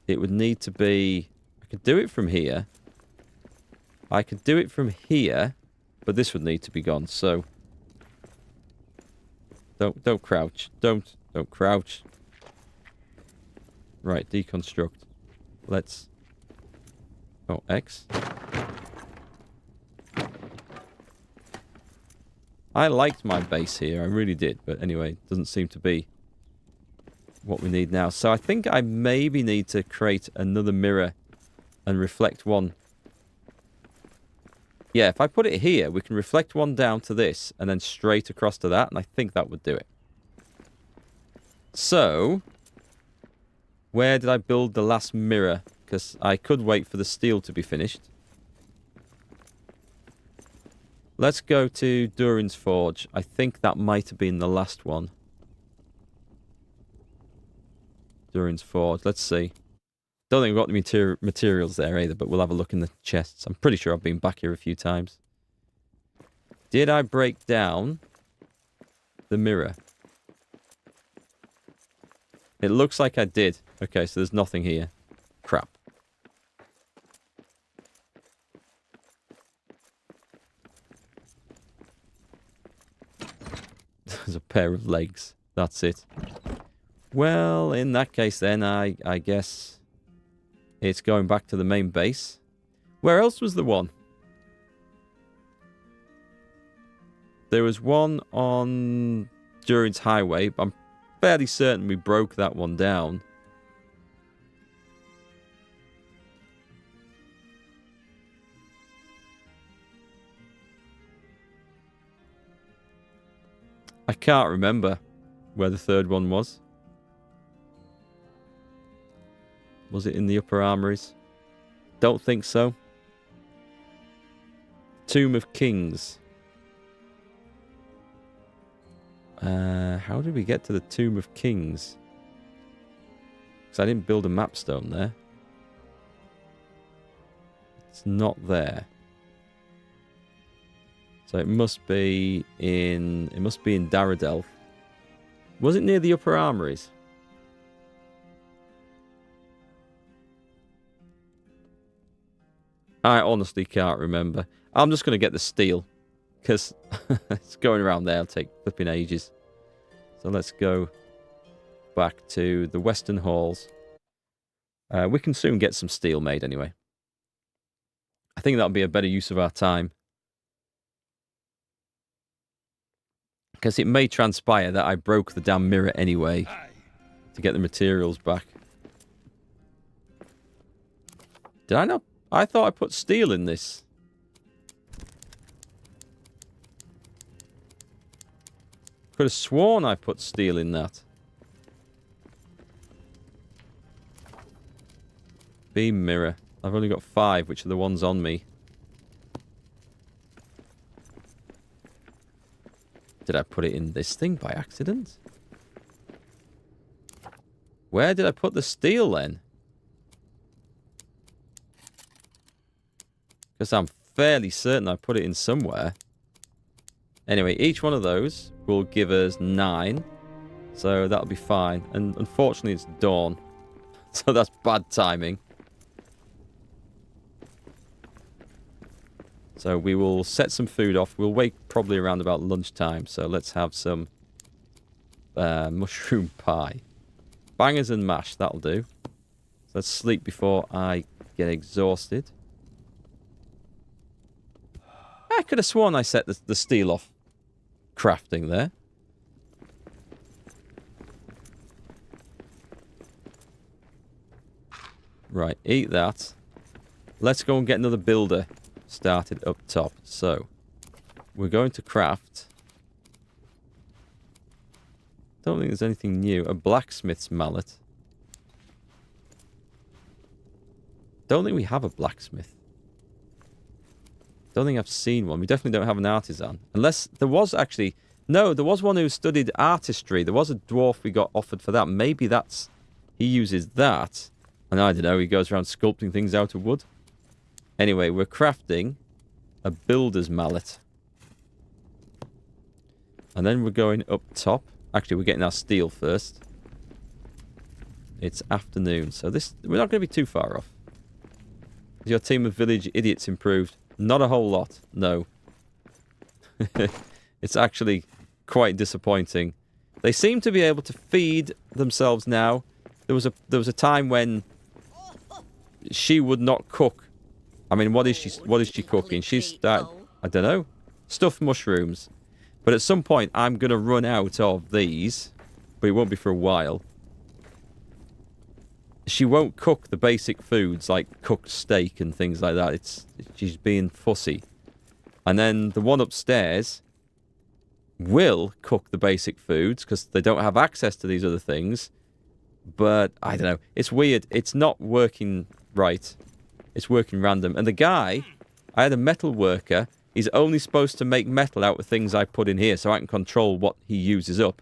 it would need to be... I could do it from here. I could do it from here, but this would need to be gone, so... Don't crouch. Don't crouch. Right, deconstruct. Let's... Oh, X. I liked my base here, I really did, but anyway, it doesn't seem to be what we need now. So I think I maybe need to create another mirror and reflect one. Yeah, if I put it here, we can reflect one down to this and then straight across to that, and I think that would do it. So, where did I build the last mirror? Because I could wait for the steel to be finished. Let's go to Durin's Forge. I think that might have been the last one. Durin's Forge. Let's see. Don't think we've got the materials there either, but we'll have a look in the chests. I'm pretty sure I've been back here a few times. Did I break down the mirror? It looks like I did. Okay, so there's nothing here. Crap. There's a pair of legs. That's it. Well, in that case then, I guess it's going back to the main base. Where else was the one? There was one on Durin's highway. I'm fairly certain we broke that one down. I can't remember where the third one was. Was it in the upper armories? Don't think so. Tomb of Kings. How did we get to the Tomb of Kings? Because I didn't build a mapstone there. It's not there. So it must be in Daradel. Was it near the upper armories? I honestly can't remember. I'm just going to get the steel. Because it's going around there. It'll take flipping ages. So let's go back to the Western Halls. We can soon get some steel made anyway. I think that'll be a better use of our time. Because it may transpire that I broke the damn mirror anyway. To get the materials back. Did I not? I thought I put steel in this. Could have sworn I put steel in that. Beam mirror. I've only got 5, which are the ones on me. Did I put it in this thing by accident? Where did I put the steel then? Because I'm fairly certain I put it in somewhere. Anyway, each one of those will give us 9. So that'll be fine. And unfortunately, it's dawn. So that's bad timing. So we will set some food off. We'll wait probably around about lunchtime. So let's have some mushroom pie. Bangers and mash, that'll do. So let's sleep before I get exhausted. I could have sworn I set the steel off crafting there. Right, eat that. Let's go and get another builder started up top. So, we're going to craft. Don't think there's anything new. A blacksmith's mallet. Don't think we have a blacksmith. Don't think I've seen one. We definitely don't have an artisan. Unless there was actually... No, there was one who studied artistry. There was a dwarf we got offered for that. Maybe that's... He uses that. And I don't know, he goes around sculpting things out of wood. Anyway, we're crafting a builder's mallet. And then we're going up top. Actually, we're getting our steel first. It's afternoon, so this we're not going to be too far off. Is your team of village idiots improved? Not a whole lot, no. It's actually quite disappointing. They seem to be able to feed themselves now. There was a time when she would not cook. I mean, what is she cooking? She's I don't know, stuffed mushrooms. But at some point, I'm going to run out of these. But it won't be for a while. She won't cook the basic foods like cooked steak and things like that. She's being fussy. And then the one upstairs will cook the basic foods because they don't have access to these other things. But I don't know. It's weird. It's not working right. It's working random. And the guy, I had a metal worker. He's only supposed to make metal out of things I put in here so I can control what he uses up.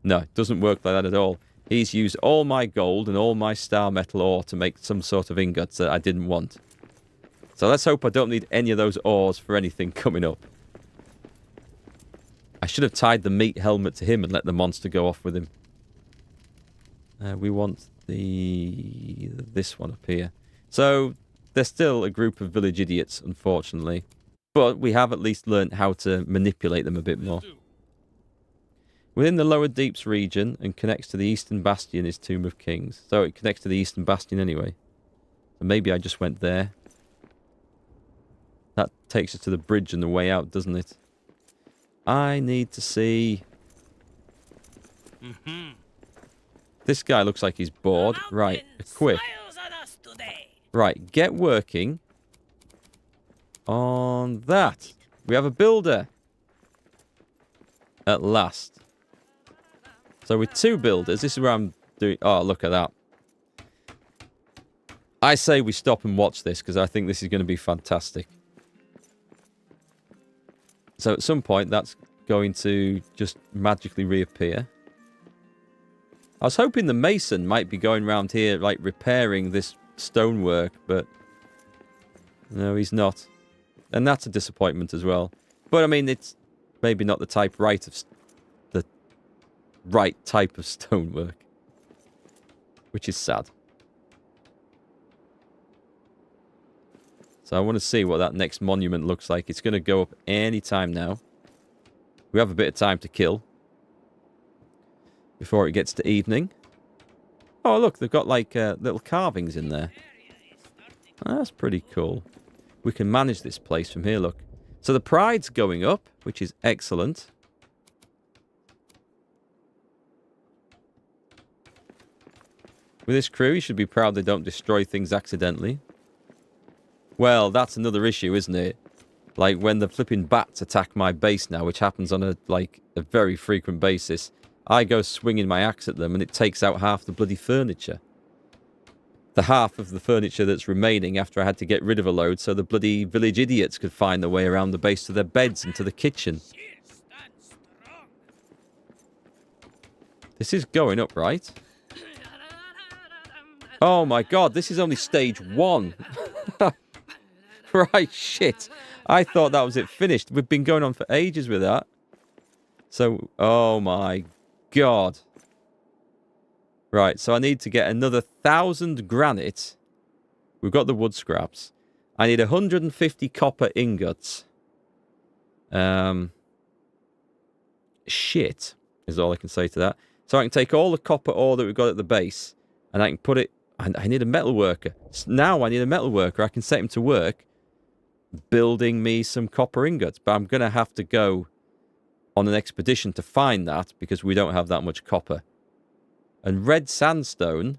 No, it doesn't work like that at all. He's used all my gold and all my star metal ore to make some sort of ingots that I didn't want. So let's hope I don't need any of those ores for anything coming up. I should have tied the meat helmet to him and let the monster go off with him. We want this one up here. So there's still a group of village idiots, unfortunately. But we have at least learned how to manipulate them a bit more. Within the Lower Deeps region and connects to the Eastern Bastion is Tomb of Kings. So it connects to the Eastern Bastion anyway. So maybe I just went there. That takes us to the bridge and the way out, doesn't it? I need to see... This guy looks like he's bored. Right, equip. Right, get working on that. We have a builder. At last. So with 2 builders, this is where I'm doing... Oh, look at that. I say we stop and watch this because I think this is going to be fantastic. So at some point, that's going to just magically reappear. I was hoping the mason might be going around here, like, repairing this stonework, but... No, he's not. And that's a disappointment as well. But, I mean, it's maybe not the right type of stonework. Which is sad. So I want to see what that next monument looks like. It's going to go up any time now. We have a bit of time to kill. Before it gets to evening. Oh, look, they've got, like, little carvings in there. That's pretty cool. We can manage this place from here, look. So the pride's going up, which is excellent. With this crew, you should be proud they don't destroy things accidentally. Well, that's another issue, isn't it? Like, when the flipping bats attack my base now, which happens on a very frequent basis, I go swinging my axe at them and it takes out half the bloody furniture. The half of the furniture that's remaining after I had to get rid of a load so the bloody village idiots could find their way around the base to their beds and to the kitchen. This is going up, right? Oh my god, this is only stage 1. Right, shit. I thought that was it finished. We've been going on for ages with that. So, oh my god. Right, so I need to get another 1,000 granite. We've got the wood scraps. I need 150 copper ingots. Shit, is all I can say to that. So I can take all the copper ore that we've got at the base, and I can put it... I need a metal worker. Now I need a metal worker. I can set him to work building me some copper ingots. But I'm going to have to go on an expedition to find that because we don't have that much copper. And red sandstone.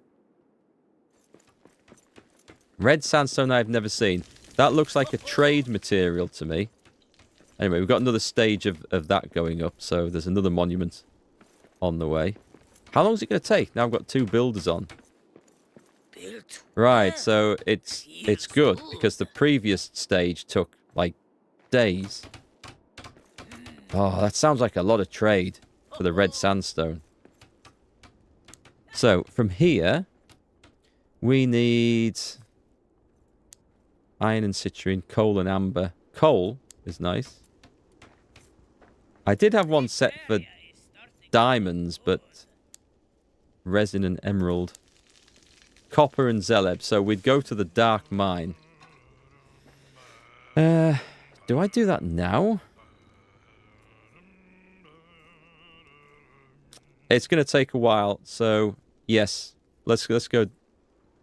Red sandstone I've never seen. That looks like a trade material to me. Anyway, we've got another stage of that going up. So there's another monument on the way. How long is it going to take? Now I've got 2 builders on. Right, so it's good because the previous stage took like days. Oh, that sounds like a lot of trade for the red sandstone. So from here, we need iron and citrine, coal and amber. Coal is nice. I did have one set for diamonds, but resin and emerald. Copper and Zeleb, so we'd go to the dark mine. Do I do that now? It's going to take a while, so yes, let's go.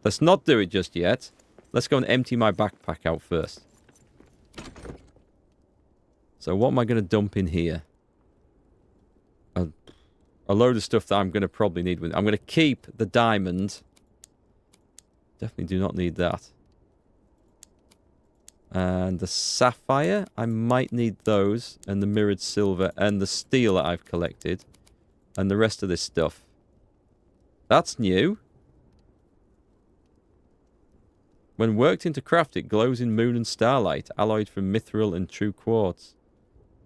Let's not do it just yet. Let's go and empty my backpack out first. So what am I going to dump in here? A load of stuff that I'm going to probably need. I'm going to keep the diamond. Definitely do not need that. And the sapphire, I might need those. And the mirrored silver and the steel that I've collected. And the rest of this stuff. That's new. When worked into craft, it glows in moon and starlight, alloyed from mithril and true quartz.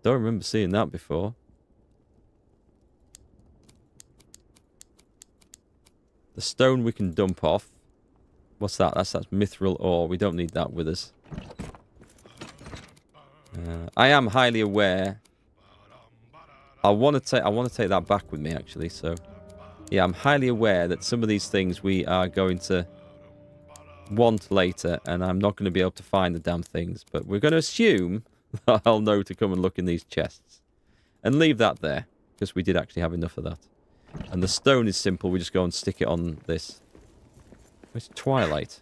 Don't remember seeing that before. The stone we can dump off. What's that? That's mithril ore. We don't need that with us. I am highly aware. I want to take that back with me, actually. So, yeah, I'm highly aware that some of these things we are going to want later, and I'm not going to be able to find the damn things. But we're going to assume that I'll know to come and look in these chests. And leave that there. because we did actually have enough of that. And the stone is simple. We just go and stick it on this. It's twilight.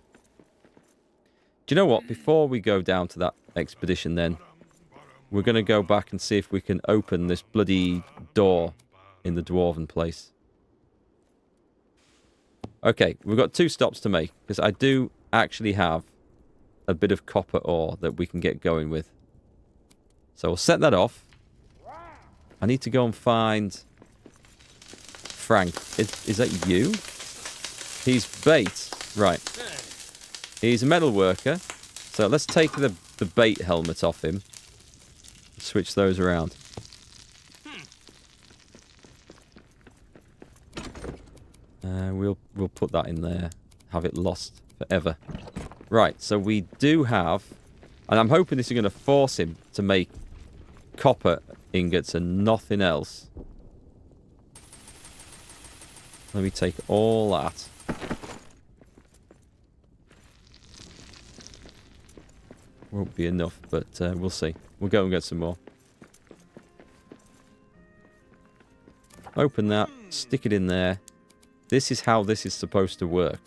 Do you know what? Before we go down to that expedition then, we're going to go back and see if we can open this bloody door in the Dwarven place. Okay, we've got 2 stops to make, because I do actually have a bit of copper ore that we can get going with. So we'll set that off. I need to go and find Frank. Is that you? He's bait. Right. He's a metal worker. So let's take the bait helmet off him. Switch those around. We'll put that in there. Have it lost forever. Right, so we do have... And I'm hoping this is going to force him to make copper ingots and nothing else. Let me take all that. Won't be enough, but we'll see. We'll go and get some more. Open that. Stick it in there. This is how this is supposed to work.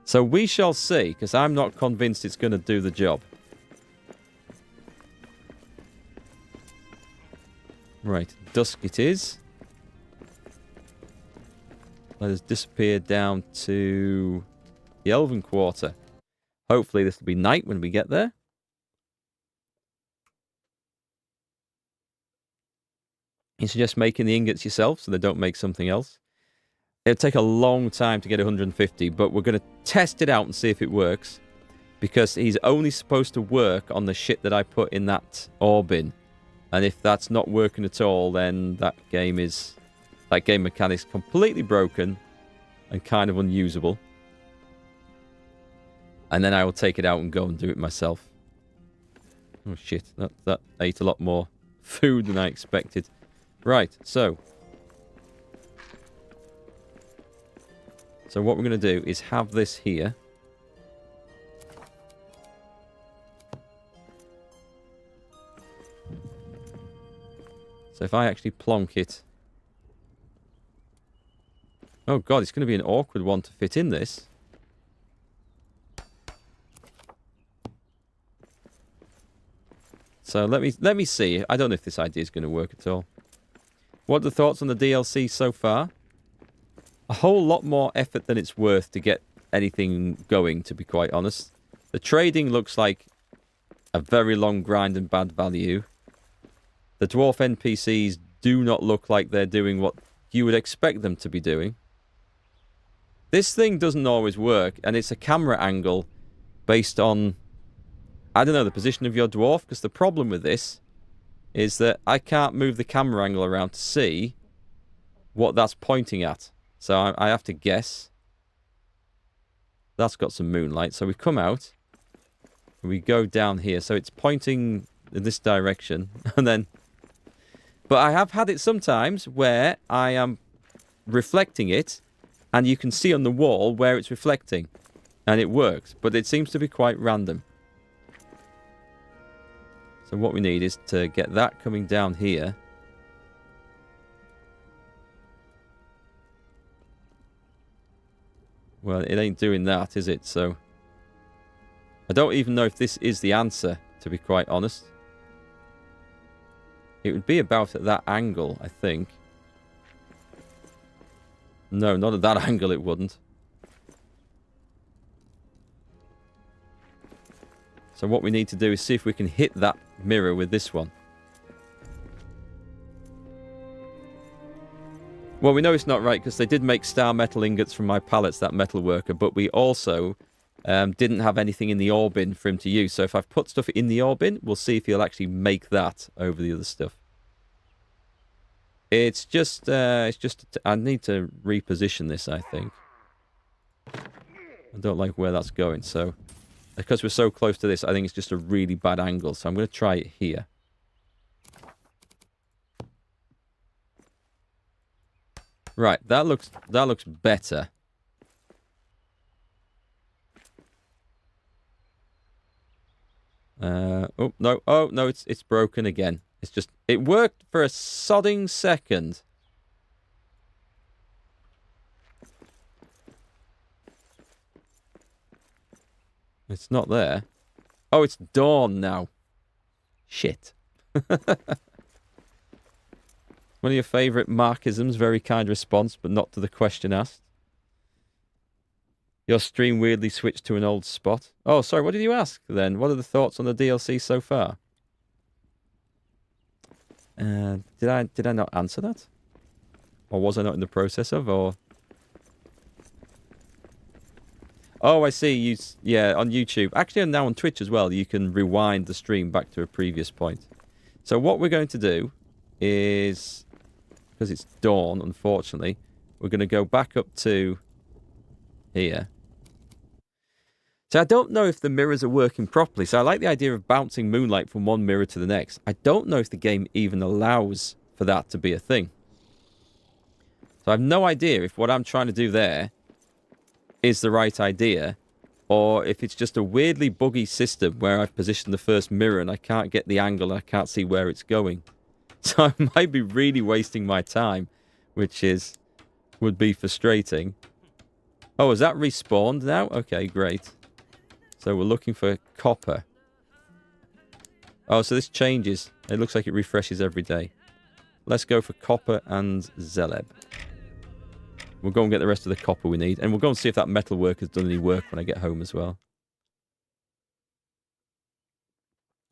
So we shall see, because I'm not convinced it's going to do the job. Right, dusk it is. Let us disappear down to the Elven Quarter. Hopefully this will be night when we get there. You suggest making the ingots yourself so they don't make something else. It'll take a long time to get 150, but we're going to test it out and see if it works. Because he's only supposed to work on the shit that I put in that ore bin. And if that's not working at all, then that game mechanic's completely broken and kind of unusable. And then I will take it out and go and do it myself. Oh shit, that ate a lot more food than I expected. Right, so what we're going to do is have this here. So if I actually plonk it... Oh god, it's going to be an awkward one to fit in this. So let me see. I don't know if this idea is going to work at all. What are the thoughts on the DLC so far? A whole lot more effort than it's worth to get anything going, to be quite honest. The trading looks like a very long grind and bad value. The dwarf NPCs do not look like they're doing what you would expect them to be doing. This thing doesn't always work, and it's a camera angle based on, I don't know, the position of your dwarf, because the problem with this is that I can't move the camera angle around to see what that's pointing at. So I have to guess. That's got some moonlight. So we come out, and we go down here. So it's pointing in this direction, and then... But I have had it sometimes where I am reflecting it, and you can see on the wall where it's reflecting, and it works. But it seems to be quite random. So what we need is to get that coming down here. Well, it ain't doing that, is it? So I don't even know if this is the answer, to be quite honest. It would be about at that angle, I think. No, not at that angle it wouldn't. So what we need to do is see if we can hit that mirror with this one. Well, we know it's not right because they did make star metal ingots from my pallets, that metal worker, but we also didn't have anything in the ore bin for him to use. So if I've put stuff in the ore bin, we'll see if he'll actually make that over the other stuff. It's just I need to reposition this, I think. I don't like where that's going, so... Because we're so close to this, I think it's just a really bad angle. So I'm going to try it here. Right, that looks better. Oh no, it's broken again. It's just, it worked for a sodding second. It's not there. Oh, it's dawn now. Shit. One of your favourite Markisms, very kind response, but not to the question asked. Your stream weirdly switched to an old spot. Oh, sorry, what did you ask then? What are the thoughts on the DLC so far? Did I not answer that? Or was I not in the process of, or... Oh, I see. Yeah, on YouTube. Actually, I'm now on Twitch as well. You can rewind the stream back to a previous point. So what we're going to do is... Because it's dawn, unfortunately, we're going to go back up to here. So I don't know if the mirrors are working properly. So I like the idea of bouncing moonlight from one mirror to the next. I don't know if the game even allows for that to be a thing. So I have no idea if what I'm trying to do there is the right idea, or if it's just a weirdly buggy system where I've positioned the first mirror and I can't get the angle and I can't see where it's going. So I might be really wasting my time, which would be frustrating. Oh, is that respawned now? Okay, great. So we're looking for copper. Oh, so this changes. It looks like it refreshes every day. Let's go for copper and Zeleb. We'll go and get the rest of the copper we need. And we'll go and see if that metalwork has done any work when I get home as well.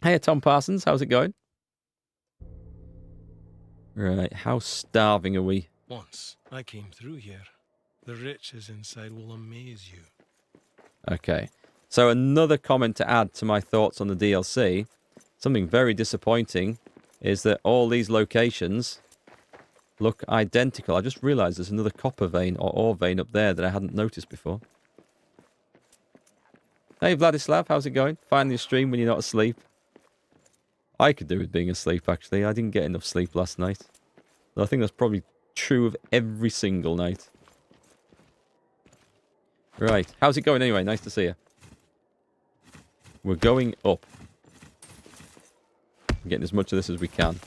Hey, Tom Parsons. How's it going? Right. How starving are we? Once I came through here. The riches inside will amaze you. Okay. So another comment to add to my thoughts on the DLC. Something very disappointing is that all these locations look identical. I just realised there's another copper vein or ore vein up there that I hadn't noticed before. Hey Vladislav, how's it going? Finding a stream when you're not asleep. I could do with being asleep, actually. I didn't get enough sleep last night. I think that's probably true of every single night. Right. How's it going anyway? Nice to see you. We're going up. Getting as much of this as we can.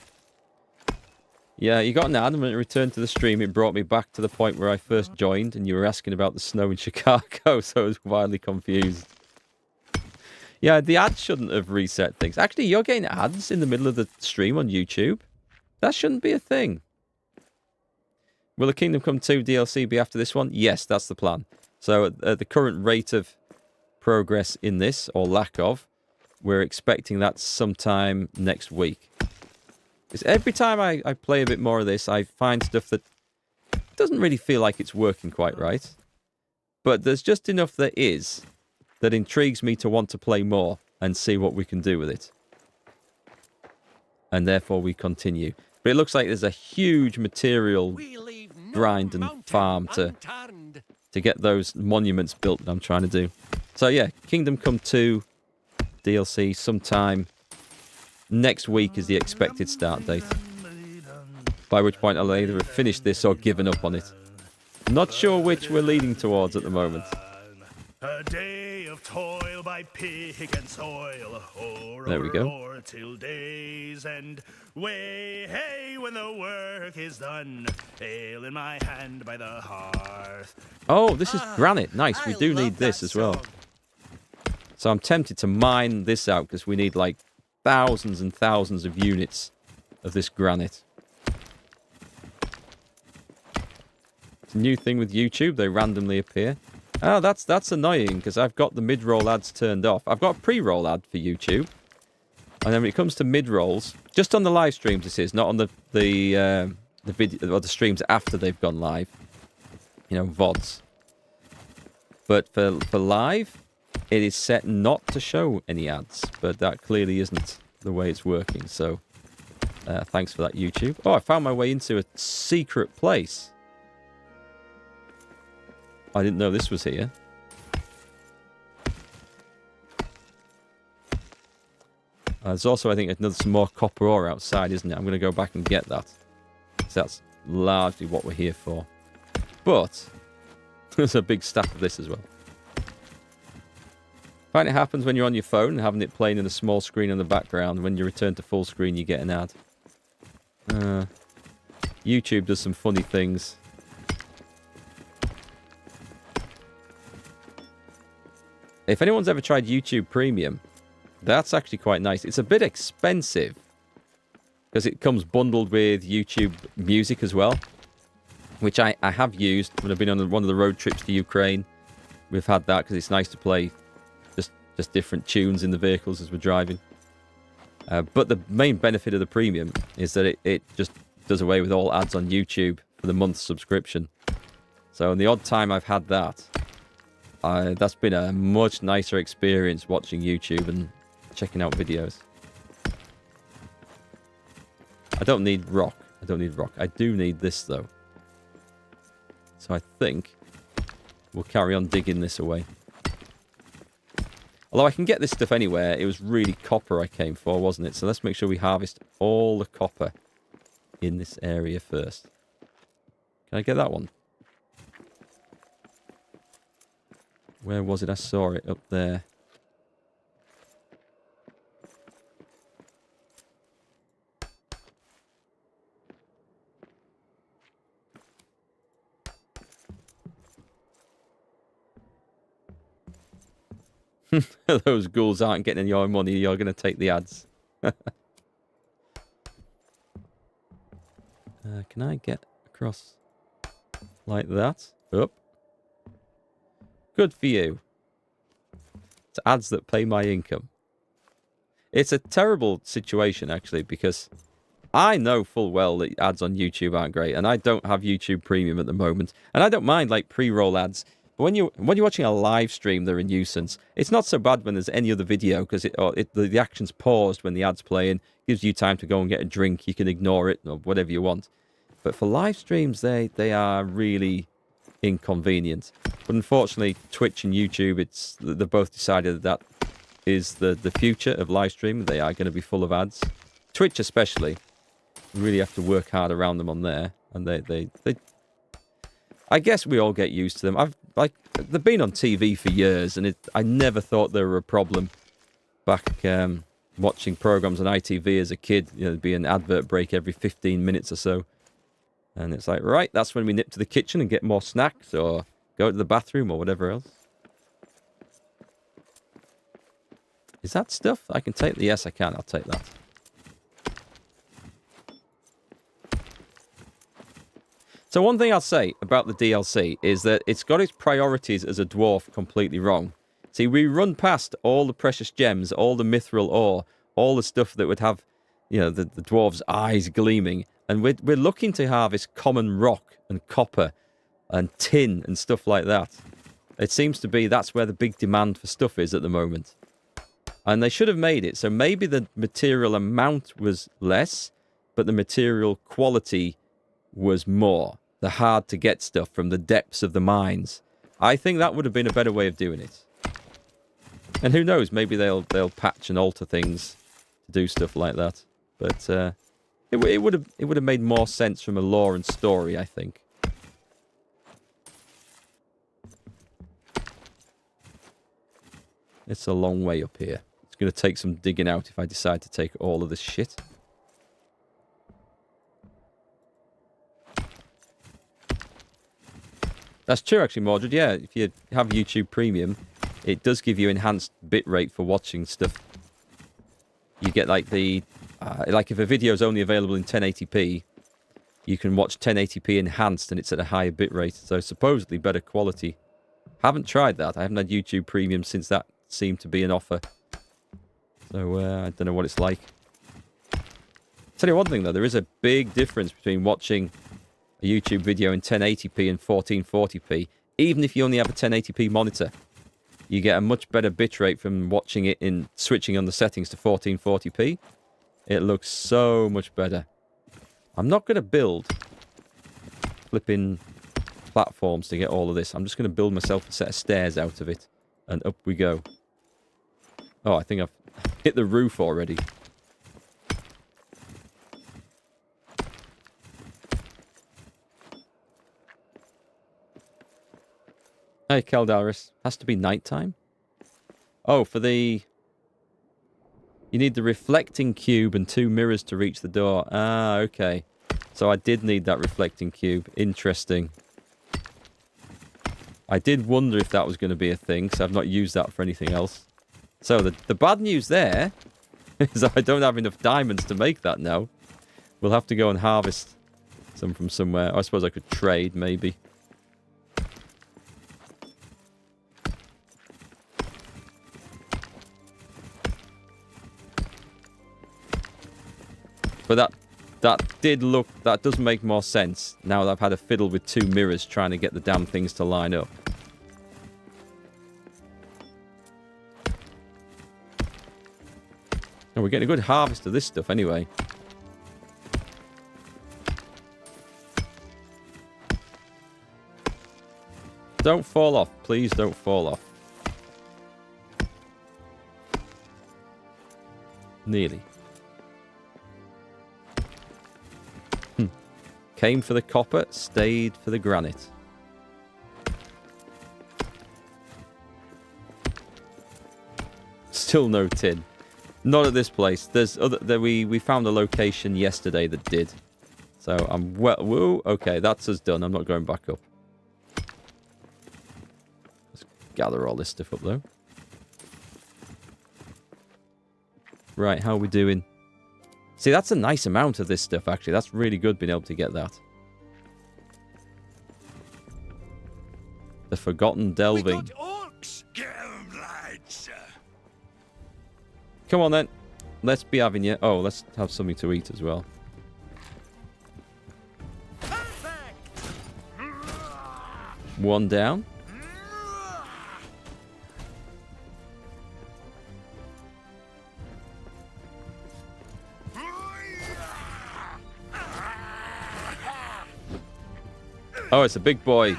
Yeah, you got an ad, and when it returned to the stream, it brought me back to the point where I first joined, and you were asking about the snow in Chicago, so I was wildly confused. Yeah, the ads shouldn't have reset things. Actually, you're getting ads in the middle of the stream on YouTube. That shouldn't be a thing. Will the Kingdom Come 2 DLC be after this one? Yes, that's the plan. So at the current rate of progress in this, or lack of, we're expecting that sometime next week. Because every time I play a bit more of this, I find stuff that doesn't really feel like it's working quite right. But there's just enough that is that intrigues me to want to play more and see what we can do with it. And therefore we continue. But it looks like there's a huge material grind and farm to get those monuments built that I'm trying to do. So yeah, Kingdom Come 2 DLC sometime next week is the expected start date. By which point I'll either have finished this or given up on it. Not sure which we're leading towards at the moment. A day of toil by pick and soil. There we go. Till day's end. Way hey when the work is done. Ale in my hand by the hearth. Oh, this is granite. Nice. We do need this as well. So I'm tempted to mine this out because we need like thousands and thousands of units of this granite. It's a new thing with YouTube. They randomly appear. Oh, that's annoying because I've got the mid-roll ads turned off. I've got a pre-roll ad for YouTube. And then when it comes to mid-rolls, just on the live streams this is, not on the video or the streams after they've gone live. You know, VODs. But for live, it is set not to show any ads. But that clearly isn't the way it's working. So, thanks for that, YouTube. Oh, I found my way into a secret place. I didn't know this was here. There's also, I think, some more copper ore outside, isn't it? I'm going to go back and get that. So that's largely what we're here for. But there's a big stack of this as well. I find it happens when you're on your phone and having it playing in a small screen in the background. When you return to full screen, you get an ad. YouTube does some funny things. If anyone's ever tried YouTube Premium, that's actually quite nice. It's a bit expensive because it comes bundled with YouTube Music as well, which I have used when I've been on one of the road trips to Ukraine. We've had that because it's nice to play just different tunes in the vehicles as we're driving. But the main benefit of the Premium is that it just does away with all ads on YouTube for the month subscription. So in the odd time I've had that, that's been a much nicer experience watching YouTube and checking out videos. I don't need rock. I do need this, though. So I think we'll carry on digging this away. Although I can get this stuff anywhere, it was really copper I came for, wasn't it? So let's make sure we harvest all the copper in this area first. Can I get that one? Where was it? I saw it up there. Those ghouls aren't getting any your money. You're going to take the ads. Can I get across like that? Up. Good for you. It's ads that pay my income. It's a terrible situation, actually, because I know full well that ads on YouTube aren't great, and I don't have YouTube Premium at the moment, and I don't mind, like, pre-roll ads. But when you're watching a live stream, they're a nuisance. It's not so bad when there's any other video, because the action's paused when the ad's playing. Gives you time to go and get a drink. You can ignore it, or whatever you want. But for live streams, they are really inconvenient. But unfortunately, Twitch and YouTube, they've both decided that is the future of live stream. They are going to be full of ads. Twitch especially. You really have to work hard around them on there. And they I guess we all get used to them. They've been on TV for years, and I never thought they were a problem. Back watching programs on ITV as a kid, there'd be an advert break every 15 minutes or so. And it's like, right, that's when we nip to the kitchen and get more snacks or go to the bathroom or whatever else. Is that stuff? I can take the... Yes, I can. I'll take that. So one thing I'll say about the DLC is that it's got its priorities as a dwarf completely wrong. See, we run past all the precious gems, all the mithril ore, all the stuff that would have, the dwarves' eyes gleaming. And we're looking to harvest common rock and copper and tin and stuff like that. It seems to be that's where the big demand for stuff is at the moment. And they should have made it. So maybe the material amount was less, but the material quality was more. The hard to get stuff from the depths of the mines. I think that would have been a better way of doing it. And who knows, maybe they'll patch and alter things to do stuff like that. But it would have made more sense from a lore and story, I think. It's a long way up here. It's going to take some digging out if I decide to take all of this shit. That's true, actually, Mordred. Yeah, if you have YouTube Premium, it does give you enhanced bitrate for watching stuff. You get like like if a video is only available in 1080p, you can watch 1080p enhanced and it's at a higher bitrate. So supposedly better quality. Haven't tried that. I haven't had YouTube Premium since that seemed to be an offer. So I don't know what it's like. Tell you one thing though, there is a big difference between watching a YouTube video in 1080p and 1440p, even if you only have a 1080p monitor. You get a much better bitrate from watching it in switching on the settings to 1440p. It looks so much better. I'm not going to build flipping platforms to get all of this. I'm just going to build myself a set of stairs out of it. And up we go. Oh, I think I've hit the roof already. Hey, Keldaris. Has to be nighttime? Oh, for the... You need the reflecting cube and 2 mirrors to reach the door. Ah, okay. So I did need that reflecting cube. Interesting. I did wonder if that was going to be a thing, so I've not used that for anything else. So the bad news there is I don't have enough diamonds to make that now. We'll have to go and harvest some from somewhere. I suppose I could trade, maybe. But that does make more sense now that I've had a fiddle with 2 mirrors trying to get the damn things to line up. And we're getting a good harvest of this stuff anyway. Don't fall off. Please don't fall off. Nearly. Came for the copper, stayed for the granite. Still no tin. Not at this place. There's other. We found a location yesterday that did. So I'm well. Woo. Okay, that's us done. I'm not going back up. Let's gather all this stuff up though. Right, how are we doing? See, that's a nice amount of this stuff, actually. That's really good being able to get that. The Forgotten Delving. We got orcs. Get 'em, lads. Come on, then. Let's be having you. Oh, let's have something to eat as well. Perfect. 1 down. Oh, it's a big boy.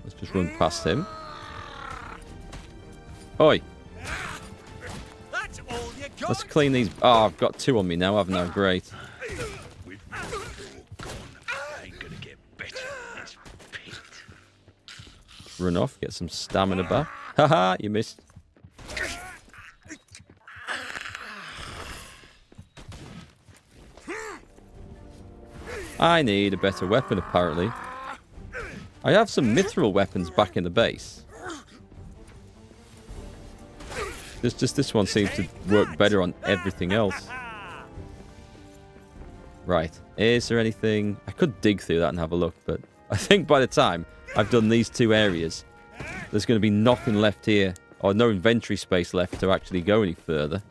Let's just run past him. That's Oi. all you got. Let's clean these. Oh, I've got 2 on me now, haven't I? Great. With no gone, I ain't gonna get better in this pit. Run off, get some stamina back. Haha, you missed. I need a better weapon, apparently. I have some mithril weapons back in the base. This one seems to work better on everything else. Right. Is there anything... I could dig through that and have a look, but I think by the time I've done these 2 areas, there's going to be nothing left here, or no inventory space left to actually go any further.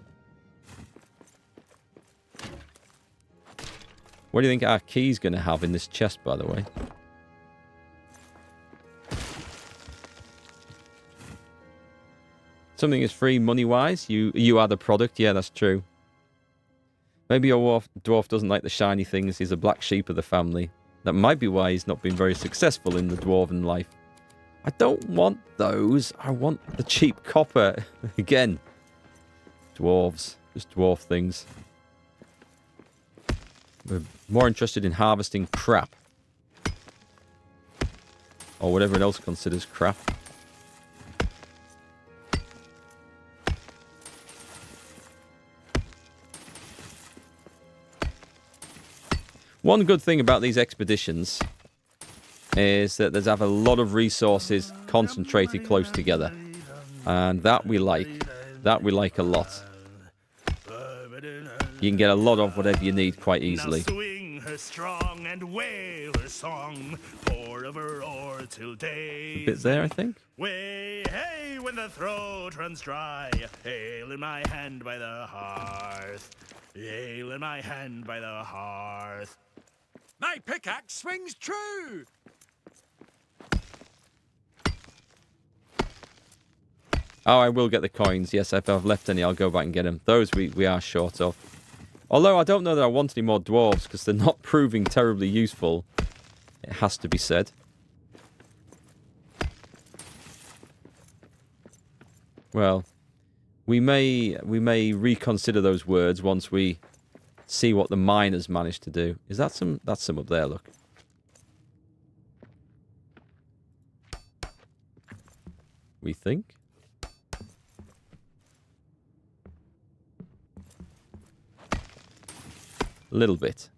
What do you think our key's going to have in this chest, by the way? Something is free money-wise. You are the product. Yeah, that's true. Maybe your dwarf doesn't like the shiny things. He's a black sheep of the family. That might be why he's not been very successful in the dwarven life. I don't want those. I want the cheap copper. Again. Dwarves. Just dwarf things. We're more interested in harvesting crap. Or whatever else considers crap. One good thing about these expeditions is that there's have a lot of resources concentrated close together. And that we like. That we like a lot. You can get a lot of whatever you need quite easily. Now swing her strong and wail her song, pour of her ore till days. A bit there, I think. Way hey when the throat runs dry, ale in my hand by the hearth, ale in my hand by the hearth. My pickaxe swings true. Oh, I will get the coins. Yes, if I've left any, I'll go back and get them. Those we are short of. Although I don't know that I want any more dwarves, because they're not proving terribly useful. It has to be said. Well, we may reconsider those words once we see what the miners managed to do. Is that some... That's some up there, look. we think. A little bit.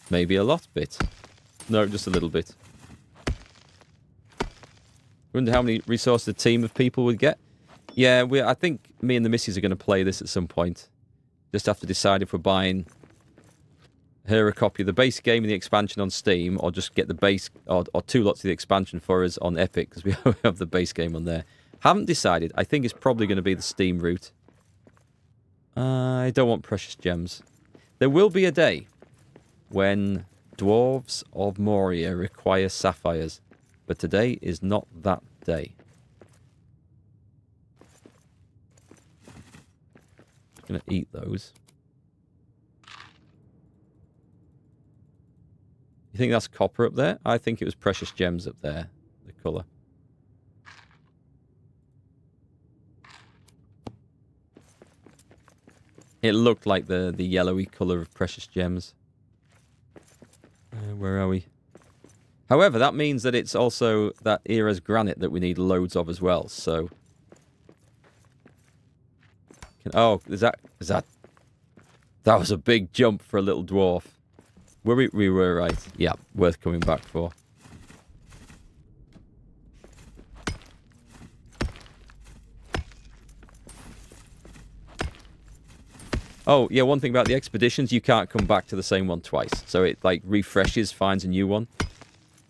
Maybe a lot bit. No, just a little bit. Wonder how many resources a team of people would get. Yeah, I think me and the missus are going to play this at some point. Just have to decide if we're buying her a copy of the base game and the expansion on Steam, or just get the base, or 2 lots of the expansion for us on Epic, because we have the base game on there. Haven't decided. I think it's probably going to be the Steam route. I don't want precious gems. There will be a day when Dwarves of Moria require sapphires, but today is not that day. I'm going to eat those. You think that's copper up there? I think it was precious gems up there, the colour. It looked like the yellowy colour of precious gems. Where are we? However, that means that it's also that era's granite that we need loads of as well, so... Oh, is that... That was a big jump for a little dwarf. We were right. Yeah, worth coming back for. Oh, yeah, one thing about the expeditions, you can't come back to the same one twice. So it, like, refreshes, finds a new one.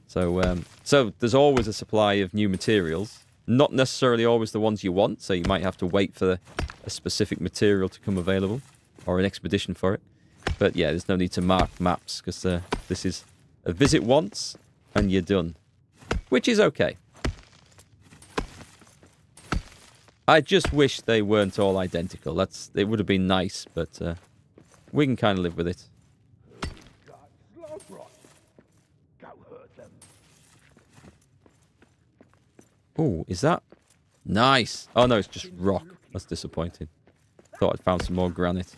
So, so there's always a supply of new materials. Not necessarily always the ones you want, so you might have to wait for a specific material to come available, or an expedition for it. But yeah, there's no need to mark maps, because this is a visit once, and you're done. Which is okay. I just wish they weren't all identical. It would have been nice, but we can kind of live with it. Oh, is that? Nice. Oh no, it's just rock. That's disappointing. Thought I'd found some more granite.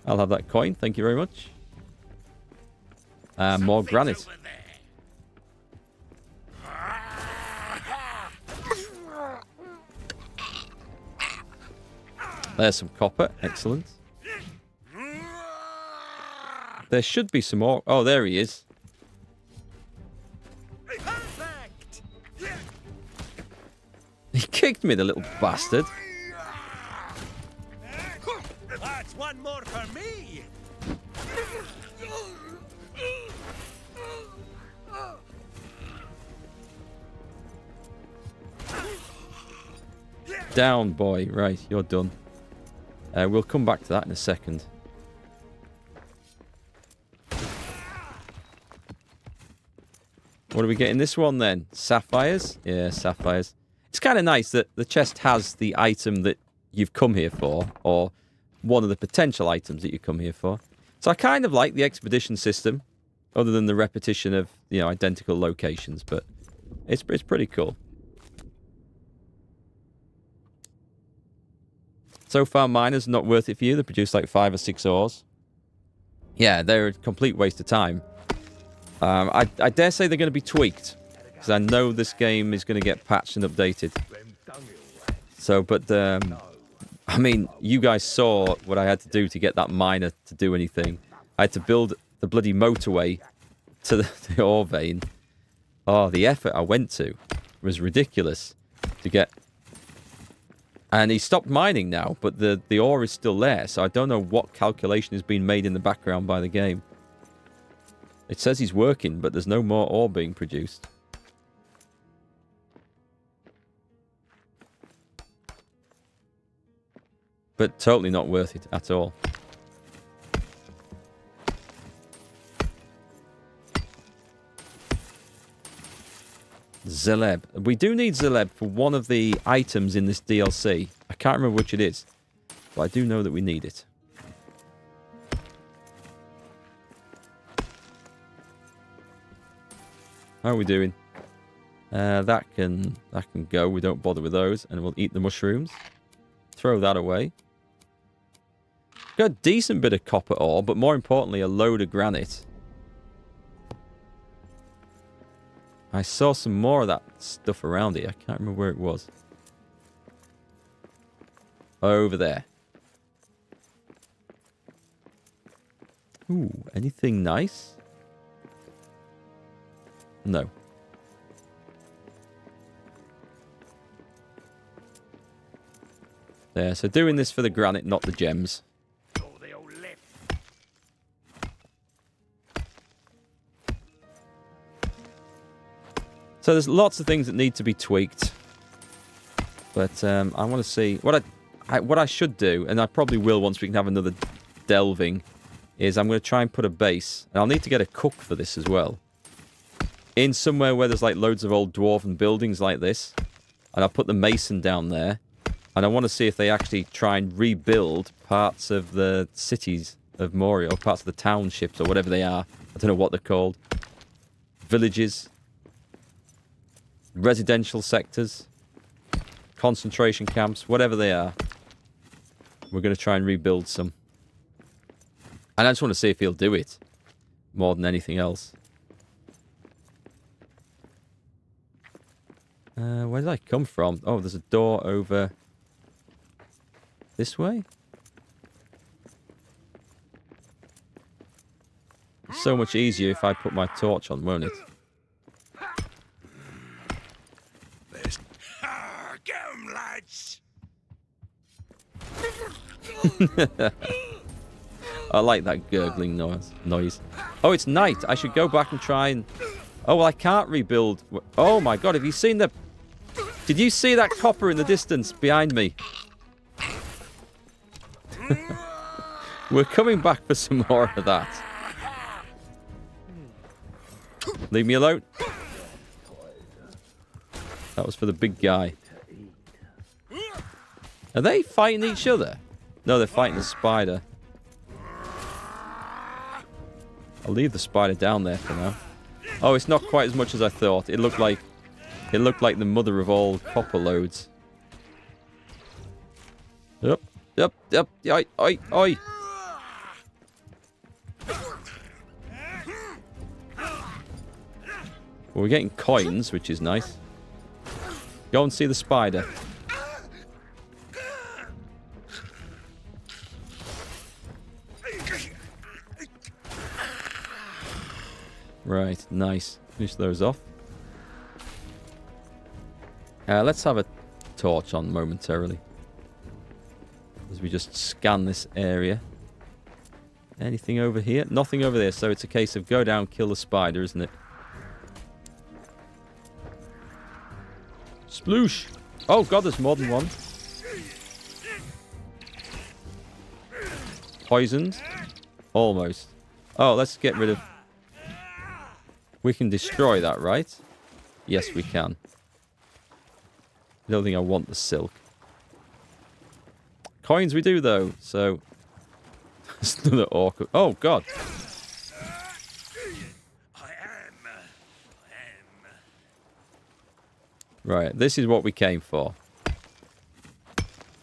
I'll have that coin, thank you very much. More granite. There's some copper, excellent. There should be some more. Oh, there he is. He kicked me, the little bastard. That's one more for me. Down, boy. Right, you're done. We'll come back to that in a second. What do we get in this one then? Sapphires? Yeah, sapphires. It's kind of nice that the chest has the item that you've come here for, or one of the potential items that you come here for. So I kind of like the expedition system, other than the repetition of, you know, identical locations, but it's pretty cool. So far, miners not worth it for you. They produce like 5 or 6 ores. Yeah, they're a complete waste of time. I dare say they're going to be tweaked, because I know this game is going to get patched and updated. So, but I mean, you guys saw what I had to do to get that miner to do anything. I had to build the bloody motorway to the ore vein. Oh, the effort I went to was ridiculous to get. And he stopped mining now, but the ore is still there, so I don't know what calculation is being made in the background by the game. It says he's working, but there's no more ore being produced. But totally not worth it at all. Zeleb. We do need Zeleb for one of the items in this DLC. I can't remember which it is, but I do know that we need it. How are we doing? That can go. We don't bother with those, and we'll eat the mushrooms. throw that away. Got a decent bit of copper ore, but more importantly, a load of granite. I saw some more of that stuff around here. I can't remember where it was. Over there. Ooh, anything nice? No. There, so doing this for the granite, not the gems. So there's lots of things that need to be tweaked. But I want to see... What I should do, and I probably will once we can have another delving, is I'm going to try and put a base. And I'll need to get a cook for this as well. In somewhere where there's like loads of old dwarven buildings like this. And I'll put the mason down there. And I want to see if they actually try and rebuild parts of the cities of Moria, or parts of the townships, or whatever they are. I don't know what they're called. Villages. Residential sectors. Concentration camps. Whatever they are. We're going to try and rebuild some. And I just want to see if he'll do it. More than anything else. Where did I come from? Oh, there's a door over... this way? It's so much easier if I put my torch on, won't it? Get 'em, lads! I like that gurgling noise. Oh, it's night. I should go back and try and... Oh, well, I can't rebuild... Oh, my God. Have you seen the... Did you see that copper in the distance behind me? We're coming back for some more of that. Leave me alone. That was for the big guy. Are they fighting each other? No, they're fighting the spider. I'll leave the spider down there for now. Oh, it's not quite as much as I thought. It looked like the mother of all copper loads. Yep. Oi, oi, oi. Well, we're getting coins, which is nice. Go and see the spider. Right, nice. Finish those off. Let's have a torch on momentarily. As we just scan this area. Anything over here? Nothing over there, so it's a case of go down, kill the spider, isn't it? Sploosh! Oh god, there's more than one. Poisoned? Almost. Oh, let's get rid of... We can destroy that, right? Yes, we can. I don't think I want the silk. Coins we do, though, so... There's another orc. Oh, God. I am. Right, this is what we came for.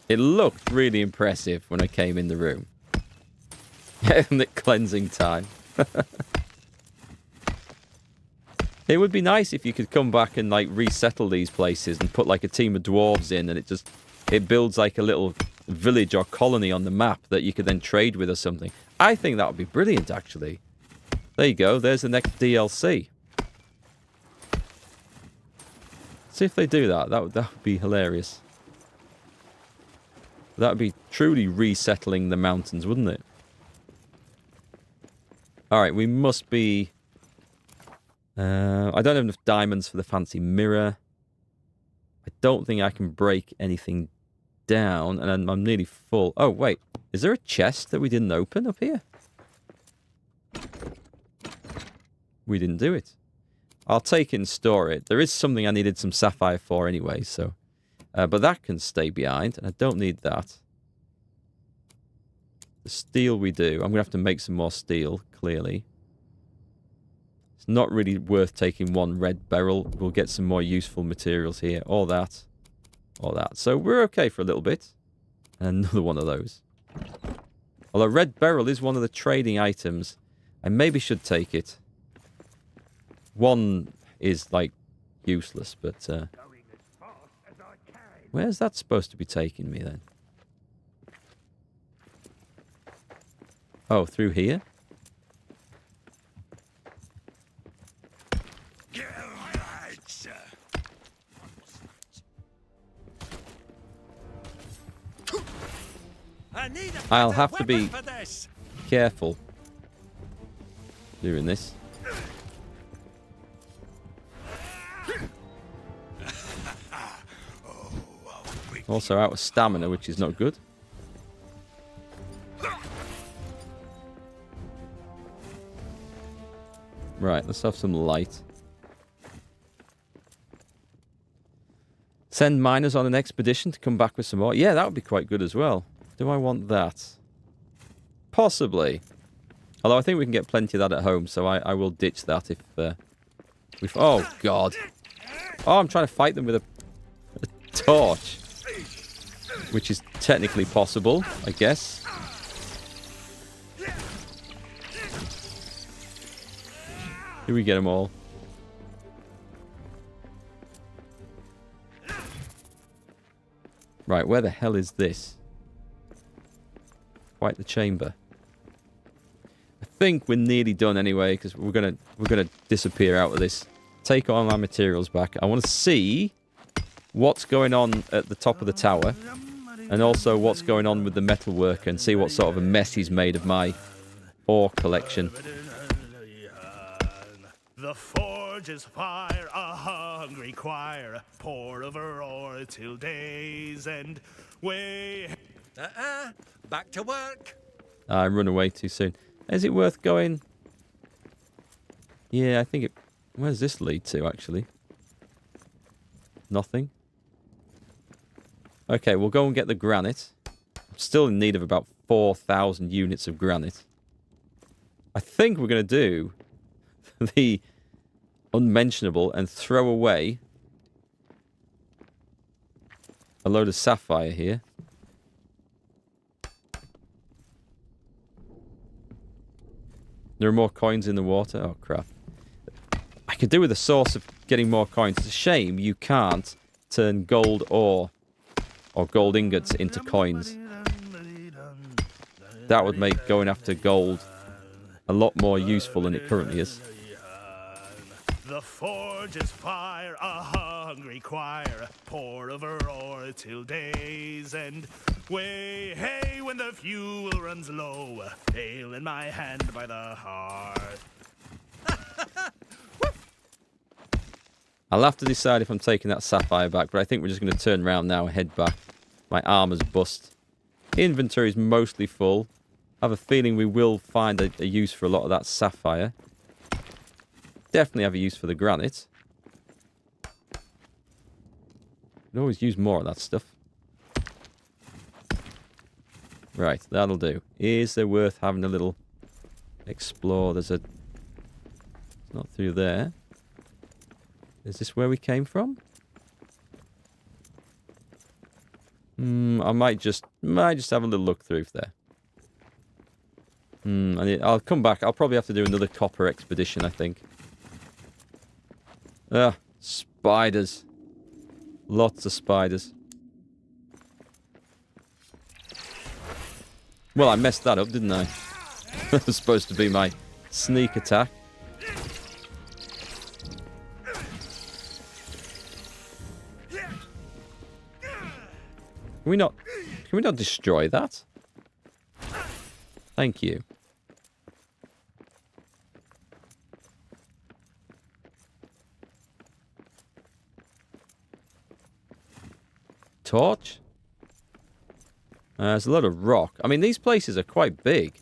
It looked really impressive when I came in the room. Isn't it cleansing time? It would be nice if you could come back and, like, resettle these places and put, like, a team of dwarves in and it builds, like, a little village or colony on the map that you could then trade with or something. I think that would be brilliant, actually. There you go. There's the next DLC. See if they do that. That would be hilarious. That would be truly resettling the mountains, wouldn't it? Alright, we must be... I don't have enough diamonds for the fancy mirror. I don't think I can break anything down, and I'm nearly full. Oh, wait. Is there a chest that we didn't open up here? We didn't do it. I'll take it and store it. There is something I needed some sapphire for anyway, so... but that can stay behind, and I don't need that. The steel we do. I'm going to have to make some more steel, clearly. It's not really worth taking one red beryl. We'll get some more useful materials here. All that. All that. So we're okay for a little bit. And another one of those. Although red beryl is one of the trading items. I maybe should take it. One is, like, useless, but... where's that supposed to be taking me, then? Oh, through here? I'll have to be careful doing this. Also out of stamina, which is not good. Right, let's have some light. Send miners on an expedition to come back with some more. Yeah, that would be quite good as well. Do I want that? Possibly. Although I think we can get plenty of that at home, so I will ditch that if... oh, God. Oh, I'm trying to fight them with a torch. Which is technically possible, I guess. Here we get them all. Right, where the hell is this? Quite the chamber. I think we're nearly done anyway, because we're gonna disappear out of this. Take all my materials back. I want to see what's going on at the top of the tower, and also what's going on with the metalwork, and see what sort of a mess he's made of my ore collection. The forge is fire, a hungry choir, pour over ore till day's end. Back to work. I run away too soon. Is it worth going? Yeah, I think it... Where's this lead to, actually? Nothing. Okay, we'll go and get the granite. I'm still in need of about 4,000 units of granite. I think we're going to do the unmentionable and throw away a load of sapphire here. There are more coins in the water. Oh, crap. I could do with a source of getting more coins. It's a shame you can't turn gold ore or gold ingots into coins. That would make going after gold a lot more useful than it currently is. The forge is fire, a hungry choir, pour over ore till day's end. Way hey when the fuel runs low, ale in my hand by the hearth. I'll have to decide if I'm taking that sapphire back, but I think we're just going to turn around now and head back. My armor's bust. Inventory's mostly full. I have a feeling we will find a use for a lot of that sapphire. Definitely have a use for the granite. Could always use more of that stuff. Right, that'll do. Is there worth having a little explore? There's a... It's not through there. Is this where we came from? I might just have a little look through there. I'll come back. I'll probably have to do another copper expedition, I think. Spiders. Lots of spiders. Well, I messed that up, didn't I? That was supposed to be my sneak attack. Can we not destroy that? Thank you. Torch? There's a lot of rock. I mean, these places are quite big.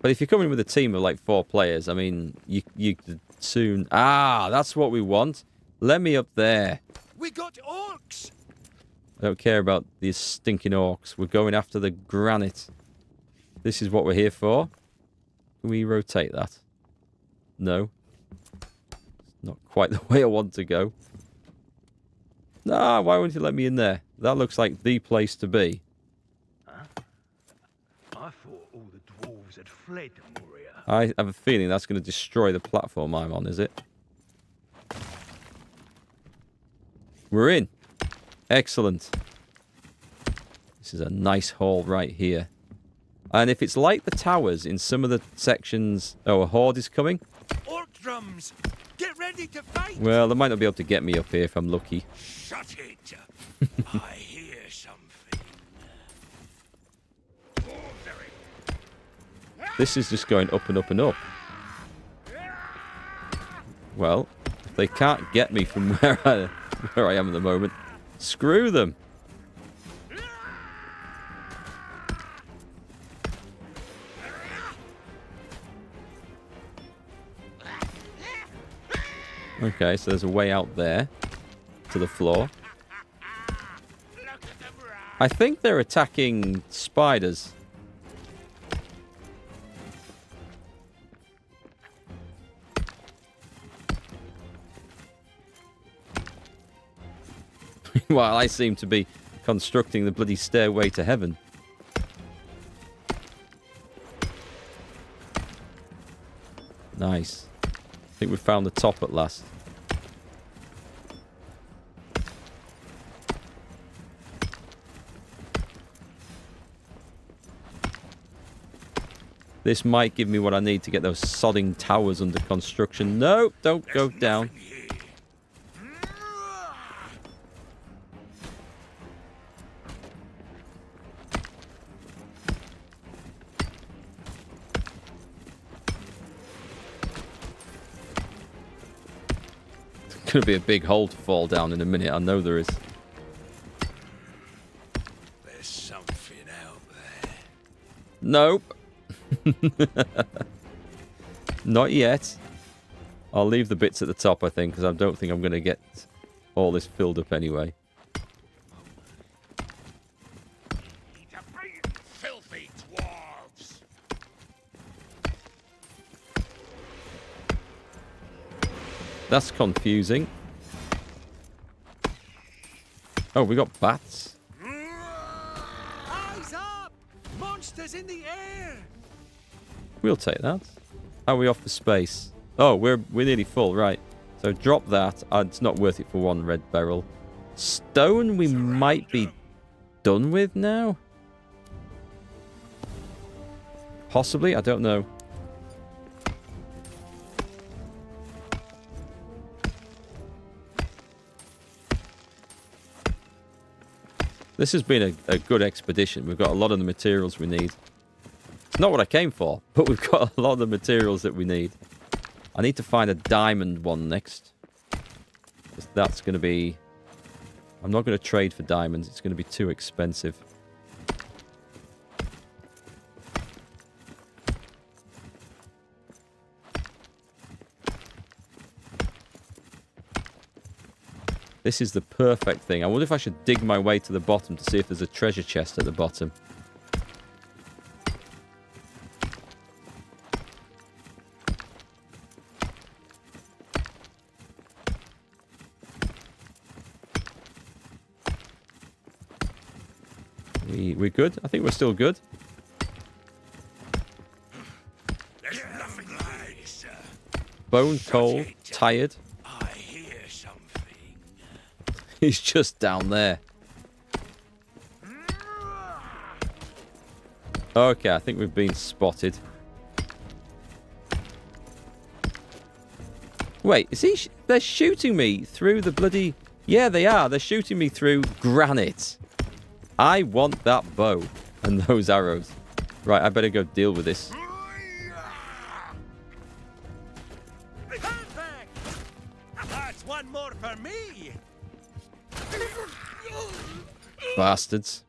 But if you're coming with a team of like 4 players, I mean, you could soon... Ah, that's what we want. Let me up there. We got orcs. I don't care about these stinking orcs. We're going after the granite. This is what we're here for. Can we rotate that? No. It's not quite the way I want to go. Nah, why wouldn't you let me in there? That looks like the place to be. those that fled Moria. I have a feeling that's going to destroy the platform I'm on, is it? We're in. Excellent. This is a nice hall right here. And if it's like the towers in some of the sections... Oh, a horde is coming? Orc drums! Get ready to fight! Well, they might not be able to get me up here if I'm lucky. Shut it! I hear something. This is just going up and up and up. Well, if they can't get me from where I am at the moment, screw them. Okay, so there's a way out there to the floor. I think they're attacking spiders. While I seem to be constructing the bloody stairway to heaven. Nice. I think we found the top at last. This might give me what I need to get those sodding towers under construction. No, don't go down. Gonna be a big hole to fall down in a minute. I know there is. There's something out there. Nope. Not yet. I'll leave the bits at the top, I think, because I don't think I'm going to get all this filled up anyway. Filthy dwarves! That's confusing. Oh, we got bats. Eyes up! Monsters in the air! We'll take that. How are we off for space? Oh, we're nearly full, right. So drop that. It's not worth it for one red barrel. Stone we might be done with now? Possibly, I don't know. This has been a good expedition. We've got a lot of the materials we need. It's not what I came for, but we've got a lot of the materials that we need. I need to find a diamond one next. That's going to be... I'm not going to trade for diamonds. It's going to be too expensive. This is the perfect thing. I wonder if I should dig my way to the bottom to see if there's a treasure chest at the bottom. We're good? I think we're still good. There's nothing like, sir. Bone cold, tired. I hear something. He's just down there. Okay, I think we've been spotted. Wait, is he... They're shooting me through the bloody... Yeah, they are. They're shooting me through granite. I want that bow and those arrows. Right, I better go deal with this. Perfect! That's one more for me! Bastards.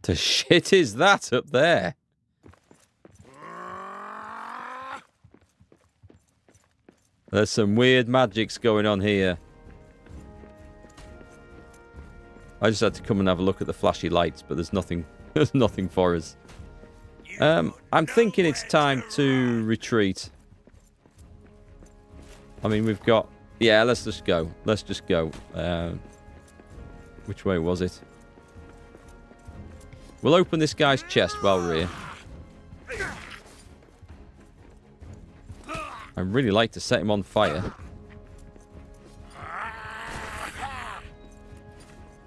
The shit is that up there? There's some weird magics going on here. I just had to come and have a look at the flashy lights, but there's nothing for us. I'm thinking it's time to retreat. I mean, we've got... Yeah, let's just go. Let's just go. Which way was it? We'll open this guy's chest while we're here. I'd really like to set him on fire.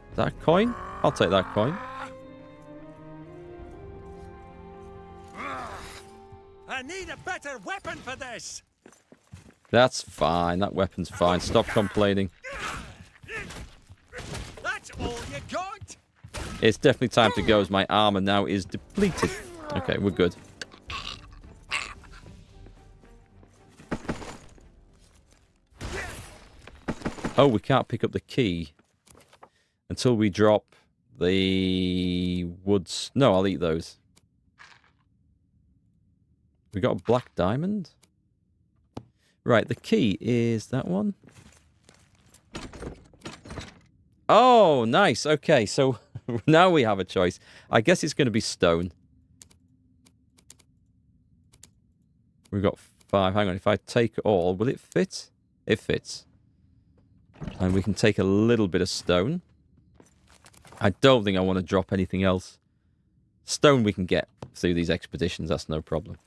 Is that a coin? I'll take that coin. I need a better weapon for this. That's fine. That weapon's fine. Stop complaining. That's all you got? It's definitely time to go as my armor now is depleted. Okay, we're good. Oh, we can't pick up the key until we drop the woods. No, I'll eat those. We got a black diamond? Right, the key is that one. Oh, nice. Okay, so now we have a choice. I guess it's going to be stone. We've got 5. Hang on, if I take all, will it fit? It fits. And we can take a little bit of stone. I don't think I want to drop anything else. Stone we can get through these expeditions, that's no problem.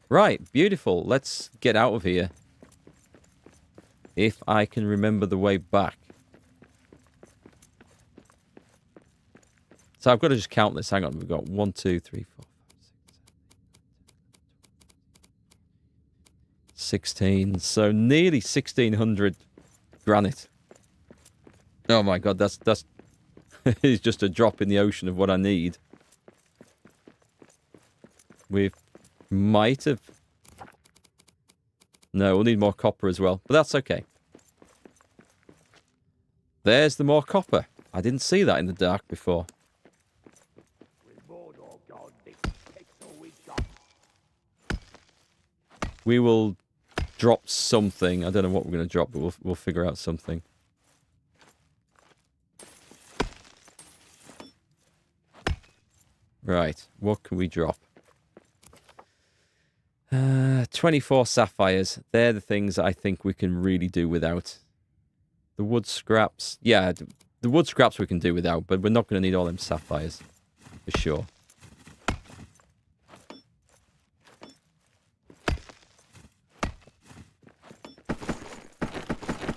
Right, beautiful. Let's get out of here. If I can remember the way back. So I've got to just count this. Hang on, we've got 1, 2, 3, 4, 5, 6, 16. So nearly 1,600 granite. Oh my god, that's it's just a drop in the ocean of what I need. We might have... No, we'll need more copper as well, but that's okay. There's the more copper. I didn't see that in the dark before. We will drop something. I don't know what we're going to drop, but we'll figure out something. Right, what can we drop? 24 sapphires. They're the things I think we can really do without. The wood scraps. Yeah, the wood scraps we can do without, but we're not going to need all them sapphires. For sure.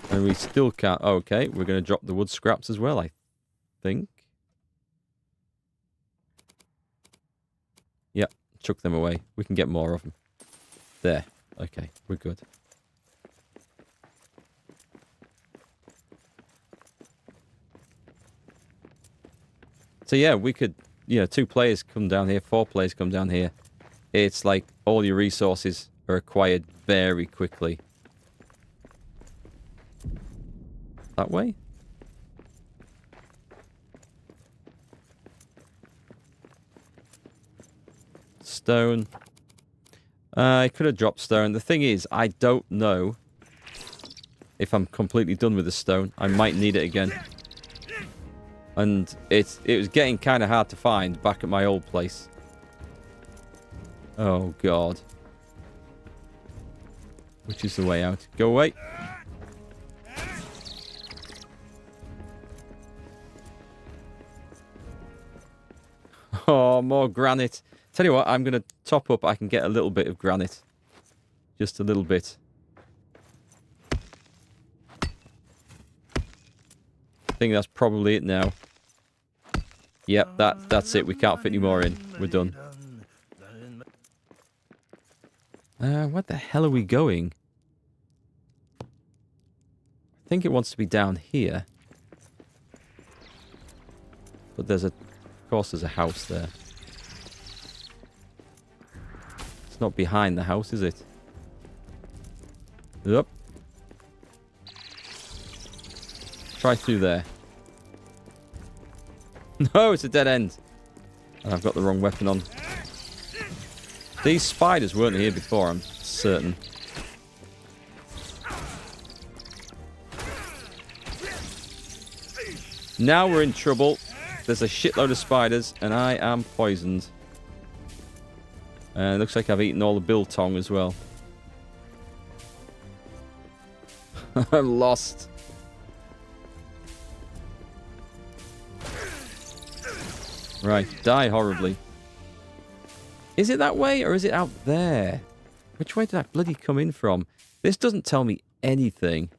And we still can't... Oh, okay, we're going to drop the wood scraps as well, I think. Yep, chuck them away. We can get more of them. There. Okay, we're good. So yeah, we could, 2 players come down here, 4 players come down here. It's like all your resources are acquired very quickly. That way? Stone. I could have dropped stone. The thing is, I don't know if I'm completely done with the stone. I might need it again. And it was getting kind of hard to find back at my old place. Oh, God. Which is the way out? Go away. Oh, more granite. Tell you what, I'm going to top up. I can get a little bit of granite. Just a little bit. I think that's probably it now. Yep, that's it. We can't fit any more in. We're done. What the hell are we going? I think it wants to be down here. But of course there's a house there. It's not behind the house, is it? Yep. Try through there. No, it's a dead end. And I've got the wrong weapon on. These spiders weren't here before, I'm certain. Now we're in trouble. There's a shitload of spiders, and I am poisoned. And it looks like I've eaten all the biltong as well. I'm lost. Right, die horribly. Is it that way or is it out there? Which way did that bloody come in from? This doesn't tell me anything.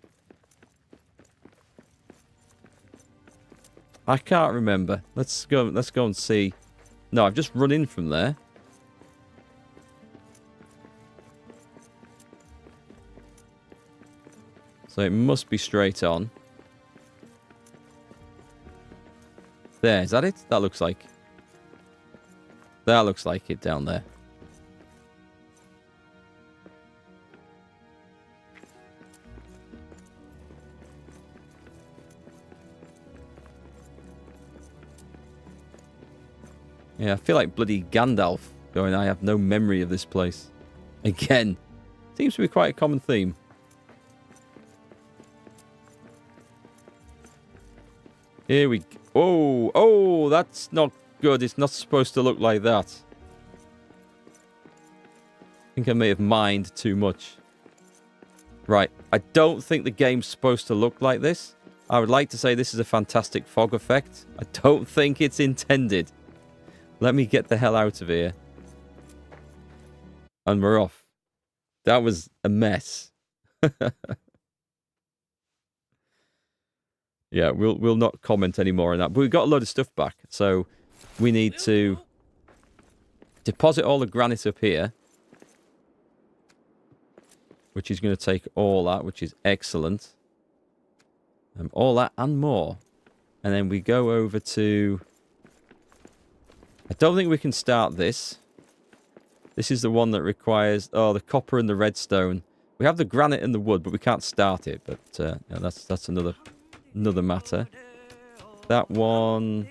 I can't remember. Let's go and see. No, I've just run in from there. So it must be straight on. There, is that it? That looks like it down there. Yeah, I feel like bloody Gandalf going, I have no memory of this place. Again. Seems to be quite a common theme. Here we go. Oh, that's not good. It's not supposed to look like that. I think I may have mined too much. Right, I don't think the game's supposed to look like this. I would like to say this is a fantastic fog effect. I don't think it's intended. Let me get the hell out of here. And we're off. That was a mess. Yeah, we'll not comment anymore on that. But we've got a load of stuff back. So we need to deposit all the granite up here. Which is going to take all that, which is excellent. All that and more. And then we go over to... I don't think we can start this. This is the one that requires... Oh, the copper and the redstone. We have the granite and the wood, but we can't start it. But yeah, that's another matter. That one...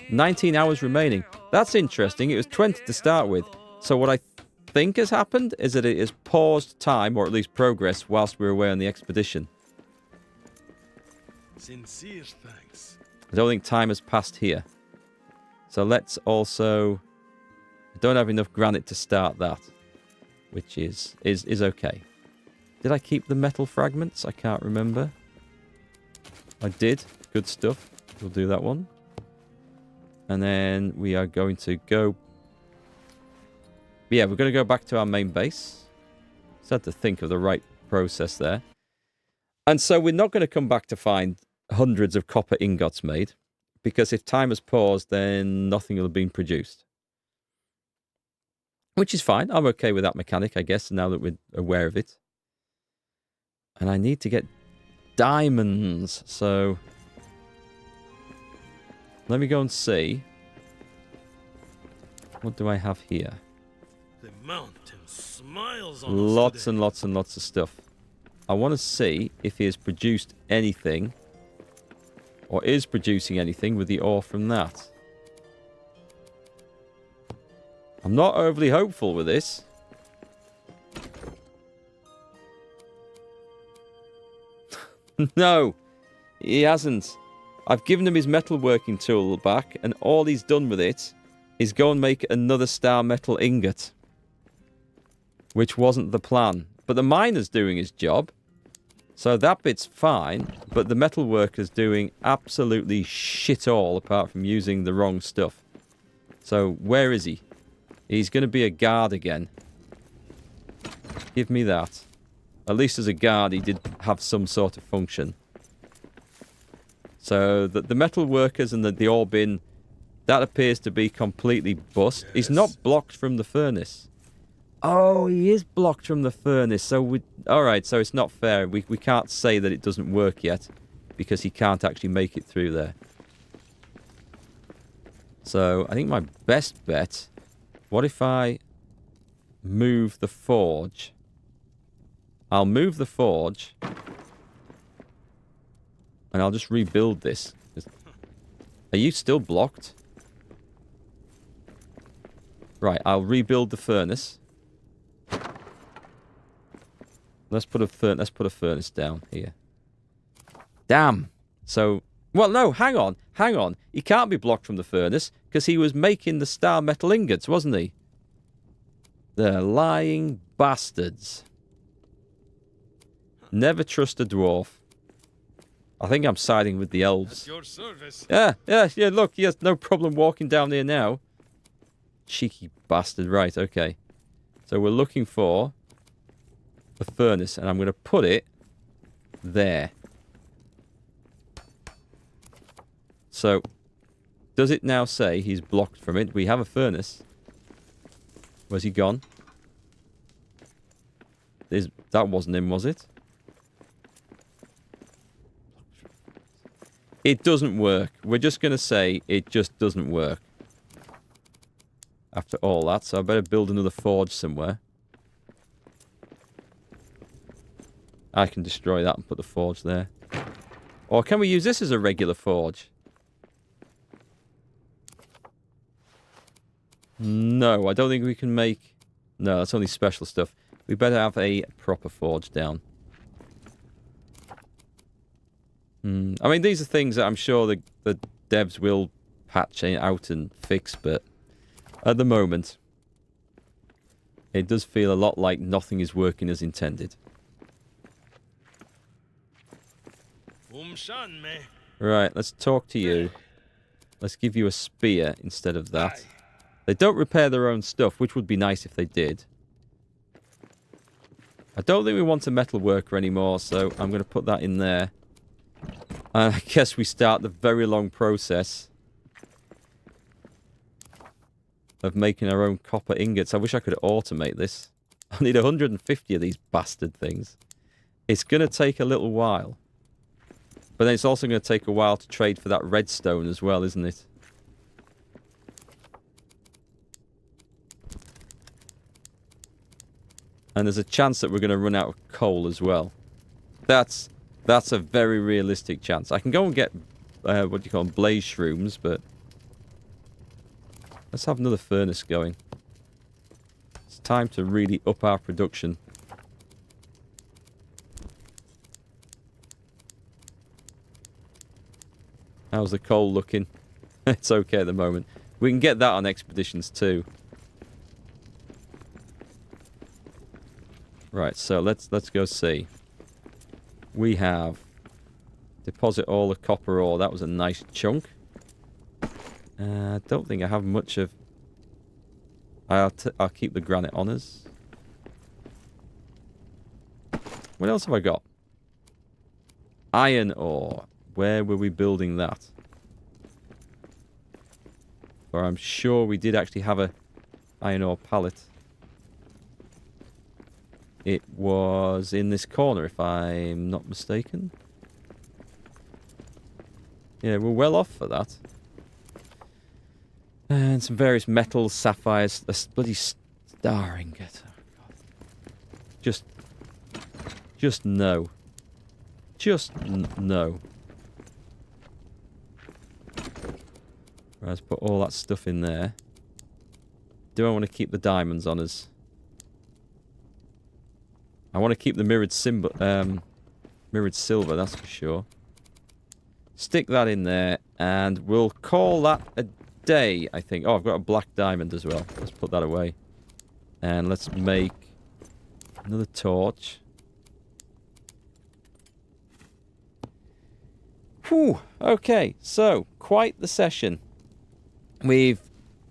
19 hours remaining. That's interesting. It was 20 to start with. So what I think has happened is that it has paused time, or at least progress, whilst we were away on the expedition. Sincere thanks. I don't think time has passed here. So let's also... I don't have enough granite to start that. Which is okay. Did I keep the metal fragments? I can't remember. I did. Good stuff. We'll do that one. And then we are going to go... Yeah, we're going to go back to our main base. Just had to think of the right process there. And so we're not going to come back to find hundreds of copper ingots made. Because if time has paused, then nothing will have been produced. Which is fine. I'm okay with that mechanic, I guess, now that we're aware of it. And I need to get diamonds. So let me go and see. What do I have here? The mountain smiles on us Lots today. and lots and lots of stuff. I want to see if he has produced anything, or is producing anything with the ore from that. I'm not overly hopeful with this. No, he hasn't. I've given him his metalworking tool back, and all he's done with it is go and make another star metal ingot. Which wasn't the plan. But the miner's doing his job. So that bit's fine, but the metalworker's doing absolutely shit all apart from using the wrong stuff. So where is he? He's going to be a guard again. Give me that. At least as a guard, he did have some sort of function. So the metal workers and the ore bin, that appears to be completely bust. Yes. He's not blocked from the furnace. Oh, he is blocked from the furnace. So alright, so it's not fair. We can't say that it doesn't work yet because he can't actually make it through there. So I think my best bet... What if I move the forge? I'll move the forge. And I'll just rebuild this. Are you still blocked? Right, I'll rebuild the furnace. Let's put a furnace down here. Damn. So, well, no, hang on. He can't be blocked from the furnace because he was making the star metal ingots, wasn't he? The lying bastards. Never trust a dwarf. I think I'm siding with the elves. At your service. Yeah, look, he has no problem walking down there now. Cheeky bastard. Right, okay. So we're looking for a furnace, and I'm going to put it there. So, does it now say he's blocked from it? We have a furnace. Where's he gone? That wasn't him, was it? It doesn't work. We're just going to say it just doesn't work. After all that, so I better build another forge somewhere. I can destroy that and put the forge there. Or can we use this as a regular forge? No, I don't think we can make... No, that's only special stuff. We better have a proper forge down. I mean, these are things that I'm sure the devs will patch out and fix, but at the moment, it does feel a lot like nothing is working as intended. Right, let's talk to you. Let's give you a spear instead of that. They don't repair their own stuff, which would be nice if they did. I don't think we want a metal worker anymore, so I'm going to put that in there. And I guess we start the very long process of making our own copper ingots. I wish I could automate this. I need 150 of these bastard things. It's going to take a little while. But then it's also going to take a while to trade for that redstone as well, isn't it? And there's a chance that we're going to run out of coal as well. That's a very realistic chance. I can go and get, what do you call them, blaze shrooms, but... Let's have another furnace going. It's time to really up our production. How's the coal looking? It's okay at the moment. We can get that on expeditions too. Right, so let's go see. We have deposit all the copper ore. That was a nice chunk. I don't think I have much of... I'll keep the granite on us. What else have I got? Iron ore. Where were we building that? Or I'm sure we did actually have a iron ore pallet. It was in this corner, if I'm not mistaken. Yeah, we're well off for that. And some various metals, sapphires, a bloody star ingot. Oh, God. Just no. Just no. Right, let's put all that stuff in there. Do I want to keep the diamonds on us? I want to keep the mirrored silver, that's for sure. Stick that in there, and we'll call that a day, I think. Oh, I've got a black diamond as well. Let's put that away. And let's make another torch. Whew, okay, so, quite the session. We've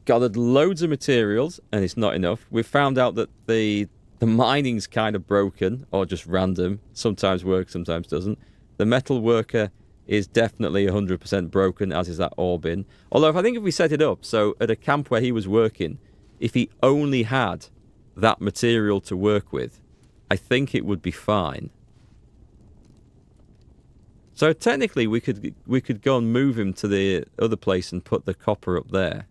gathered loads of materials, and it's not enough. We've found out that the mining's kind of broken, or just random. Sometimes works, sometimes doesn't. The metal worker is definitely 100% broken, as is that ore bin. Although, I think if we set it up, so at a camp where he was working, if he only had that material to work with, I think it would be fine. So technically, we could go and move him to the other place and put the copper up there.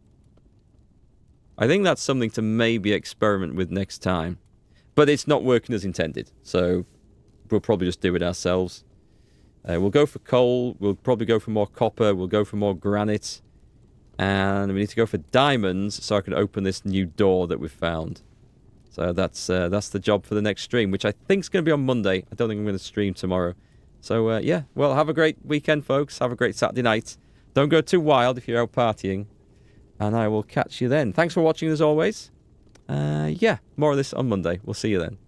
I think that's something to maybe experiment with next time. But it's not working as intended, so we'll probably just do it ourselves. We'll go for coal, we'll probably go for more copper, we'll go for more granite. And we need to go for diamonds so I can open this new door that we've found. So that's the job for the next stream, which I think is going to be on Monday. I don't think I'm going to stream tomorrow. So, yeah, well, have a great weekend, folks. Have a great Saturday night. Don't go too wild if you're out partying. And I will catch you then. Thanks for watching, as always. Yeah, more of this on Monday. We'll see you then.